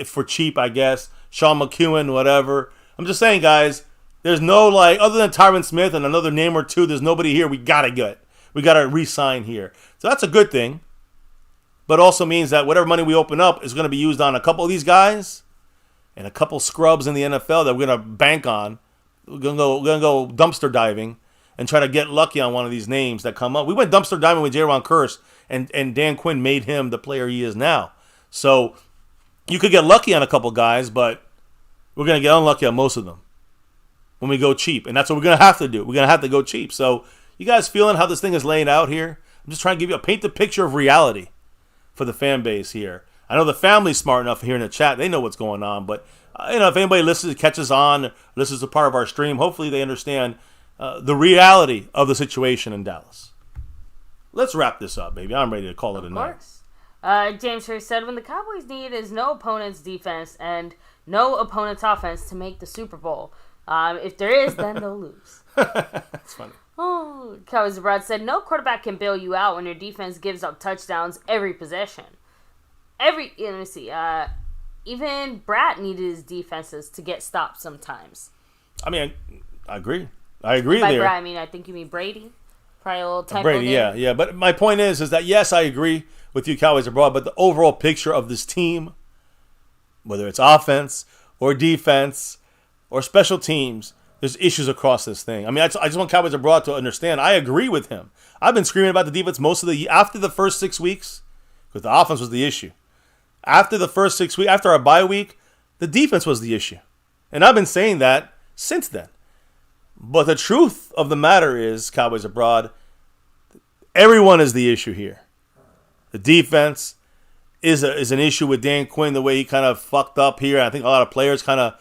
for cheap, I guess. Sean McEwen, whatever. I'm just saying, guys, there's no, other than Tyron Smith and another name or two, there's nobody here we got to get. We got to re-sign here. So that's a good thing. But also means that whatever money we open up is going to be used on a couple of these guys and a couple scrubs in the NFL that we're going to bank on. We're going to go dumpster diving and try to get lucky on one of these names that come up. We went dumpster diving with Jaron Kearse, and Dan Quinn made him the player he is now. So you could get lucky on a couple guys, but we're going to get unlucky on most of them when we go cheap. And that's what we're going to have to do. We're going to have to go cheap. So you guys feeling how this thing is laying out here? I'm just trying to paint the picture of reality for the fan base here. I know the family's smart enough here in the chat. They know what's going on. But, if anybody catches on, listens to part of our stream, hopefully they understand the reality of the situation in Dallas. Let's wrap this up, baby. I'm ready to call it a night. James Trey said, when the Cowboys need is no opponent's defense and no opponent's offense to make the Super Bowl. If there is, then they'll lose. That's funny. Oh, Cowboys Abroad said, no quarterback can bail you out when your defense gives up touchdowns every possession. Even Brat needed his defenses to get stopped sometimes. I agree. I agree By there. Brat, I think you mean Brady. Probably a little typo Brady, there. yeah. But my point is that, yes, I agree with you, Cowboys Abroad, but the overall picture of this team, whether it's offense or defense or special teams, there's issues across this thing. I just want Cowboys Abroad to understand. I agree with him. I've been screaming about the defense after the first 6 weeks, because the offense was the issue. After the first 6 weeks, after our bye week, the defense was the issue. And I've been saying that since then. But the truth of the matter is, Cowboys Abroad, everyone is the issue here. The defense is an issue with Dan Quinn, the way he kind of fucked up here. I think a lot of players kind of,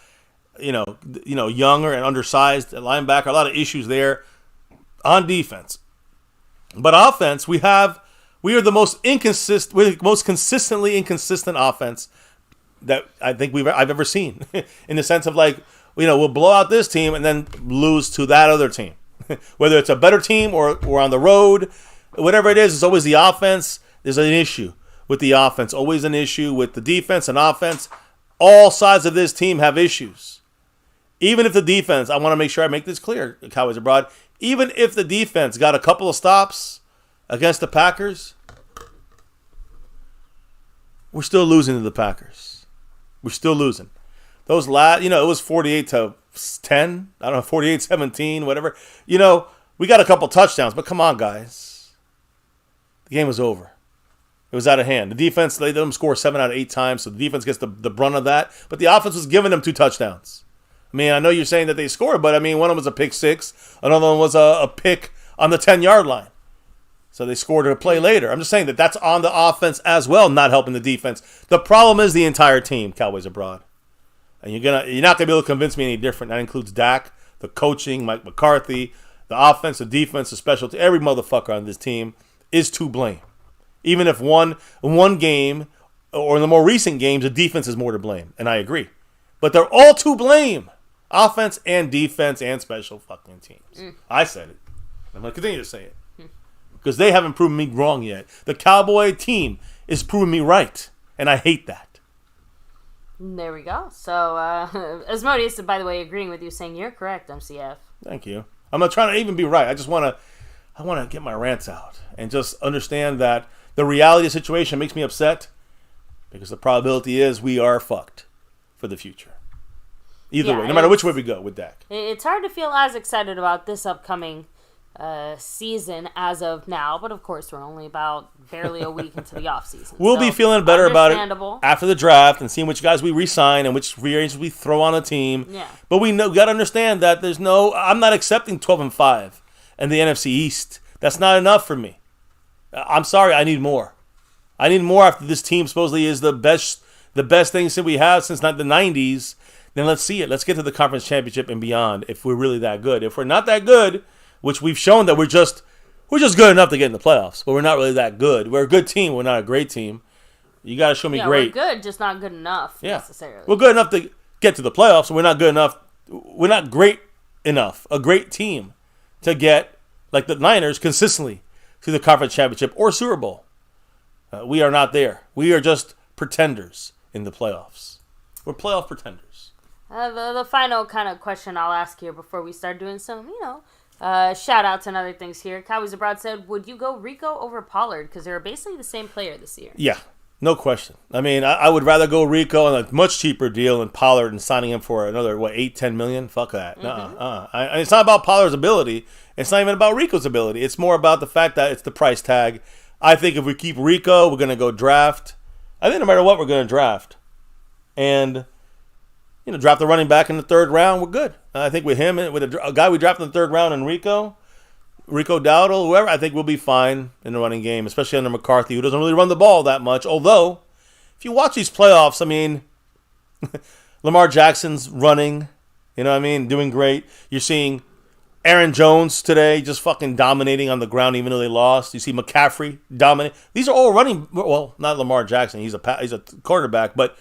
younger and undersized at linebacker. A lot of issues there on defense. But offense, we are the most consistently inconsistent offense that I think I've ever seen. In the sense of we'll blow out this team and then lose to that other team. Whether it's a better team or on the road, whatever it is, it's always the offense. There's an issue with the offense. Always an issue with the defense and offense. All sides of this team have issues. Even if the defense, I want to make sure I make this clear, Cowboys Abroad, even if the defense got a couple of stops against the Packers, we're still losing to the Packers. We're still losing. Those it was 48-10. I don't know, 48-17, whatever. We got a couple touchdowns, but come on, guys. The game was over. It was out of hand. The defense, they let them score 7 out of 8 times, so the defense gets the brunt of that. But the offense was giving them 2 touchdowns. I mean, I know you're saying that they scored, but I mean, one of them was a pick six. Another one was a pick on the 10-yard line. So they scored a play later. I'm just saying that that's on the offense as well, not helping the defense. The problem is the entire team, Cowboys abroad. And you're not going to be able to convince me any different. That includes Dak, the coaching, Mike McCarthy, the offense, the defense, the special team. Every motherfucker on this team is to blame. Even if one game, or in the more recent games, the defense is more to blame. And I agree. But they're all to blame. Offense and defense and special fucking teams. I said it. I'm going to continue to say it. Because they haven't proven me wrong yet. The Cowboy team is proving me right. And I hate that. There we go. So, Asmodeus, by the way, agreeing with you, saying you're correct, MCF. Thank you. I'm not trying to even be right. I just want to get my rants out. And just understand that the reality of the situation makes me upset. Because the probability is we are fucked for the future. Either way, no matter which way we go with Dak. It's hard to feel as excited about this upcoming season as of now, but of course we're only about barely a week into the offseason. We'll be feeling better about it after the draft and seeing which guys we re-sign and which free agents we throw on a team. Yeah. But we got to understand that I'm not accepting 12-5 and the NFC East. That's not enough for me. I'm sorry, I need more. I need more after this team supposedly is the best thing that we have since not the 90s. Then let's see it. Let's get to the conference championship and beyond if we're really that good. If we're not that good, which we've shown that we're just good enough to get in the playoffs, but we're not really that good. We're a good team. We're not a great team. You got to show me great. We're good, just not good enough necessarily. We're good enough to get to the playoffs, and we're not good enough. We're not great enough, a great team, to get, like the Niners, consistently to the conference championship or Super Bowl. We are not there. We are just pretenders in the playoffs. We're playoff pretenders. The final kind of question I'll ask here before we start doing some, shout outs and other things here. Cowboys Abroad said, would you go Rico over Pollard? Because they're basically the same player this year. Yeah, no question. I mean, I would rather go Rico on a much cheaper deal than Pollard and signing him for another, $8-10 million? Fuck that. Mm-hmm. It's not about Pollard's ability. It's not even about Rico's ability. It's more about the fact that it's the price tag. I think if we keep Rico, we're going to go draft. I think no matter what, we're going to draft. And draft the running back in the third round, we're good. I think with him, with a guy we drafted in the third round and Rico Dowdle, whoever, I think we'll be fine in the running game, especially under McCarthy, who doesn't really run the ball that much. Although, if you watch these playoffs, I mean, Lamar Jackson's running, doing great. You're seeing Aaron Jones today just fucking dominating on the ground even though they lost. You see McCaffrey dominate. These are all running, well, not Lamar Jackson. He's a quarterback, but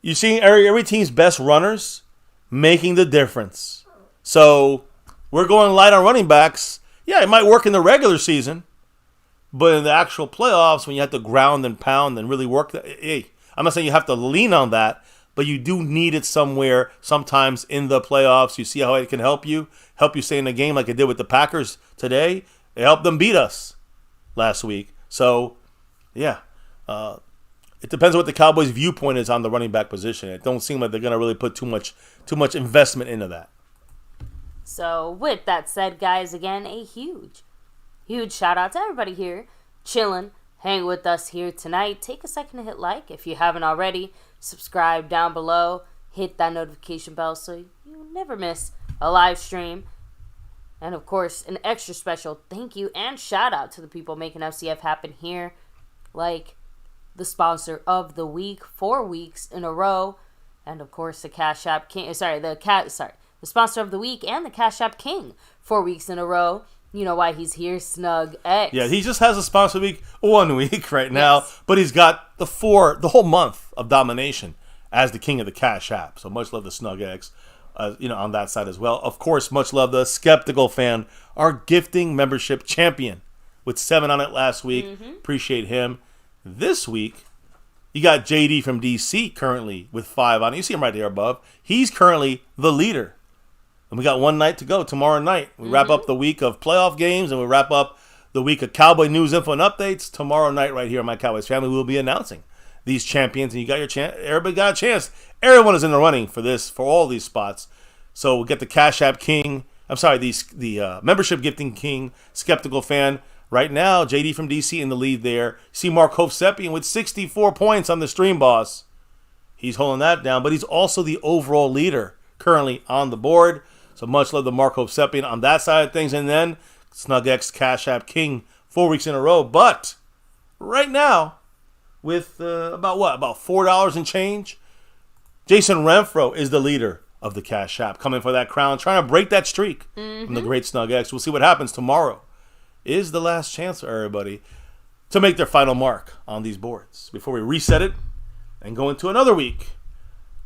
you see every team's best runners making the difference. So we're going light on running backs. Yeah, it might work in the regular season, but in the actual playoffs, when you have to ground and pound and really work, I'm not saying you have to lean on that, but you do need it somewhere sometimes in the playoffs. You see how it can help you stay in the game like it did with the Packers today. It helped them beat us last week. So, yeah. It depends on what the Cowboys' viewpoint is on the running back position. It don't seem like they're going to really put too much investment into that. So, with that said, guys, again, a huge shout out to everybody here chilling, hang with us here tonight. Take a second to hit like if you haven't already. Subscribe down below. Hit that notification bell so you never miss a live stream. And, of course, an extra special thank you and shout out to the people making FCF happen here, like the sponsor of the week, 4 weeks in a row, and of course the Cash App King. The sponsor of the week and the Cash App King, 4 weeks in a row. You know why he's here, Snug X. Yeah, he just has a sponsor of the week 1 week right now, but he's got the whole month of domination as the king of the Cash App. So much love to Snug X, on that side as well. Of course, much love the Skeptical Fan, our gifting membership champion, with 7 on it last week. Mm-hmm. Appreciate him. This week, you got JD from DC currently with 5 on it. You see him right there above. He's currently the leader. And we got one night to go tomorrow night. We wrap up the week of playoff games, and we wrap up the week of Cowboy news, info, and updates. Tomorrow night right here on My Cowboys Family, we'll be announcing these champions. And you got your chance. Everybody got a chance. Everyone is in the running for all these spots. So we'll get the Cash App King. The membership gifting king, Skeptical Fan. Right now, JD from DC in the lead there. See Mark Hovsepian with 64 points on the Stream Boss. He's holding that down, but he's also the overall leader currently on the board. So much love to Marco Seppian on that side of things. And then SnugX Cash App King 4 weeks in a row. But right now, with about $4 and change, Jason Renfro is the leader of the Cash App, coming for that crown, trying to break that streak from the great SnugX. We'll see what happens tomorrow. Is the last chance for everybody to make their final mark on these boards before we reset it and go into another week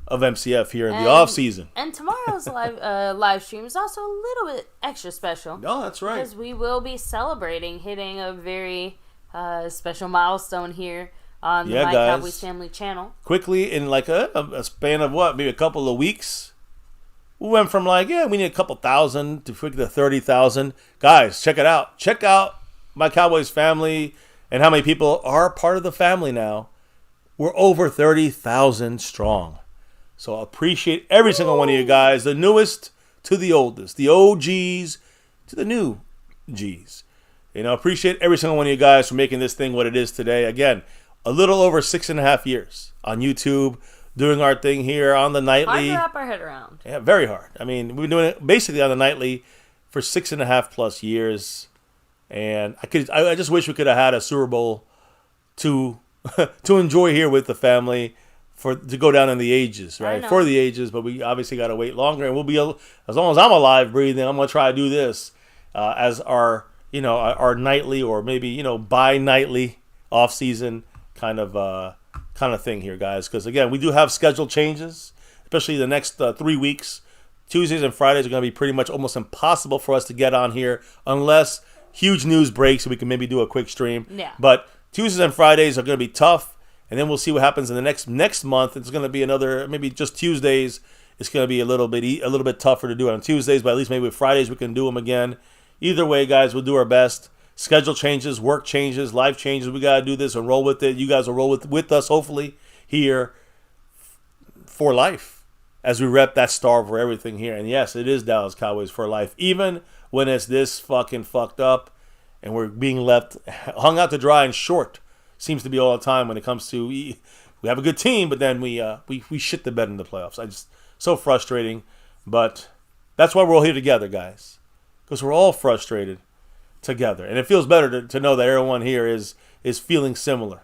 of MCF here in the off season. And tomorrow's live stream is also a little bit extra special. Oh, that's right. Because we will be celebrating hitting a very special milestone here on the MyCowboysFamily channel. Quickly, in like a span of maybe a couple of weeks, we went from we need a couple thousand to quickly to 30,000. Guys, check it out. Check out MyCowboysFamily and how many people are part of the family now. We're over 30,000 strong. So I appreciate every single one of you guys, the newest to the oldest, the OGs to the new Gs. Appreciate every single one of you guys for making this thing what it is today. Again, a little over 6.5 years on YouTube, doing our thing here on the nightly. Hard to wrap our head around. Yeah, very hard. I mean, we've been doing it basically on the nightly for 6.5 plus years. And I just wish we could have had a Super Bowl to enjoy here with the family to go down in the ages, right? For the ages, but we obviously got to wait longer. And we'll be, as long as I'm alive, breathing, I'm going to try to do this as our nightly or maybe, bi-nightly off-season kind of thing here, guys. Because, again, we do have schedule changes, especially the next 3 weeks. Tuesdays and Fridays are going to be pretty much almost impossible for us to get on here unless huge news breaks so we can maybe do a quick stream. Yeah. But Tuesdays and Fridays are going to be tough. And then we'll see what happens in the next month. It's going to be another, maybe just Tuesdays. It's going to be a little bit tougher to do it on Tuesdays, but at least maybe with Fridays we can do them again. Either way, guys, we'll do our best. Schedule changes, work changes, life changes. We got to do this and roll with it. You guys will roll with us, hopefully, here for life as we rep that star over everything here. And yes, it is Dallas Cowboys for life, even when it's this fucking fucked up and we're being left hung out to dry and short. Seems to be all the time when it comes to we have a good team, but then we shit the bed in the playoffs. So frustrating, but that's why we're all here together, guys, because we're all frustrated together, and it feels better to know that everyone here is feeling similar.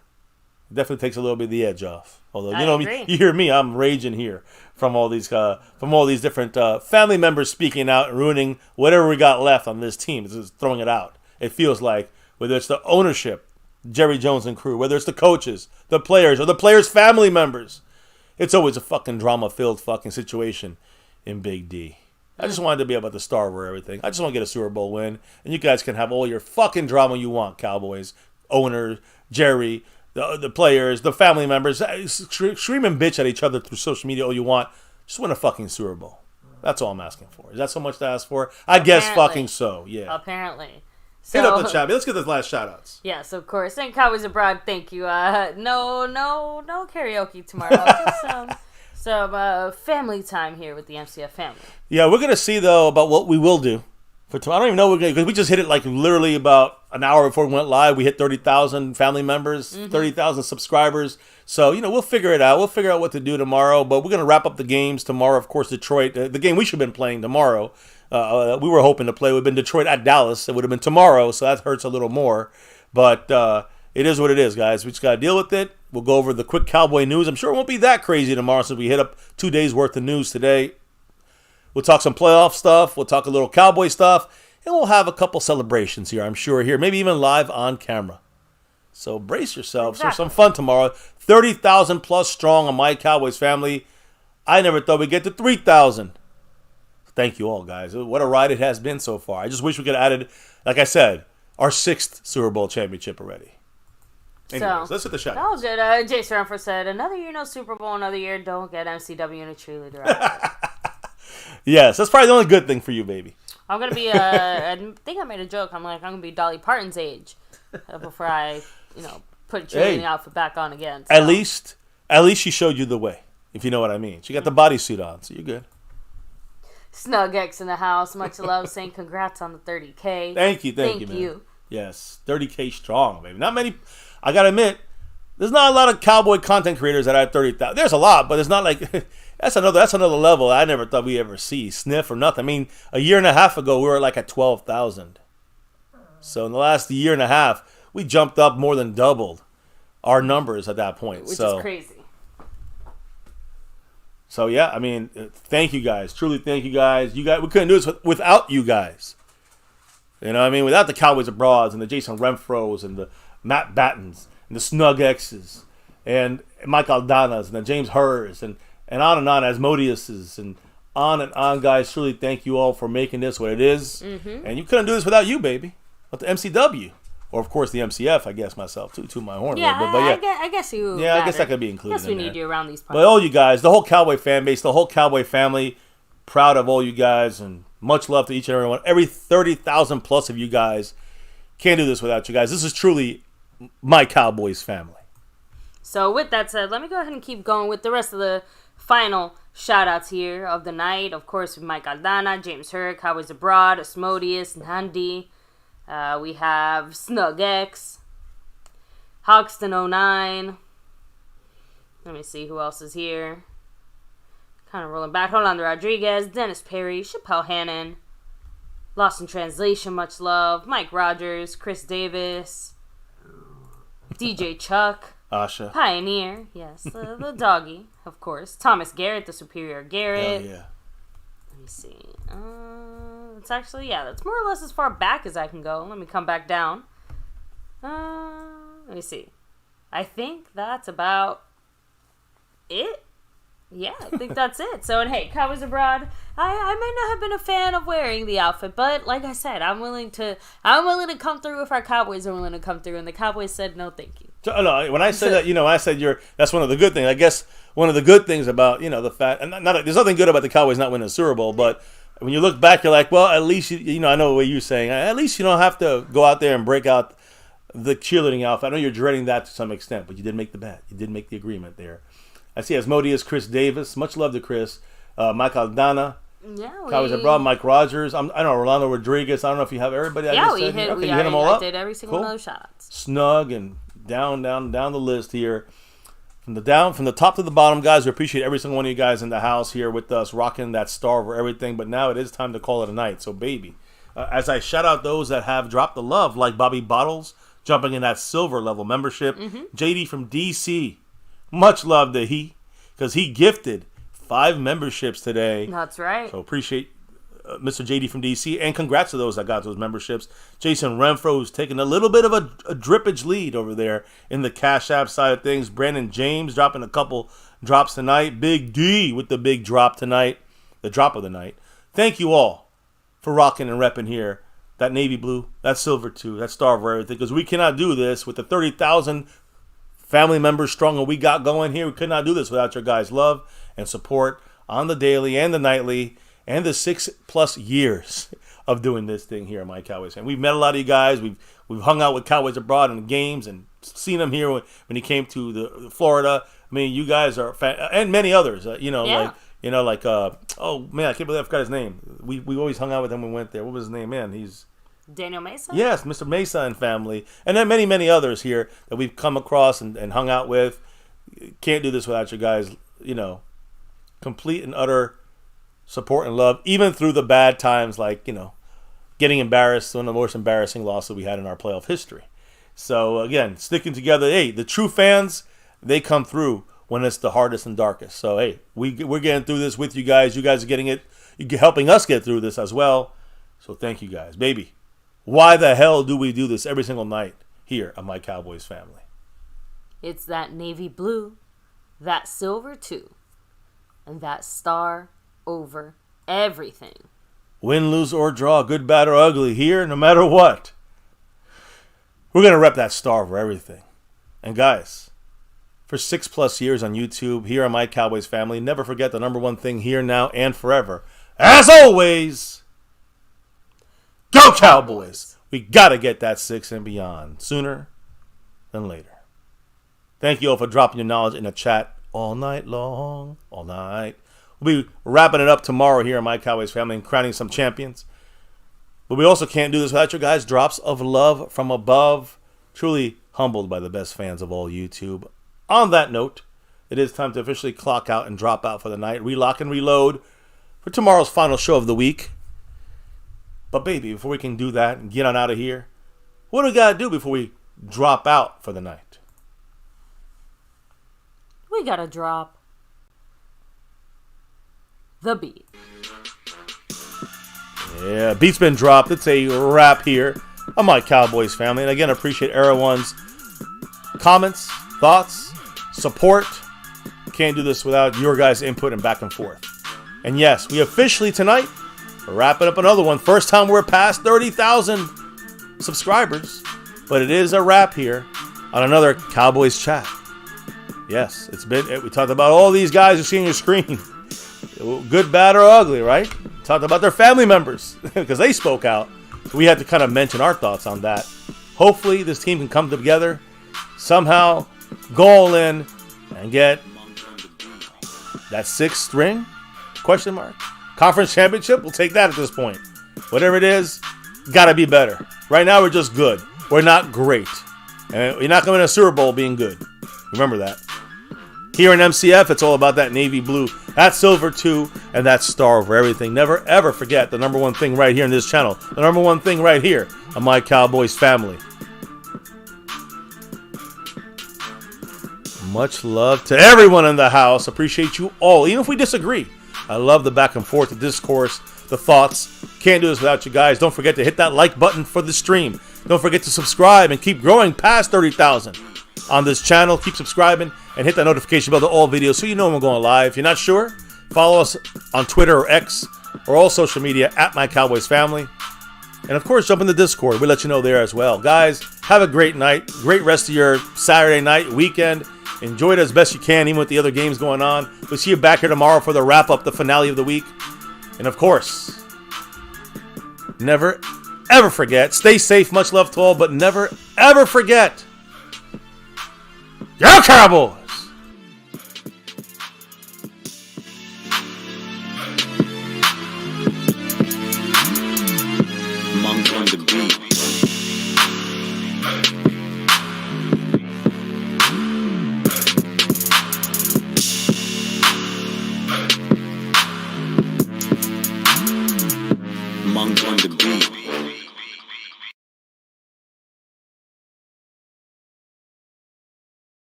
It definitely takes a little bit of the edge off. Although you hear me, I'm raging here from all these different family members speaking out and ruining whatever we got left on this team. It's just throwing it out. It feels like whether it's the ownership, Jerry Jones and crew, whether it's the coaches, the players, or the players' family members. It's always a fucking drama-filled fucking situation in Big D. I just wanted to be able to star over everything. I just want to get a Super Bowl win, and you guys can have all your fucking drama you want, Cowboys, owners, Jerry, the players, the family members, scream and bitch at each other through social media all you want. Just win a fucking Super Bowl. That's all I'm asking for. Is that so much to ask for? I guess fucking so, yeah. Apparently. So, hit up the chat. Let's get those last shout-outs. Yes, of course. And Cowboys Abroad, thank you. No karaoke tomorrow. Just some family time here with the MCF family. Yeah, we're going to see, though, about what we will do for tomorrow. I don't even know because we just hit it like literally about an hour before we went live. We hit 30,000 family members, 30,000 subscribers. So, we'll figure it out. We'll figure out what to do tomorrow. But we're going to wrap up the games tomorrow. Of course, Detroit, the game we should have been playing tomorrow. We were hoping to play. We've been Detroit at Dallas. It would have been tomorrow, so that hurts a little more. But it is what it is, guys. We just got to deal with it. We'll go over the quick Cowboy news. I'm sure it won't be that crazy tomorrow since we hit up 2 days' worth of news today. We'll talk some playoff stuff. We'll talk a little Cowboy stuff. And we'll have a couple celebrations here, I'm sure, here. Maybe even live on camera. So brace yourselves for some fun tomorrow. 30,000 plus strong on MyCowboysFamily. I never thought we'd get to 3,000. Thank you all, guys. What a ride it has been so far. I just wish we could have added, like I said, our 6th Super Bowl championship already. Anyways, let's hit the shot. That was good. Jason Rumford said, another year, no Super Bowl, another year, don't get MCW and a cheerleader. Yes, that's probably the only good thing for you, baby. I'm going to be, I think I made a joke. I'm going to be Dolly Parton's age before I, put cheerleading outfit back on again. So. At least she showed you the way, if you know what I mean. She got the bodysuit on, so you're good. SnugX in the house. Much love. Saying congrats on the 30K. Thank you, man. Yes, 30K strong, baby. Not many. I gotta admit, there's not a lot of cowboy content creators that have 30,000. There's a lot, but it's not like that's another level I never thought we ever see sniff or nothing. I mean, a year and a half ago we were like at 12,000. So in the last year and a half, we jumped up more than doubled our numbers at that point. Which is crazy. So yeah, I mean, thank you guys. Truly, thank you guys. We couldn't do this without you guys. You know what I mean? Without the Cowboys Abroads and the Jason Renfros and the Matt Battens and the Snug X's and Mike Aldana's and the James Hurrs and on Asmodeus's and on, guys. Truly, thank you all for making this what it is. Mm-hmm. And you couldn't do this without you, baby. With the MCW. Or, of course, the MCF, I guess, myself, too, to my horn a little bit. But I guess you yeah, I guess that could be included. I guess we need you around these parts. But all you guys, the whole Cowboy fan base, the whole Cowboy family, proud of all you guys, and much love to each and every one. Every 30,000 plus of you guys. Can't do this without you guys. This is truly my Cowboys family. So, with that said, let me go ahead and keep going with the rest of the final shout-outs here of the night. Of course, Mike Aldana, James Hurd, Cowboys Abroad, Asmodeus, Nandi. We have Snug X, Hoxton09. Let me see who else is here. Kind of rolling back. Rolando Rodriguez, Dennis Perry, Chappelle Hannon, Lost in Translation, much love. Mike Rogers, Chris Davis, DJ Chuck, Asha, Pioneer, yes, the doggy, of course. Thomas Garrett, the Superior Garrett. Hell yeah. Let me see. It's actually, that's more or less as far back as I can go. Let me come back down. Let me see. I think that's about it. Yeah, I think that's it. So, and hey, Cowboys Abroad, I may not have been a fan of wearing the outfit, but like I said, I'm willing to come through if our Cowboys are willing to come through, and the Cowboys said no, thank you. So, no, when I said that, I said that's one of the good things. I guess one of the good things about, the fact, and there's nothing good about the Cowboys not winning the Super Bowl, but when you look back, you're like, well, at least, I know what you're saying. At least you don't have to go out there and break out the cheerleading outfit. I know you're dreading that to some extent, but you did make the bet. You did make the agreement there. I see Asmodeus, Chris Davis. Much love to Chris. Mike Aldana. Yeah, Cowboys Abroad, Mike Rogers. I know Rolando Rodriguez. I don't know if you have everybody. We hit them all up. Did every single one of those shots. Snug and down the list here. From the top to the bottom, guys, we appreciate every single one of you guys in the house here with us, rocking that star over everything. But now it is time to call it a night. So, baby, as I shout out those that have dropped the love, like Bobby Bottles, jumping in that silver level membership. Mm-hmm. JD from DC, much love to because he gifted 5 memberships today. That's right. So appreciate Mr. JD from DC, and congrats to those that got those memberships. Jason Renfro, who's taking a little bit of a drippage lead over there in the Cash App side of things. Brandon James dropping a couple drops tonight. Big D with the big drop tonight, the drop of the night. Thank you all for rocking and repping here. That navy blue, that silver too, that star over everything, because we cannot do this with the 30,000 family members strong and we got going here. We could not do this without your guys' love and support on the daily and the nightly and the 6+ years of doing this thing here at My Cowboys. And we've met a lot of you guys. We've hung out with Cowboys Abroad in the games and seen them here when he came to the Florida. I mean, you guys are and many others. Oh man, I can't believe I forgot his name. We always hung out with him when we went there. What was his name, man? He's Daniel Mesa? Yes, Mr. Mesa and family. And then many, many others here that we've come across and hung out with. Can't do this without you guys, complete and utter support and love, even through the bad times like, getting embarrassed, one of the most embarrassing losses we had in our playoff history. So, again, sticking together. Hey, the true fans, they come through when it's the hardest and darkest. So, hey, we're getting through this with you guys. You guys are getting it. You're helping us get through this as well. So, thank you guys. Baby. Why the hell do we do this every single night here at My Cowboys Family? It's that navy blue, that silver too, and that star over everything. Win, lose, or draw, good, bad, or ugly, here, no matter what. We're going to rep that star over everything. And guys, for 6+ years on YouTube, here on My Cowboys Family, never forget the number one thing here, now, and forever. As always, go Cowboys! We got to get that 6 and beyond sooner than later. Thank you all for dropping your knowledge in the chat all night long. All night. We'll be wrapping it up tomorrow here in My Cowboys Family and crowning some champions. But we also can't do this without your guys' drops of love from above. Truly, humbled by the best fans of all YouTube. On that note, it is time to officially clock out and drop out for the night, relock and reload for tomorrow's final show of the week. But baby, before we can do that and get on out of here, what do we got to do before we drop out for the night? We got to drop the beat. Yeah, beat's been dropped. It's a wrap here on My Cowboys Family. And again, I appreciate everyone's comments, thoughts, support. Can't do this without your guys' input and back and forth. And yes, we officially tonight are wrapping up another one. First time we're past 30,000 subscribers. But it is a wrap here on another Cowboys chat. Yes, we talked about all these guys you see on your screen. Good, bad, or ugly, right? Talked about their family members because they spoke out. So we had to kind of mention our thoughts on that. Hopefully this team can come together, somehow go all in and get that 6th ring? Question mark. Conference championship? We'll take that at this point. Whatever it is, got to be better. Right now we're just good. We're not great. And we're not going to a Super Bowl being good. Remember that. Here in MCF, it's all about that navy blue, that silver too, and that star over everything. Never, ever forget the number one thing right here in this channel. The number one thing right here on My Cowboys Family. Much love to everyone in the house. Appreciate you all, even if we disagree. I love the back and forth, the discourse, the thoughts. Can't do this without you guys. Don't forget to hit that like button for the stream. Don't forget to subscribe and keep growing past 30,000 on this channel. Keep subscribing and hit that notification bell to all videos so you know when we're going live. If you're not sure, follow us on Twitter or X or all social media at MyCowboysFamily. And of course, jump in the Discord. We'll let you know there as well. Guys, have a great night. Great rest of your Saturday night, weekend. Enjoy it as best you can, even with the other games going on. We'll see you back here tomorrow for the wrap-up, the finale of the week. And of course, never, ever forget, stay safe, much love to all, but never, ever forget, go Cowboys!